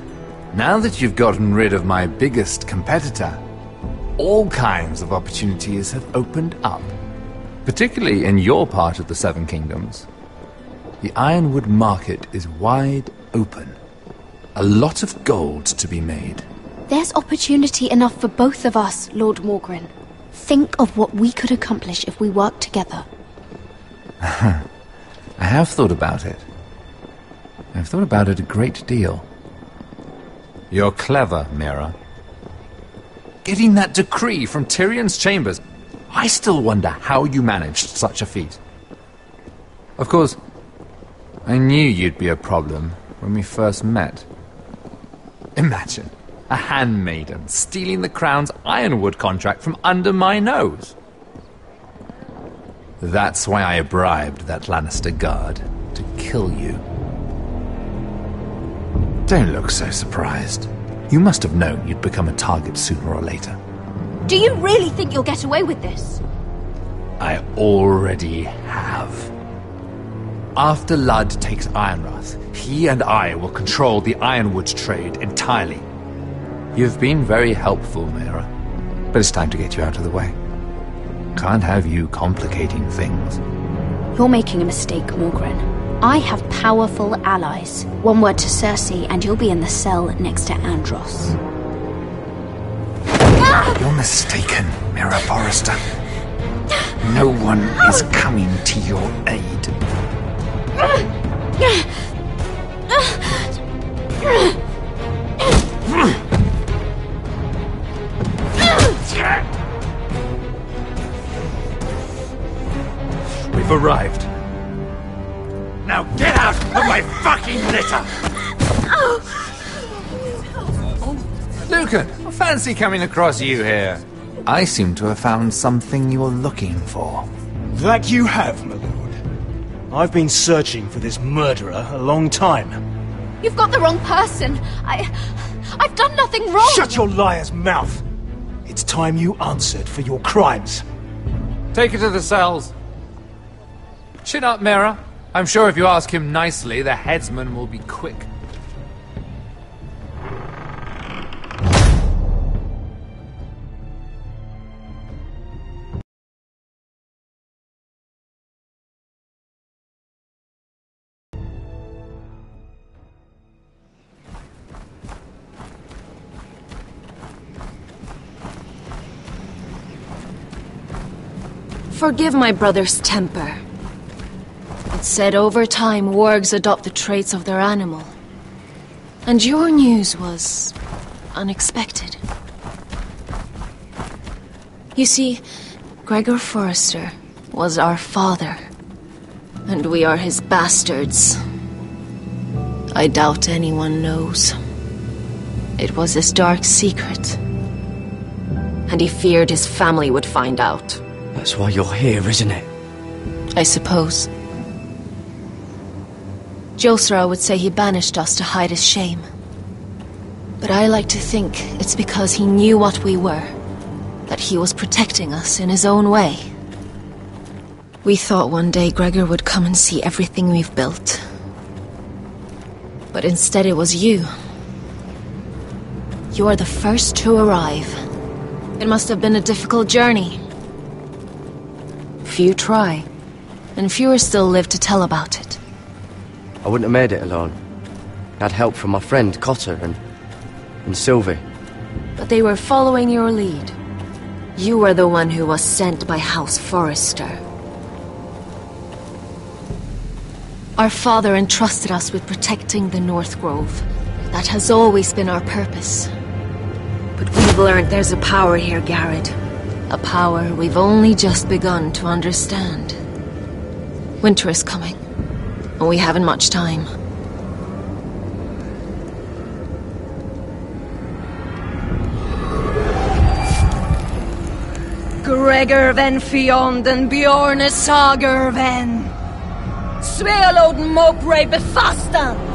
now that you've gotten rid of my biggest competitor, all kinds of opportunities have opened up. Particularly in your part of the Seven Kingdoms. The Ironwood market is wide open. A lot of gold to be made. There's opportunity enough for both of us, Lord Morgren. Think of what we could accomplish if we worked together. I have thought about it. I've thought about it a great deal. You're clever, Mira. Getting that decree from Tyrion's chambers, I still wonder how you managed such a feat. Of course, I knew you'd be a problem when we first met. Imagine a handmaiden stealing the Crown's Ironwood contract from under my nose. That's why I bribed that Lannister guard to kill you. Don't look so surprised. You must have known you'd become a target sooner or later. Do you really think you'll get away with this? I already have. After Ludd takes Ironrath, he and I will control the Ironwood trade entirely. You've been very helpful, Mira, but it's time to get you out of the way. Can't have you complicating things. You're making a mistake, Morgren. I have powerful allies. One word to Cersei and you'll be in the cell next to Andros. You're mistaken, Mira Forrester. No one is coming to your aid. We've arrived. Now get out of my fucking litter! Lucan, I fancy coming across you here. I seem to have found something you're looking for. That you have, my lord. I've been searching for this murderer a long time. You've got the wrong person. I've done nothing wrong. Shut your liar's mouth. It's time you answered for your crimes. Take her to the cells. Chin up, Mira. I'm sure if you ask him nicely, the headsman will be quick. Forgive my brother's temper. It's said over time wargs adopt the traits of their animal. And your news was unexpected. You see, Gregor Forrester was our father, and we are his bastards. I doubt anyone knows. It was his dark secret, and he feared his family would find out. That's why you're here, isn't it? I suppose. Josra would say he banished us to hide his shame. But I like to think it's because he knew what we were, that he was protecting us in his own way. We thought one day Gregor would come and see everything we've built. But instead it was you. You are the first to arrive. It must have been a difficult journey. Few try, and fewer still live to tell about it. I wouldn't have made it alone. I had help from my friend Cotter and Sylvie. But they were following your lead. You were the one who was sent by House Forrester. Our father entrusted us with protecting the North Grove. That has always been our purpose. But we've learned there's a power here, Garrett. A power we've only just begun to understand. Winter is coming, and we haven't much time. Gregor ven Fionden Bjorne Sager ven Svealoden Mopre befastan.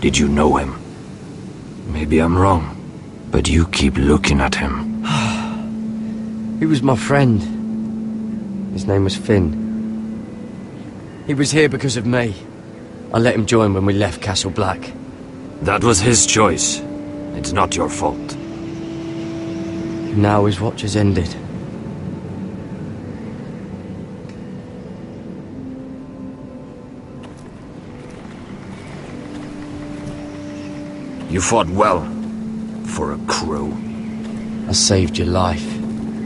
Did you know him? Maybe I'm wrong, but you keep looking at him. He was my friend. His name was Finn. He was here because of me. I let him join when we left Castle Black. That was his choice. It's not your fault. Now his watch has ended. You fought well, for a crow. I saved your life.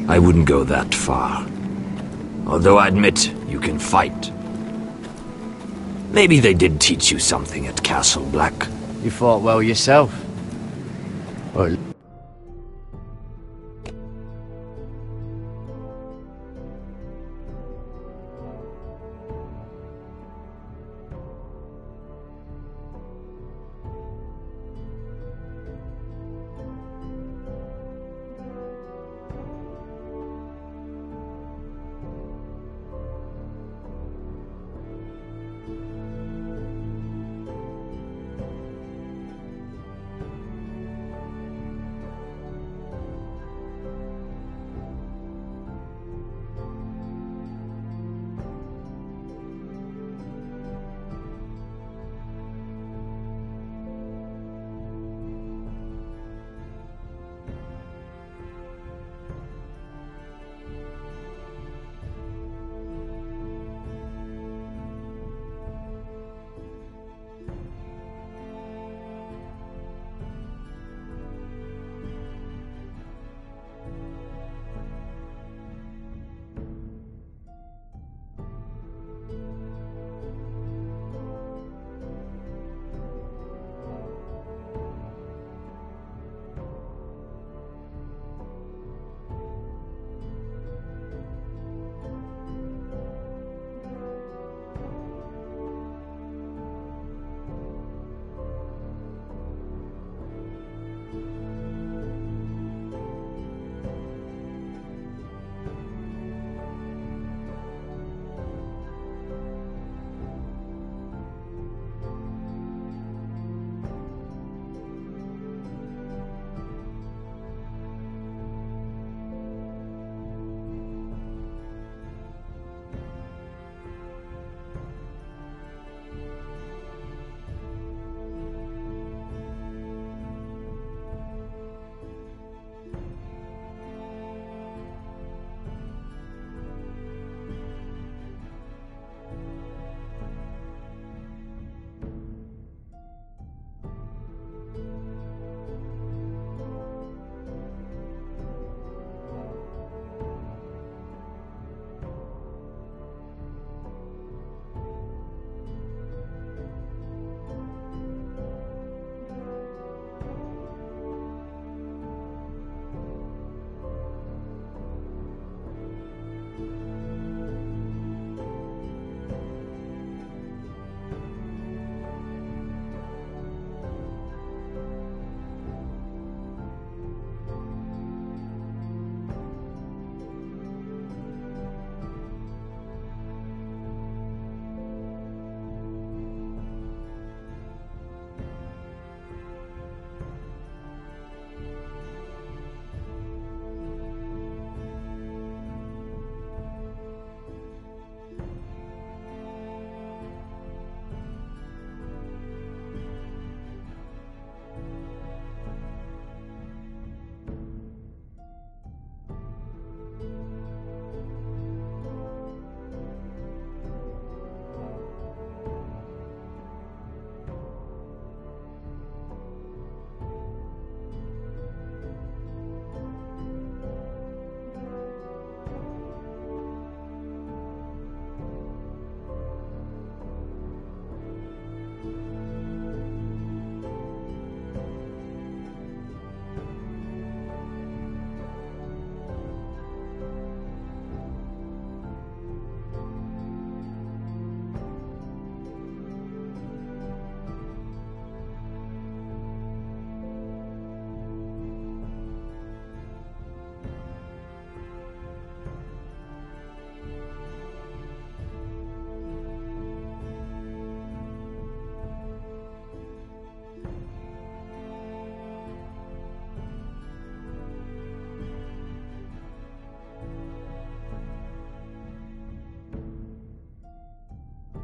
I wouldn't go that far. Although I admit, you can fight. Maybe they did teach you something at Castle Black. You fought well yourself. Or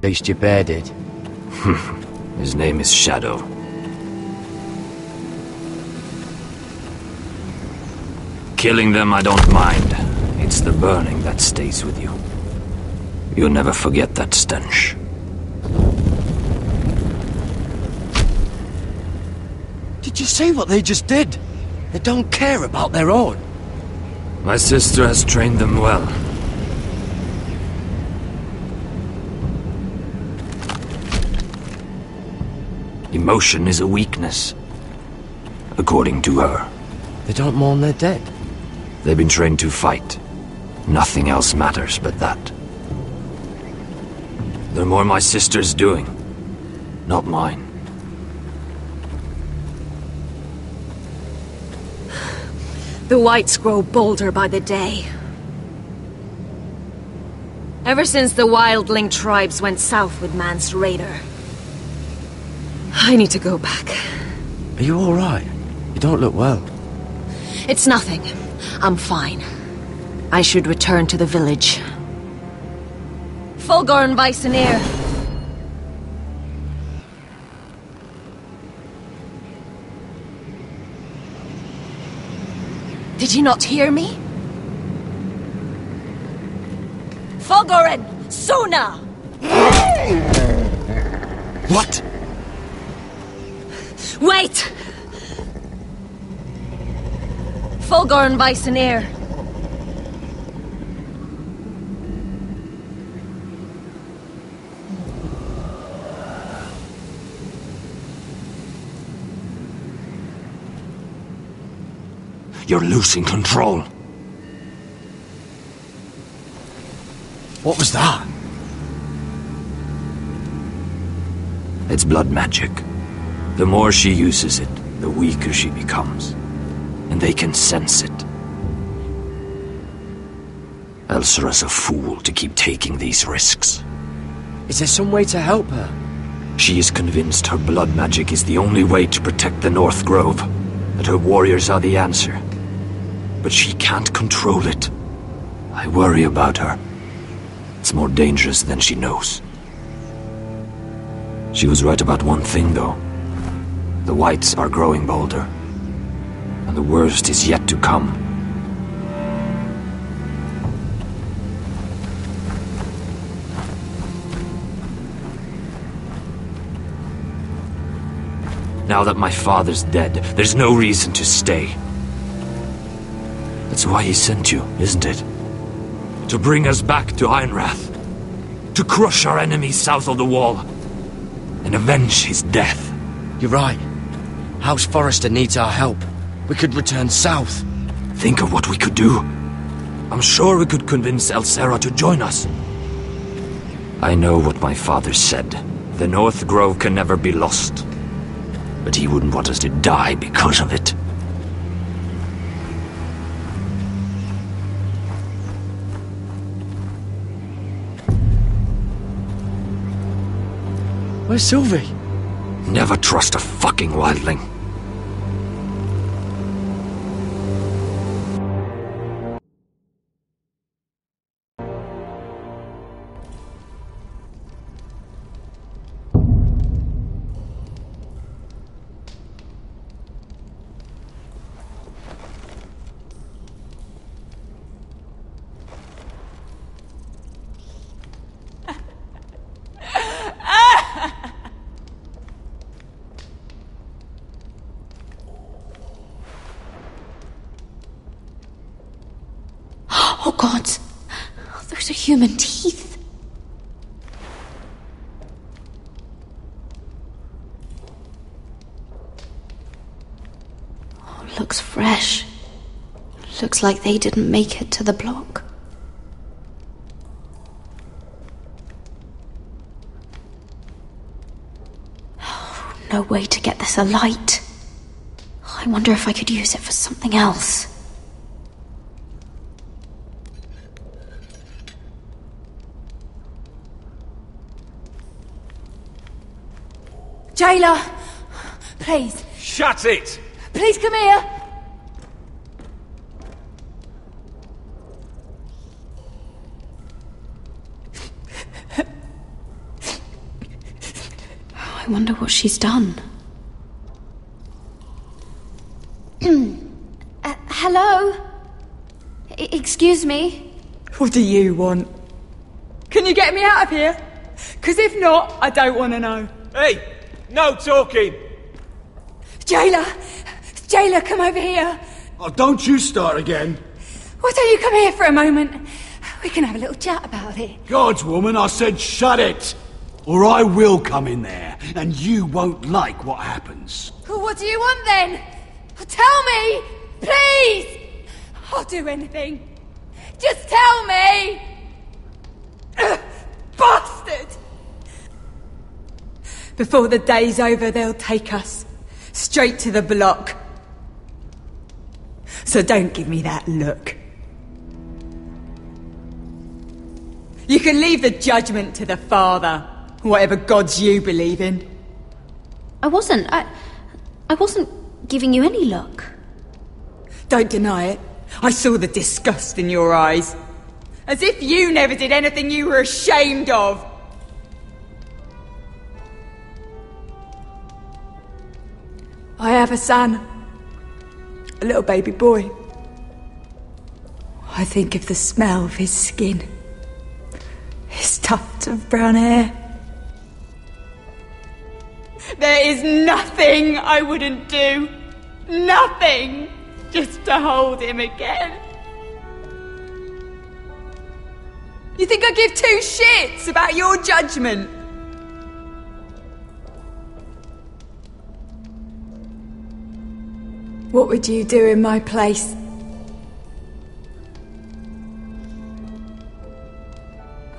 At least your bear did. His name is Shadow. Killing them I don't mind. It's the burning that stays with you. You'll never forget that stench. Did you see what they just did? They don't care about their own. My sister has trained them well. Emotion is a weakness, according to her. They don't mourn their dead. They've been trained to fight. Nothing else matters but that. The more my sister's doing, not mine. The whites grow bolder by the day. Ever since the wildling tribes went south with Mance Rayder. I need to go back. Are you alright? You don't look well. It's nothing. I'm fine. I should return to the village. Fulgorn Vysenir. Did you not hear me? Fulgorn! Suna! What? Wait! Fulgorn Vysenir. You're losing control. What was that? It's blood magic. The more she uses it, the weaker she becomes. And they can sense it. Elsera's a fool to keep taking these risks. Is there some way to help her? She is convinced her blood magic is the only way to protect the North Grove, that her warriors are the answer. But she can't control it. I worry about her. It's more dangerous than she knows. She was right about one thing, though. The whites are growing bolder. And the worst is yet to come. Now that my father's dead, there's no reason to stay. That's why he sent you, isn't it? To bring us back to Ironrath. To crush our enemies south of the wall. And avenge his death. You're right. House Forrester needs our help. We could return south. Think of what we could do. I'm sure we could convince Elsera to join us. I know what my father said. The North Grove can never be lost. But he wouldn't want us to die because of it. Where's Sylvie? Never trust a fucking wildling. Oh God, those are human teeth. Oh, looks fresh. Looks like they didn't make it to the block. Oh, no way to get this alight. I wonder if I could use it for something else. Jailer! Please. Shut it! Please come here! I wonder what she's done. Hello? Excuse me? What do you want? Can you get me out of here? Because if not, I don't want to know. Hey! No talking! Jailer! Jailer, come over here! Oh, don't you start again. Why don't you come here for a moment? We can have a little chat about it. God's woman, I said shut it! Or I will come in there, and you won't like what happens. Well, what do you want then? Tell me! Please! I'll do anything. Just tell me! Bastard! Before the day's over, they'll take us straight to the block. So don't give me that look. You can leave the judgment to the Father, whatever gods you believe in. I wasn't giving you any look. Don't deny it. I saw the disgust in your eyes. As if you never did anything you were ashamed of. I have a son. A little baby boy. I think of the smell of his skin. His tuft of brown hair. There is nothing I wouldn't do. Nothing! Just to hold him again. You think I give two shits about your judgment? What would you do in my place?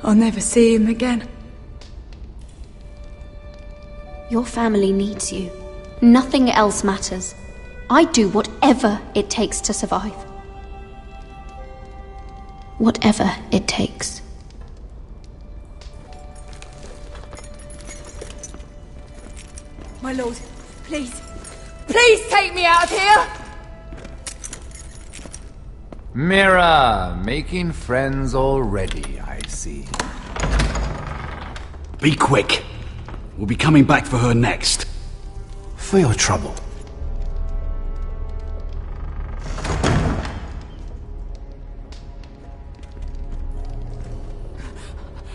I'll never see him again. Your family needs you. Nothing else matters. I do whatever it takes to survive. Whatever it takes. My lord, please. Please take me out of here! Mira, making friends already, I see. Be quick. We'll be coming back for her next. For your trouble.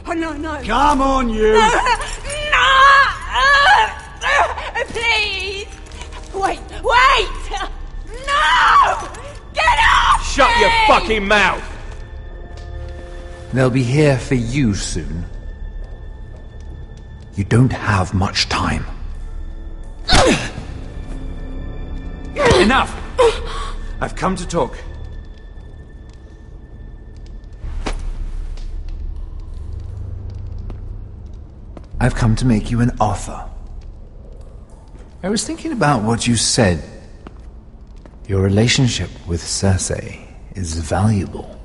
Oh, no. Come on, you! No! Please! Wait! No! Get off! Shut your fucking mouth! They'll be here for you soon. You don't have much time. Enough! I've come to talk. I've come to make you an offer. I was thinking about what you said. Your relationship with Cersei is valuable.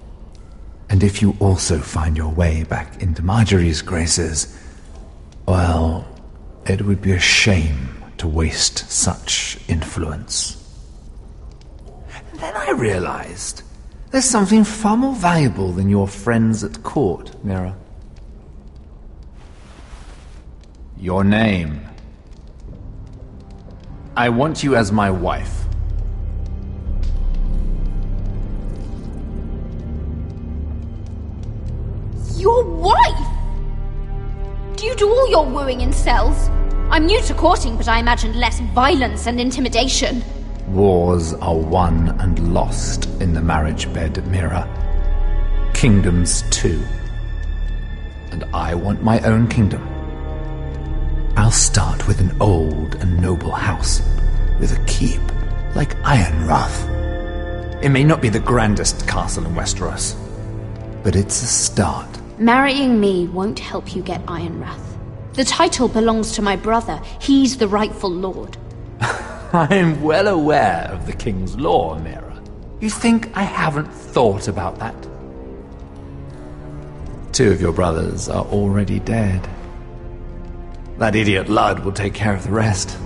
And if you also find your way back into Marjorie's graces, well, it would be a shame to waste such influence. And then I realized there's something far more valuable than your friends at court, Mira. Your name. I want you as my wife. Your wife? Do you do all your wooing in cells? I'm new to courting, but I imagined less violence and intimidation. Wars are won and lost in the marriage bed, Mira. Kingdoms too. And I want my own kingdom. I'll start with an old and noble house, with a keep, like Ironrath. It may not be the grandest castle in Westeros, but it's a start. Marrying me won't help you get Ironrath. The title belongs to my brother. He's the rightful lord. I'm well aware of the king's law, Mira. You think I haven't thought about that? 2 of your brothers are already dead. That idiot Ludd will take care of the rest.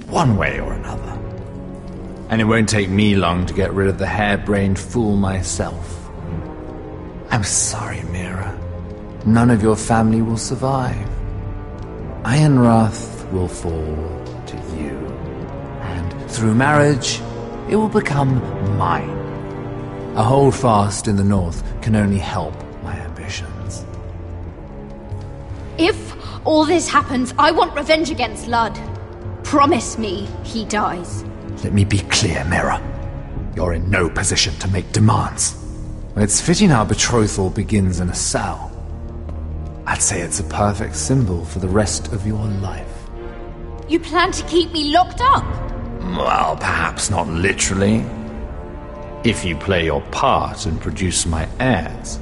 one way or another. And it won't take me long to get rid of the harebrained fool myself. I'm sorry, Mira. None of your family will survive. Ironrath will fall to you. And through marriage, it will become mine. A holdfast in the north can only help my ambitions. If all this happens, I want revenge against Ludd. Promise me he dies. Let me be clear, Mira. You're in no position to make demands. It's fitting our betrothal begins in a cell. I'd say it's a perfect symbol for the rest of your life. You plan to keep me locked up? Well, perhaps not literally. If you play your part and produce my heirs.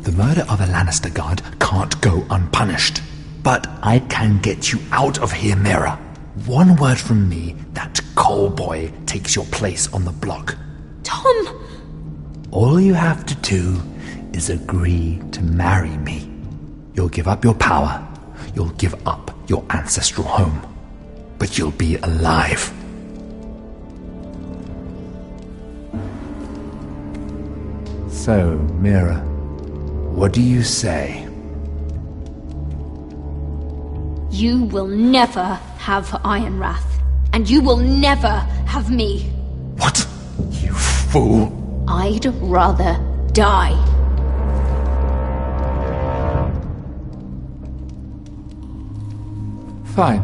The murder of a Lannister guard can't go unpunished. But I can get you out of here, Mira. One word from me, that coal boy takes your place on the block. Tom! All you have to do is agree to marry me. You'll give up your power. You'll give up your ancestral home. But you'll be alive. So, Mira, what do you say? You will never have Ironrath. And you will never have me. What? You fool! I'd rather die. Fine.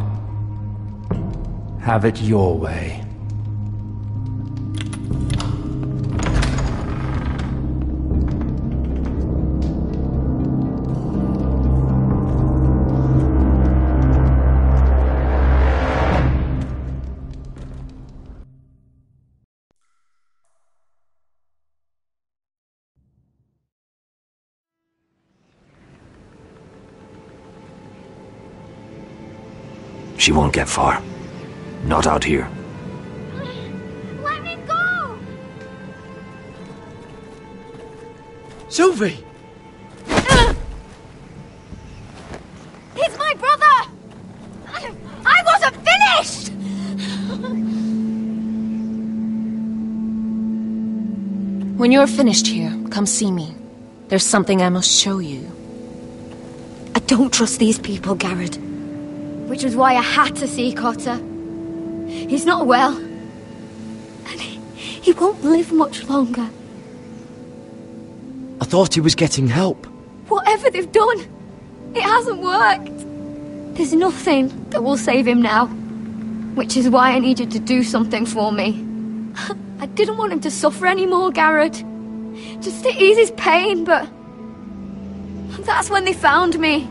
Have it your way. She won't get far. Not out here. Let me go! Sylvie! He's my brother! I wasn't finished! When you're finished here, come see me. There's something I must show you. I don't trust these people, Garrett. Which was why I had to see Cotter. He's not well. And he won't live much longer. I thought he was getting help. Whatever they've done, it hasn't worked. There's nothing that will save him now. Which is why I needed to do something for me. I didn't want him to suffer anymore, Garrett. Just to ease his pain, but... that's when they found me.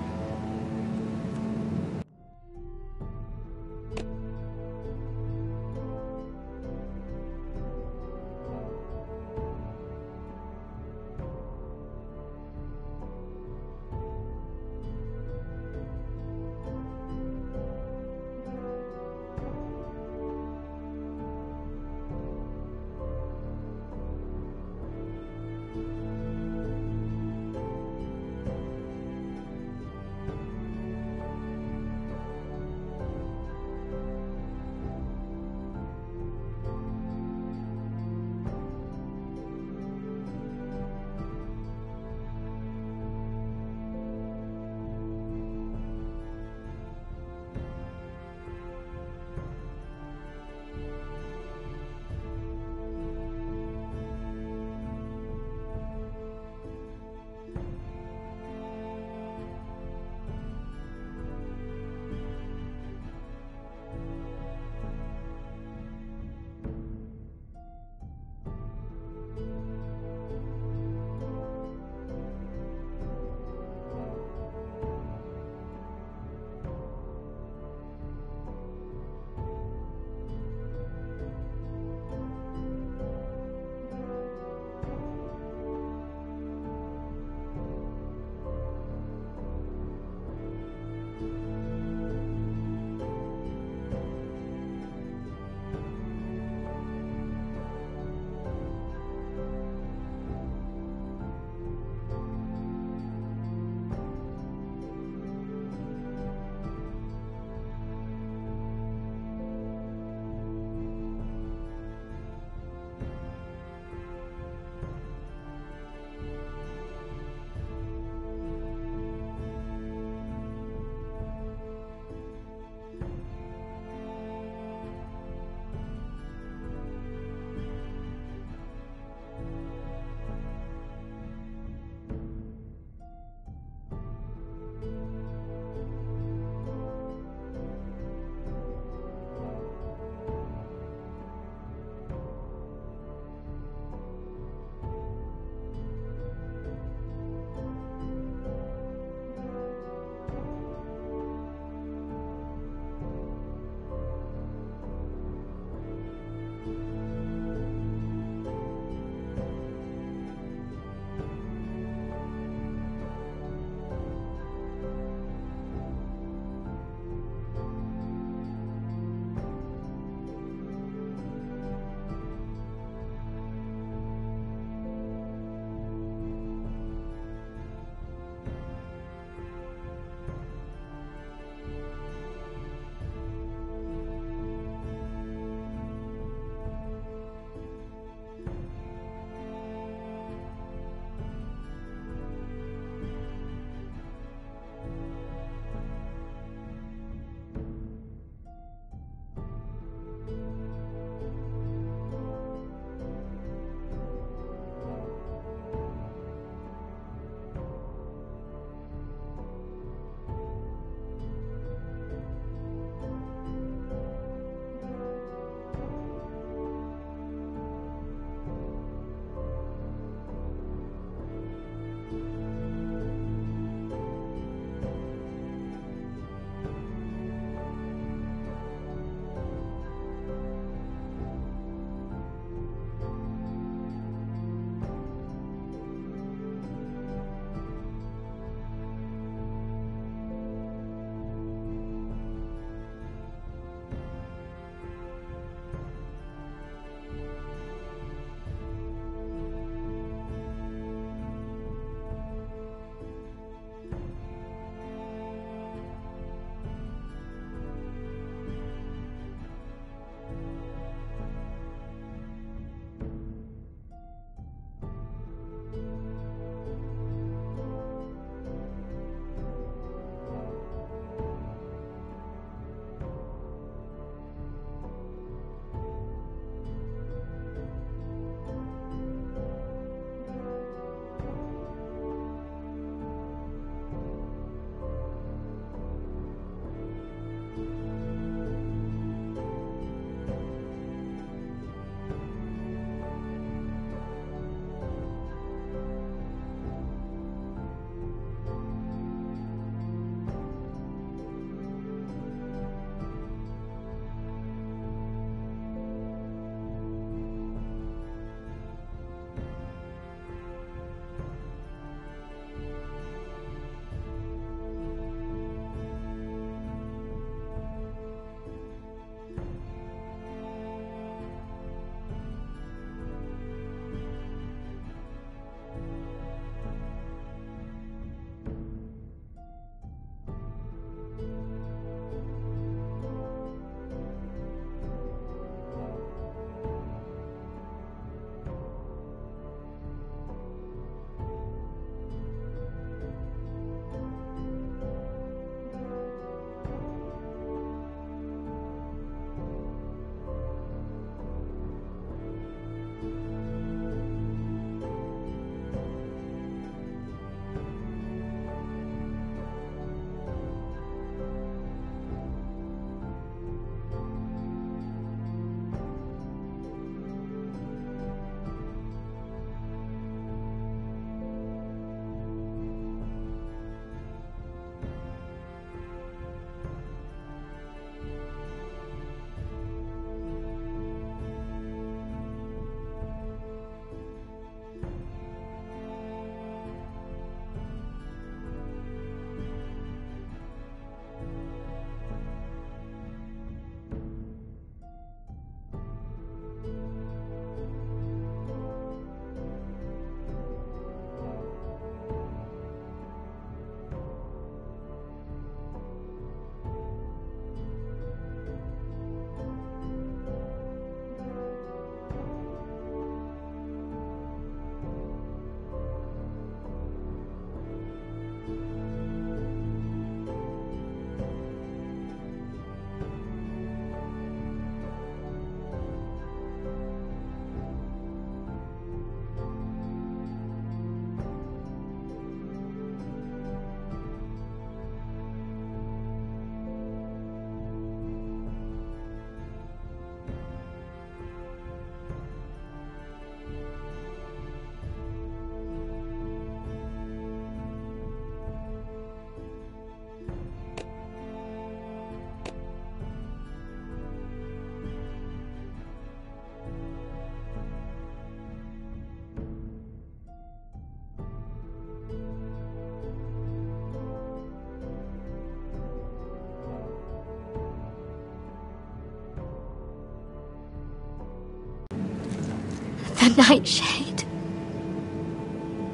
Nightshade.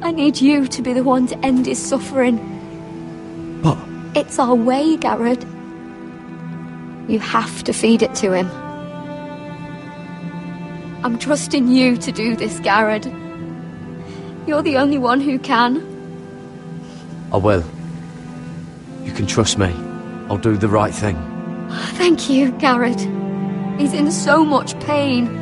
I need you to be the one to end his suffering. But... It's our way, Garrod. You have to feed it to him. I'm trusting you to do this, Garrod. You're the only one who can. I will. You can trust me. I'll do the right thing. Thank you, Garrod. He's in so much pain.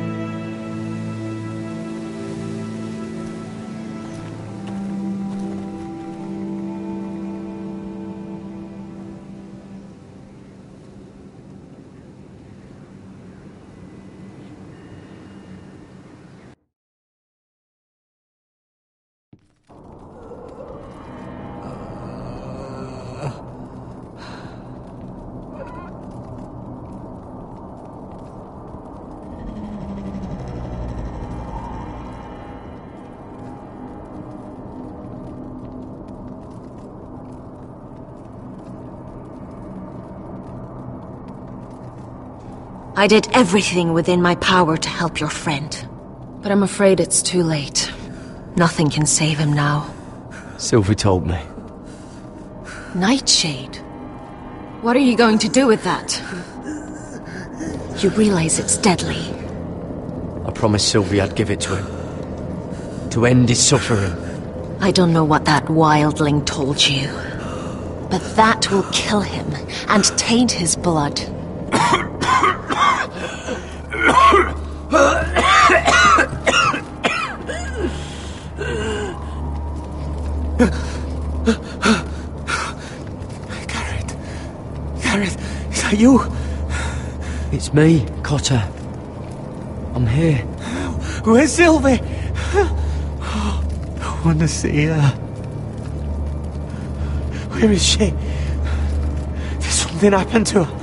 I did everything within my power to help your friend. But I'm afraid it's too late. Nothing can save him now. Sylvie told me. Nightshade? What are you going to do with that? You realize it's deadly. I promised Sylvie I'd give it to him. To end his suffering. I don't know what that wildling told you. But that will kill him and taint his blood. Garrod, is that you? It's me, Cotter. I'm here. Where's Sylvie? I want to see her. Where is she? Did something happen to her?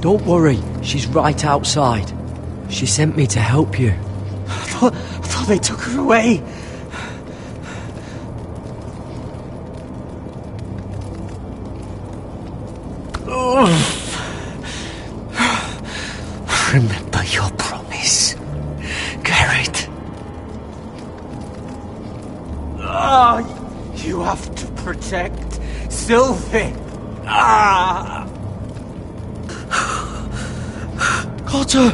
Don't worry, she's right outside. She sent me to help you. I thought they took her away. Remember your promise, Garrod. You have to protect Sylvie. Cotter!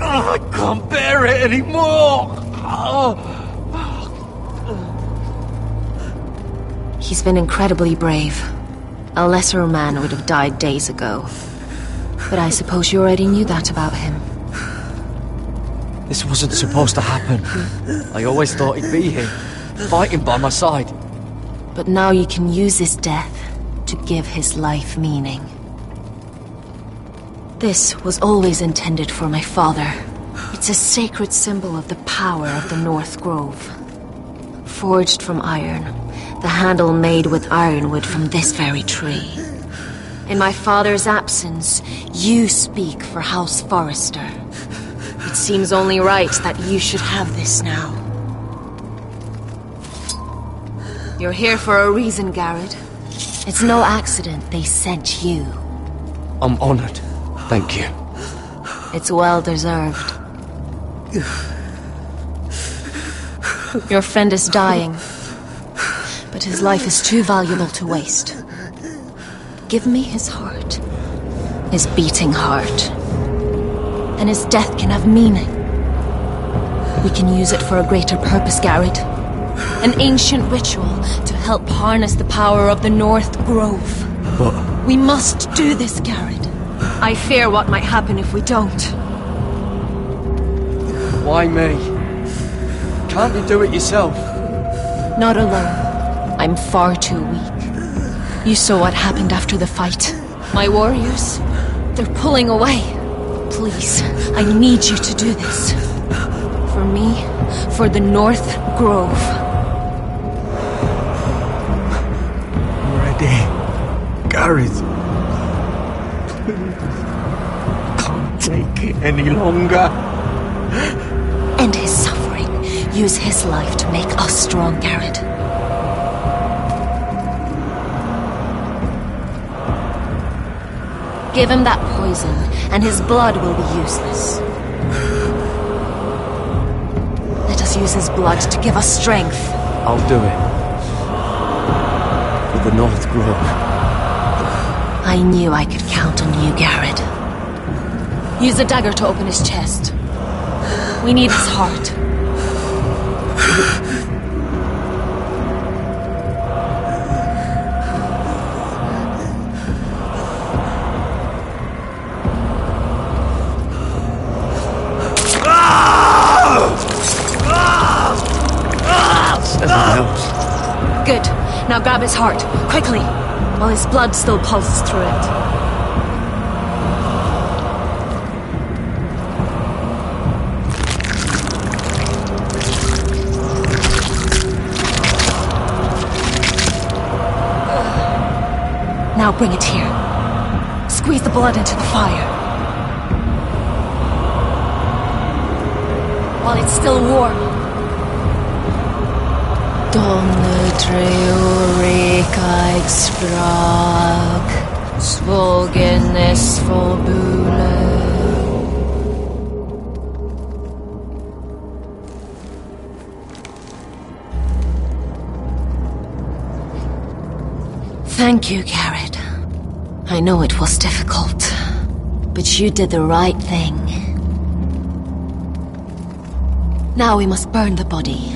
I can't bear it anymore. He's been incredibly brave. A lesser man would have died days ago. But I suppose you already knew that about him. This wasn't supposed to happen. I always thought he'd be here, fighting by my side. But now you can use his death to give his life meaning. This was always intended for my father. It's a sacred symbol of the power of the North Grove. Forged from iron, the handle made with ironwood from this very tree. In my father's absence, you speak for House Forrester. It seems only right that you should have this now. You're here for a reason, Garrod. It's no accident they sent you. I'm honored. Thank you. It's well deserved. Your friend is dying, but his life is too valuable to waste. Give me his heart. His beating heart. And his death can have meaning. We can use it for a greater purpose, Garrod. An ancient ritual to help harness the power of the North Grove. But... we must do this, Garrod. I fear what might happen if we don't. Why me? Can't you do it yourself? Not alone. I'm far too weak. You saw what happened after the fight. My warriors, they're pulling away. Please, I need you to do this. For me, for the North Grove. Ready. Garrod. Can't take it any longer. End his suffering. Use his life to make us strong, Garrod. Give him that poison, and his blood will be useless. Let us use his blood to give us strength. I'll do it. For the North Grove. I knew I could count on you, Garrett. Use the dagger to open his chest. We need his heart. Good. Now grab his heart, quickly, while his blood still pulses through it. Now bring it here. Squeeze the blood into the fire. While it's still warm. Donne treurig eg sprak, svogenes forbule. Thank you, Garrett. I know it was difficult, but you did the right thing. Now we must burn the body.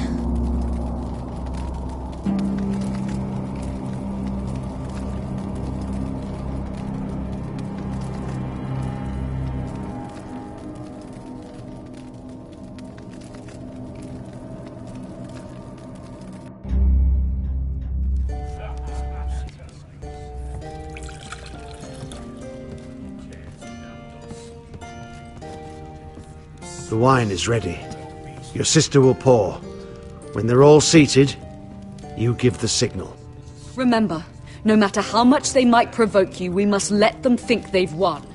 The wine is ready. Your sister will pour. When they're all seated, you give the signal. Remember, no matter how much they might provoke you, we must let them think they've won.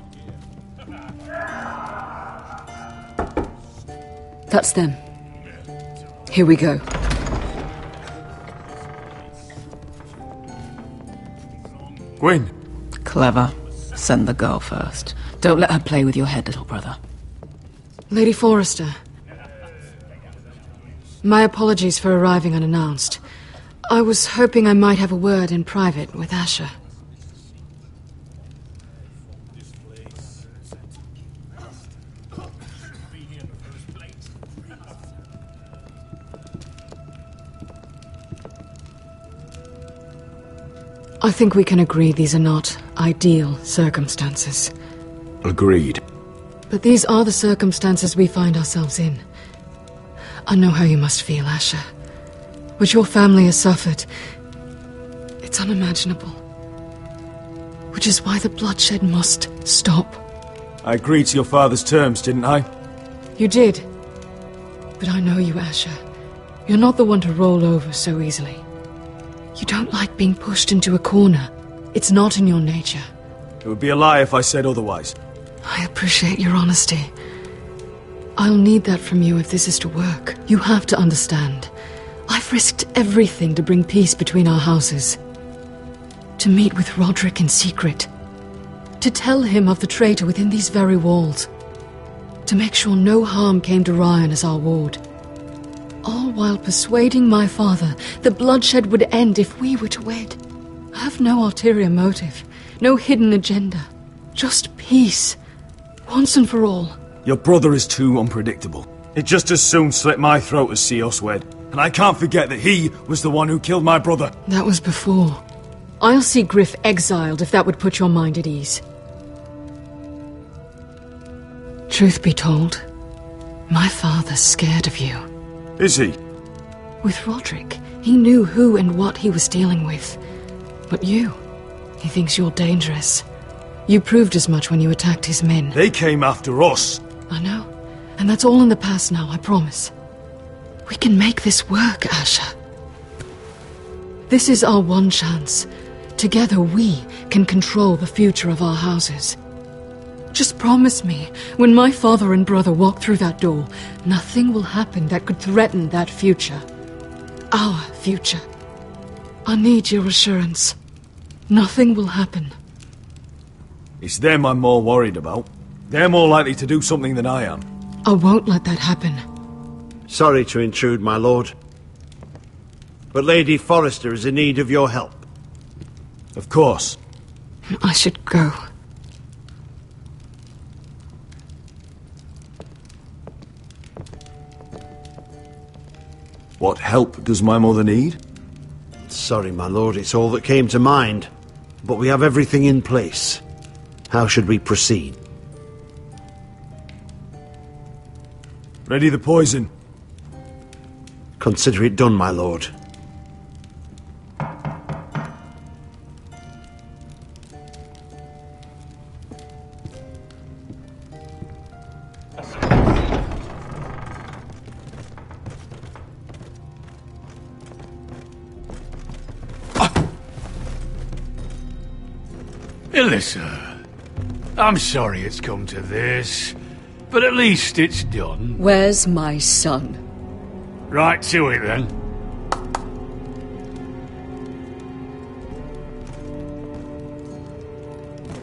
That's them. Here we go. Gwyn. Clever. Send the girl first. Don't let her play with your head, little brother. Lady Forrester. My apologies for arriving unannounced. I was hoping I might have a word in private with Asher. I think we can agree these are not ideal circumstances. Agreed. But these are the circumstances we find ourselves in. I know how you must feel, Asher. What your family has suffered, it's unimaginable. Which is why the bloodshed must stop. I agreed to your father's terms, didn't I? You did. But I know you, Asher. You're not the one to roll over so easily. You don't like being pushed into a corner. It's not in your nature. It would be a lie if I said otherwise. I appreciate your honesty. I'll need that from you if this is to work. You have to understand. I've risked everything to bring peace between our houses. To meet with Roderick in secret. To tell him of the traitor within these very walls. To make sure no harm came to Ryan as our ward. All while persuading my father that bloodshed would end if we were to wed. I have no ulterior motive. No hidden agenda. Just peace. Once and for all. Your brother is too unpredictable. He'd just as soon slit my throat as see us wed. And I can't forget that he was the one who killed my brother. That was before. I'll see Griff exiled if that would put your mind at ease. Truth be told, my father's scared of you. Is he? With Roderick, he knew who and what he was dealing with. But you, he thinks you're dangerous. You proved as much when you attacked his men. They came after us. I know. And that's all in the past now, I promise. We can make this work, Asher. This is our one chance. Together we can control the future of our houses. Just promise me, when my father and brother walk through that door, nothing will happen that could threaten that future. Our future. I need your assurance. Nothing will happen. It's them I'm more worried about. They're more likely to do something than I am. I won't let that happen. Sorry to intrude, my lord. But Lady Forrester is in need of your help. Of course. I should go. What help does my mother need? Sorry, my lord, it's all that came to mind. But we have everything in place. How should we proceed? Ready the poison. Consider it done, my lord. Elissa, I'm sorry it's come to this, but at least it's done. Where's my son? Right to it, then.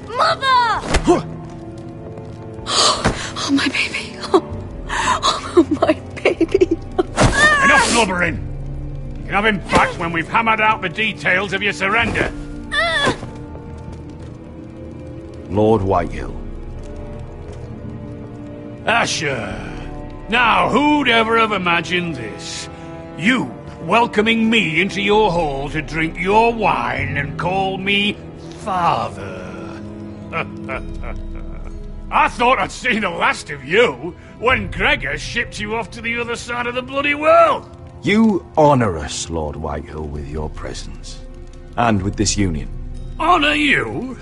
Mother! Oh, my baby. Oh, my baby. Enough blubbering! You can have him back when we've hammered out the details of your surrender. Lord Whitehill. Asher. Now, who'd ever have imagined this? You welcoming me into your hall to drink your wine and call me father. I thought I'd seen the last of you when Gregor shipped you off to the other side of the bloody world. You honour us, Lord Whitehill, with your presence. And with this union. Honour you?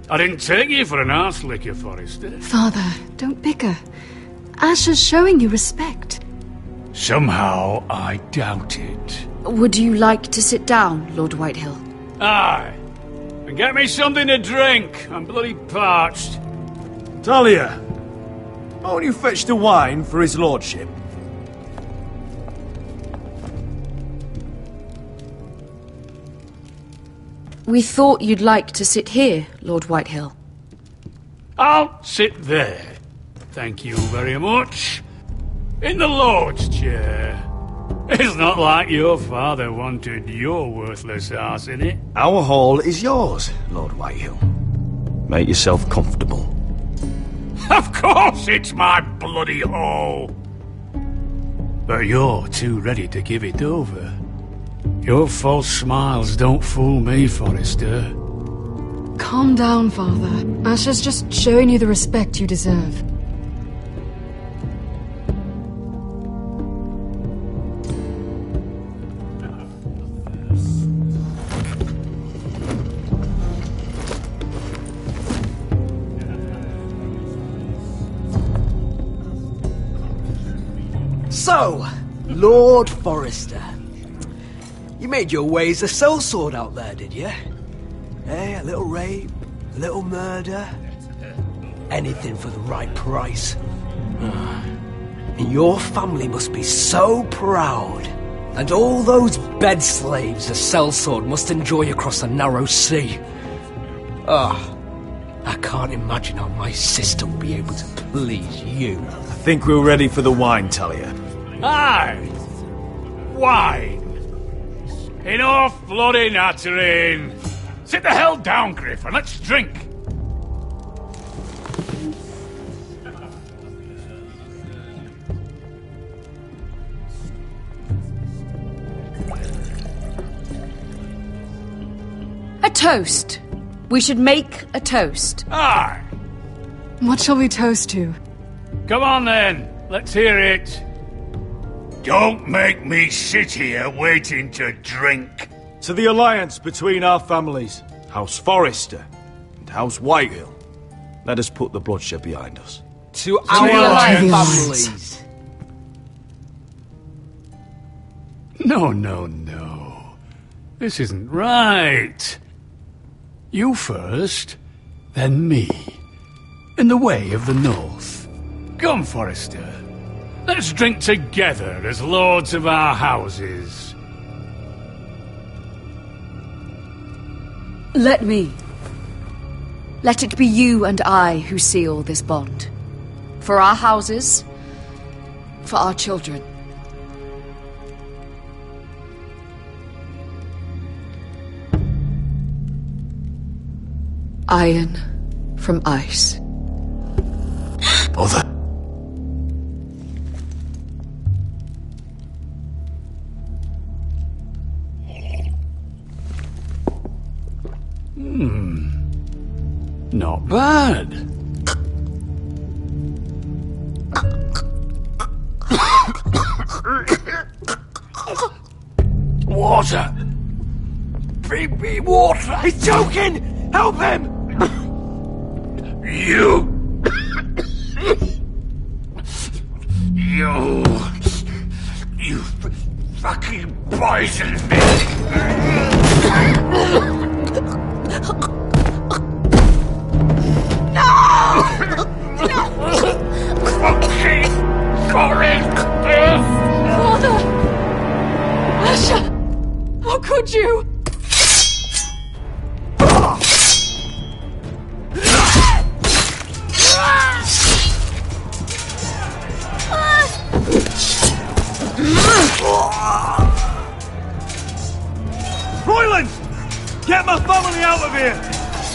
I didn't take you for an arse-licker, Forrester. Father, don't bicker. Asher's showing you respect. Somehow I doubt it. Would you like to sit down, Lord Whitehill? Aye. And get me something to drink. I'm bloody parched. Talia, why don't you fetch the wine for his lordship? We thought you'd like to sit here, Lord Whitehill. I'll sit there. Thank you very much. In the Lord's chair. It's not like your father wanted your worthless ass in it. Our hall is yours, Lord Whitehill. Make yourself comfortable. Of course it's my bloody hall. But you're too ready to give it over. Your false smiles don't fool me, Forrester. Calm down, Father. Asher's just showing you the respect you deserve. So, Lord Forrester. You made your way as a sellsword out there, did you? Eh, a little rape, a little murder. Anything for the right price. And your family must be so proud. And all those bed slaves a sellsword must enjoy across the narrow sea. I can't imagine how my sister will be able to please you. I think we're ready for the wine, Talia. Aye! Wine! Enough bloody nattering! Sit the hell down, Griff, and let's drink! A toast. We should make a toast. Aye! What shall we toast to? Come on then, let's hear it. Don't make me sit here waiting to drink. To the alliance between our families, House Forrester and House Whitehill. Let us put the bloodshed behind us. To our families. No. This isn't right. You first, then me. In the way of the North. Come, Forrester. Let's drink together as lords of our houses. Let me. Let it be you and I who seal this bond. For our houses, for our children. Iron from ice. Mother. Not bad. Water. Bring me water. He's choking. Help him. You. You fucking poisoned me. Father! Asher! How could you? Royland! Get my family out of here!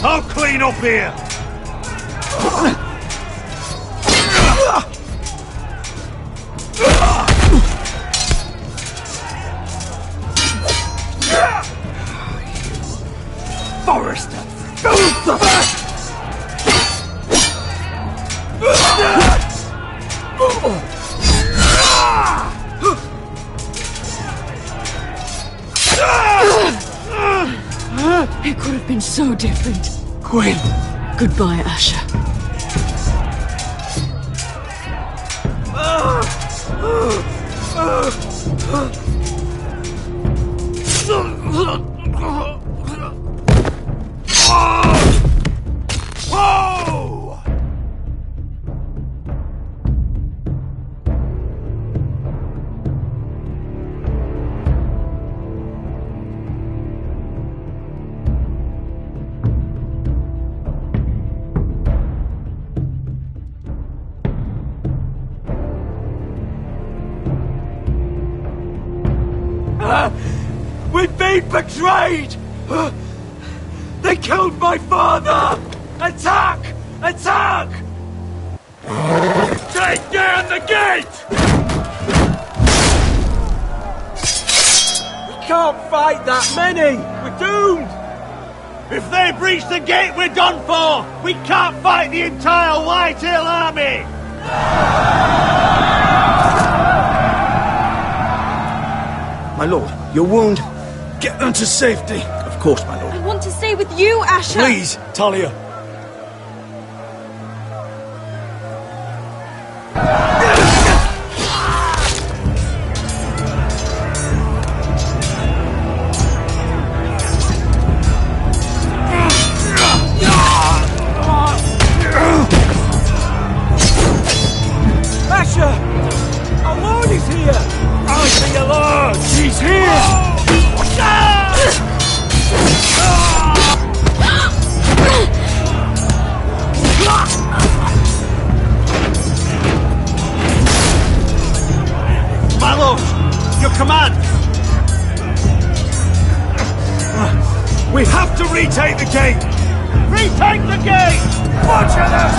I'll clean up here! Forrester! It could have been so different. Quinn! Goodbye, Asher. Whoa! We've been betrayed! They killed my father! Attack! Attack! Take down the gate! We can't fight that many! We're doomed! If they breach the gate, we're done for! We can't fight the entire Whitehill army! My lord, your wound. Get them to safety. Of course, my lord. I want to stay with you, Asher. Please, Talia. Asher! Our lord is here! I see your lord! He's here! My lord, your command! We have to retake the gate! Retake the gate! Butcher them!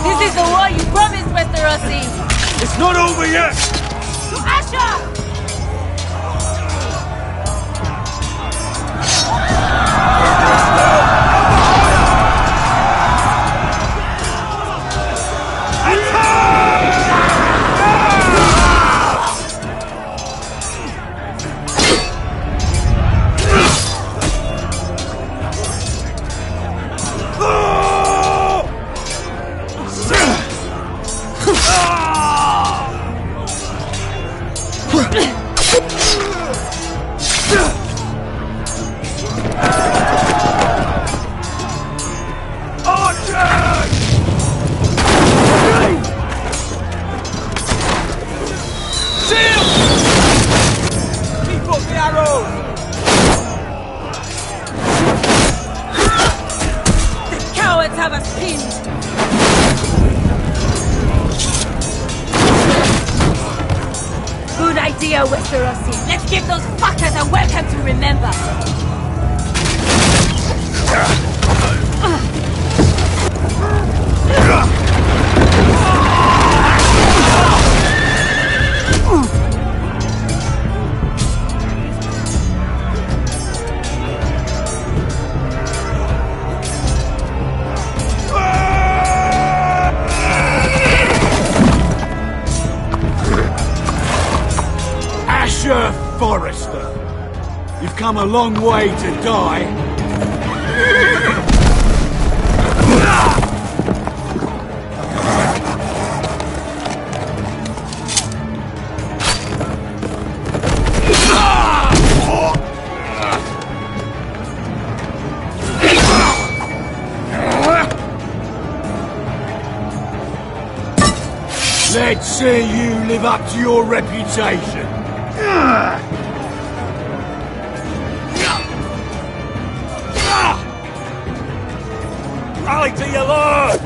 This is the war you promised, Westerosi! It's not over yet! Asher! pinned! Good idea, Westerosi. Let's give those fuckers a welcome to remember. Asher Forrester, you've come a long way to die. Let's see you live up to your reputation. Rally to your lord!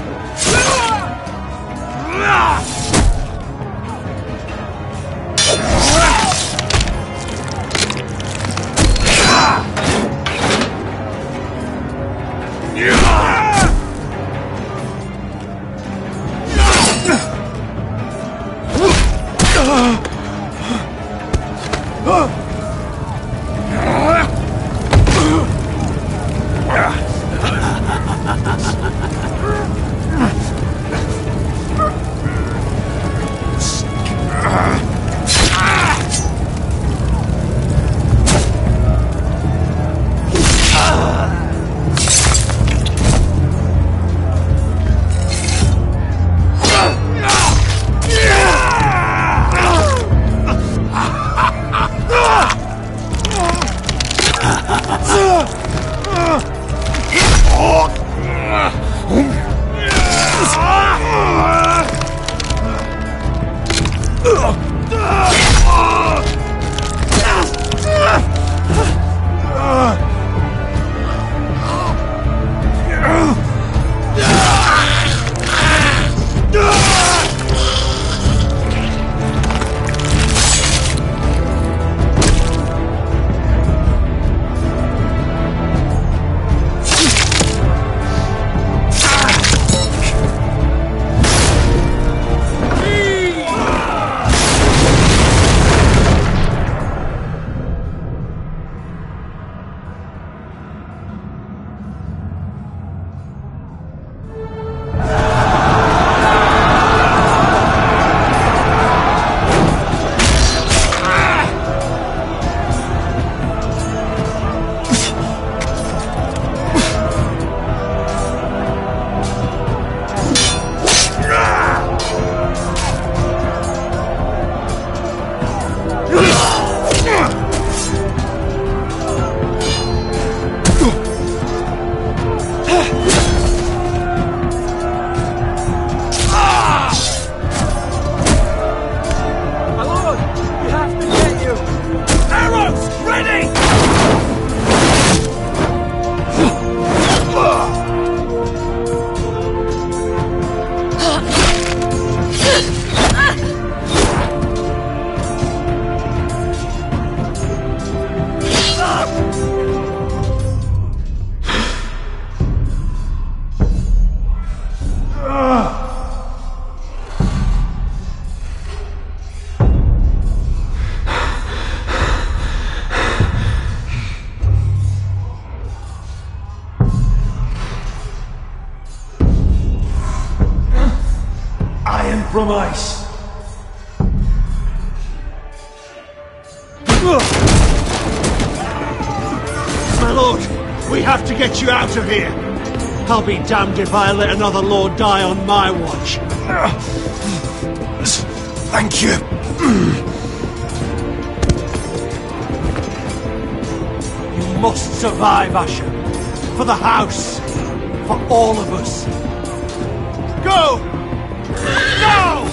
From ice. My lord, we have to get you out of here. I'll be damned if I let another lord die on my watch. Thank you. You must survive, Asher. For the house. For all of us. Go! Go!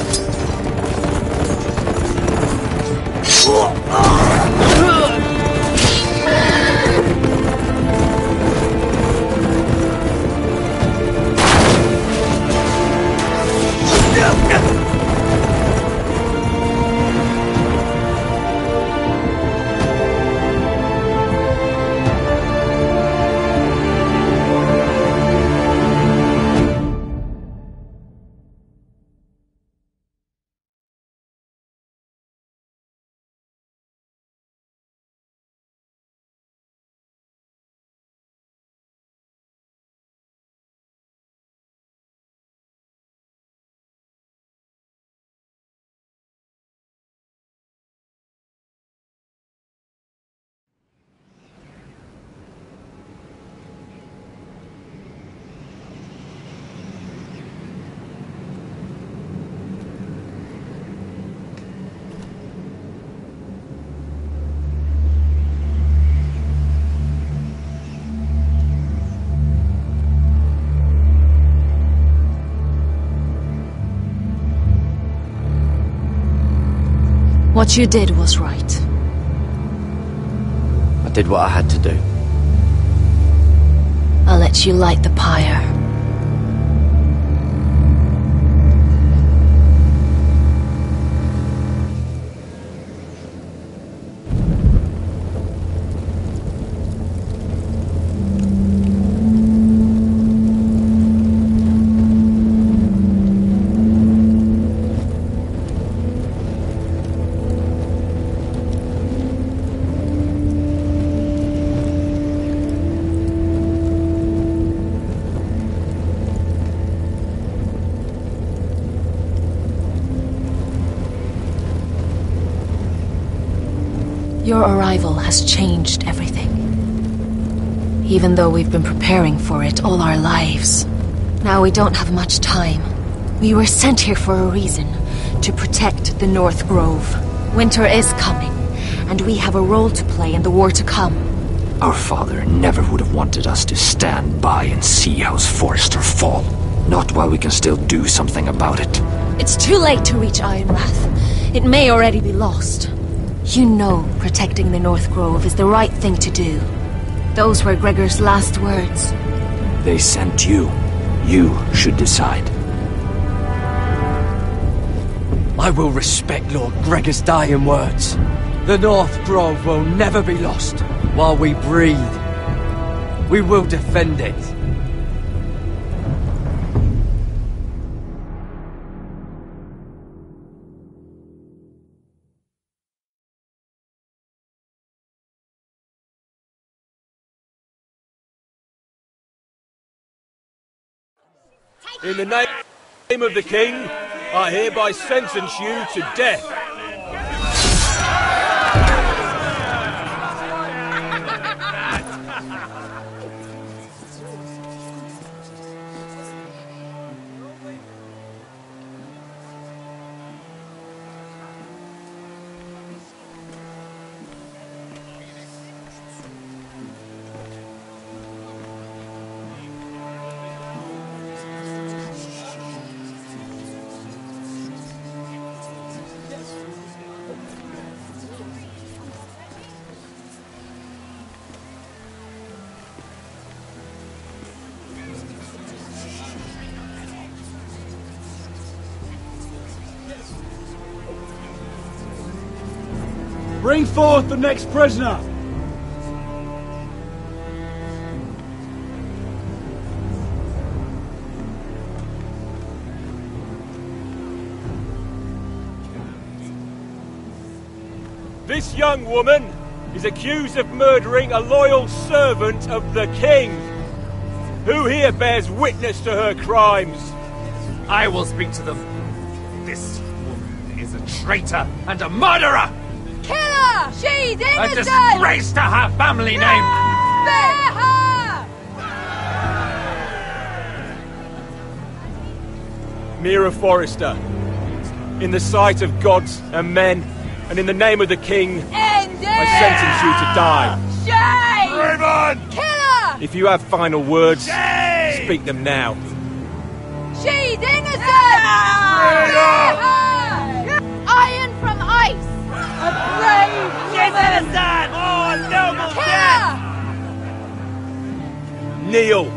What you did was right. I did what I had to do. I'll let you light the pyre. Your arrival has changed everything. Even though we've been preparing for it all our lives. Now we don't have much time. We were sent here for a reason. To protect the North Grove. Winter is coming, and we have a role to play in the war to come. Our father never would have wanted us to stand by and see House Forrester fall. Not while we can still do something about it. It's too late to reach Ironrath. It may already be lost. You know protecting the North Grove is the right thing to do. Those were Gregor's last words. They sent you. You should decide. I will respect Lord Gregor's dying words. The North Grove will never be lost while we breathe. We will defend it. In the name of the King, I hereby sentence you to death. Bring forth the next prisoner! This young woman is accused of murdering a loyal servant of the King. Who here bears witness to her crimes? I will speak to them. This woman is a traitor and a murderer! Kill her! She's innocent! A disgrace to her family name! Spare her! Mira Forrester, in the sight of gods and men, and in the name of the King, I sentence you to die. Shame! Raven! Kill her! If you have final words, speak them now. She's innocent! Spare her! Iron from ice! A brave woman! Oh, noble death! Kneel!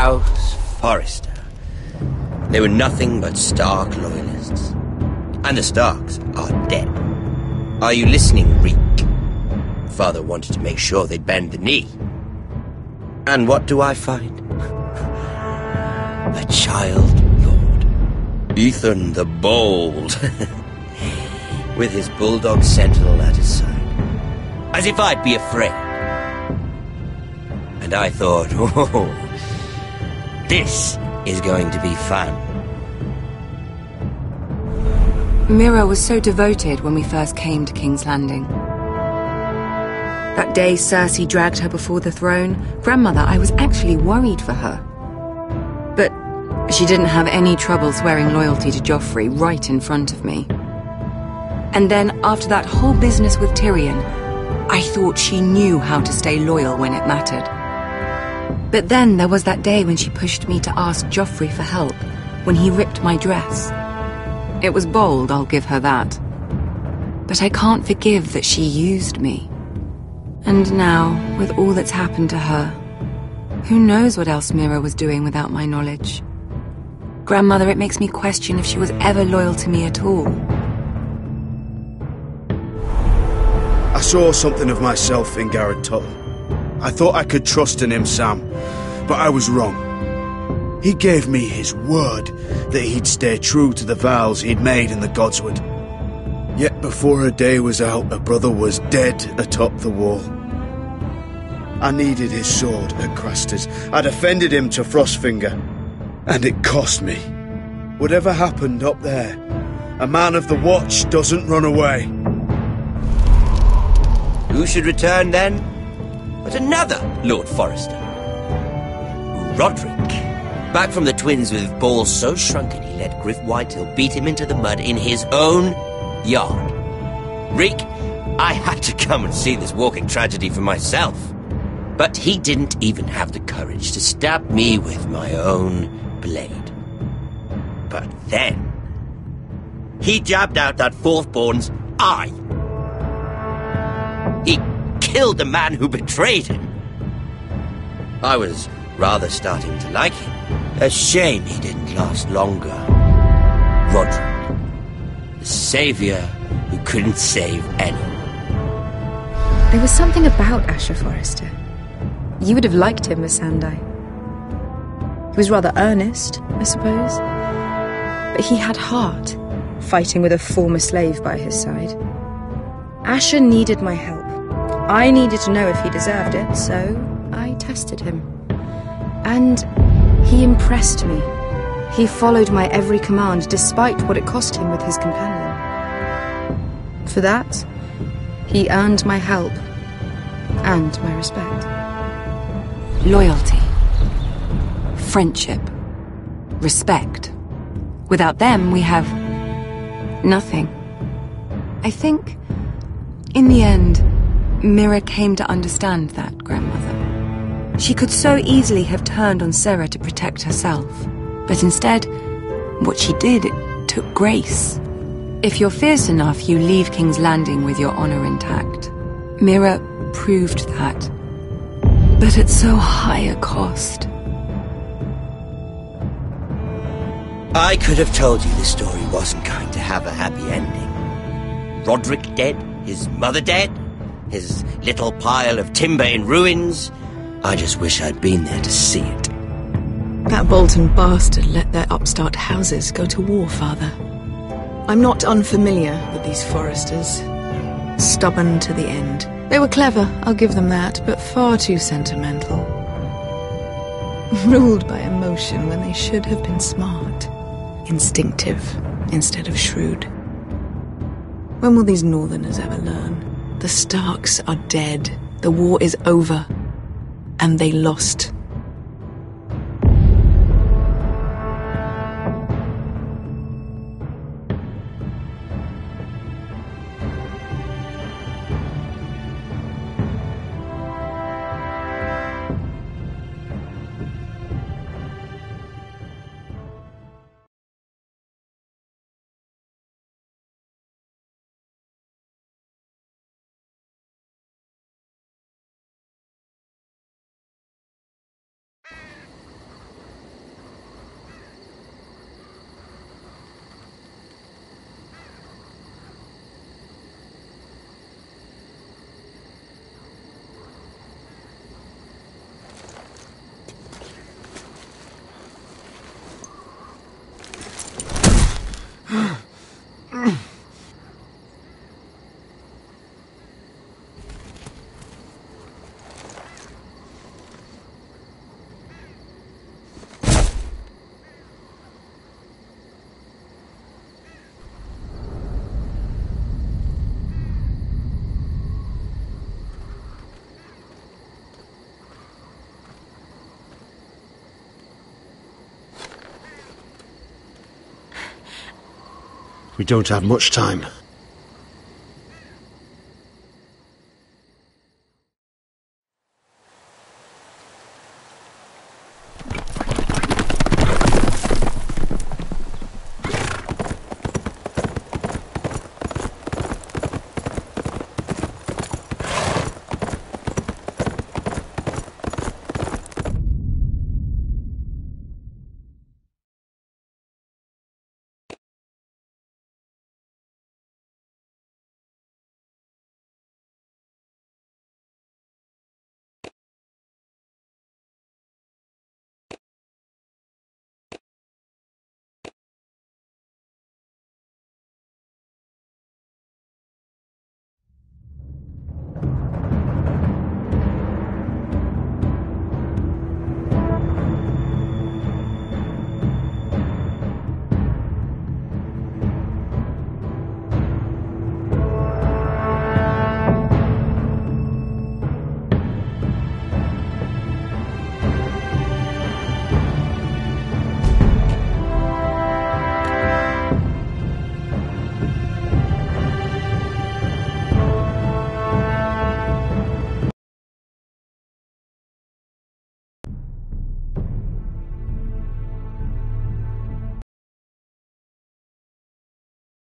House Forrester. They were nothing but Stark loyalists. And the Starks are dead. Are you listening, Reek? Father wanted to make sure they'd bend the knee. And what do I find? A child lord. Ethan the Bold. With his bulldog sentinel at his side. As if I'd be afraid. And I thought, oh, this is going to be fun. Mira was so devoted when we first came to King's Landing. That day Cersei dragged her before the throne, Grandmother, I was actually worried for her. But she didn't have any trouble swearing loyalty to Joffrey right in front of me. And then, after that whole business with Tyrion, I thought she knew how to stay loyal when it mattered. But then there was that day when she pushed me to ask Joffrey for help, when he ripped my dress. It was bold, I'll give her that. But I can't forgive that she used me. And now, with all that's happened to her, who knows what else Mira was doing without my knowledge? Grandmother, it makes me question if she was ever loyal to me at all. I saw something of myself in Garrett Tuttle. I thought I could trust in him, Sam, but I was wrong. He gave me his word that he'd stay true to the vows he'd made in the Godswood. Yet before a day was out, a brother was dead atop the wall. I needed his sword at Craster's. I defended him to Frostfinger, and it cost me. Whatever happened up there, a man of the Watch doesn't run away. Who should return then? But another Lord Forrester. Roderick. Back from the Twins with balls so shrunken he let Griff Whitehill beat him into the mud in his own yard. Reek, I had to come and see this walking tragedy for myself. But he didn't even have the courage to stab me with my own blade. But then, he jabbed out that fourthborn's eye. He killed the man who betrayed him. I was rather starting to like him. A shame he didn't last longer. Roderick, the savior who couldn't save anyone. There was something about Asher Forrester. You would have liked him, Miss Sandai. He was rather earnest, I suppose. But he had heart, fighting with a former slave by his side. Asher needed my help. I needed to know if he deserved it, so I tested him. And he impressed me. He followed my every command, despite what it cost him with his companion. For that, he earned my help and my respect. Loyalty. Friendship. Respect. Without them, we have nothing. I think, in the end, Mira came to understand that, Grandmother. She could so easily have turned on Sarah to protect herself. But instead, what she did, it took grace. If you're fierce enough, you leave King's Landing with your honor intact. Mira proved that. But at so high a cost. I could have told you this story wasn't going to have a happy ending. Roderick dead, his mother dead, his little pile of timber in ruins. I just wish I'd been there to see it. That Bolton bastard let their upstart houses go to war, Father. I'm not unfamiliar with these Forresters. Stubborn to the end. They were clever, I'll give them that, but far too sentimental. Ruled by emotion when they should have been smart. Instinctive instead of shrewd. When will these Northerners ever learn? The Starks are dead. The war is over. And they lost. We don't have much time.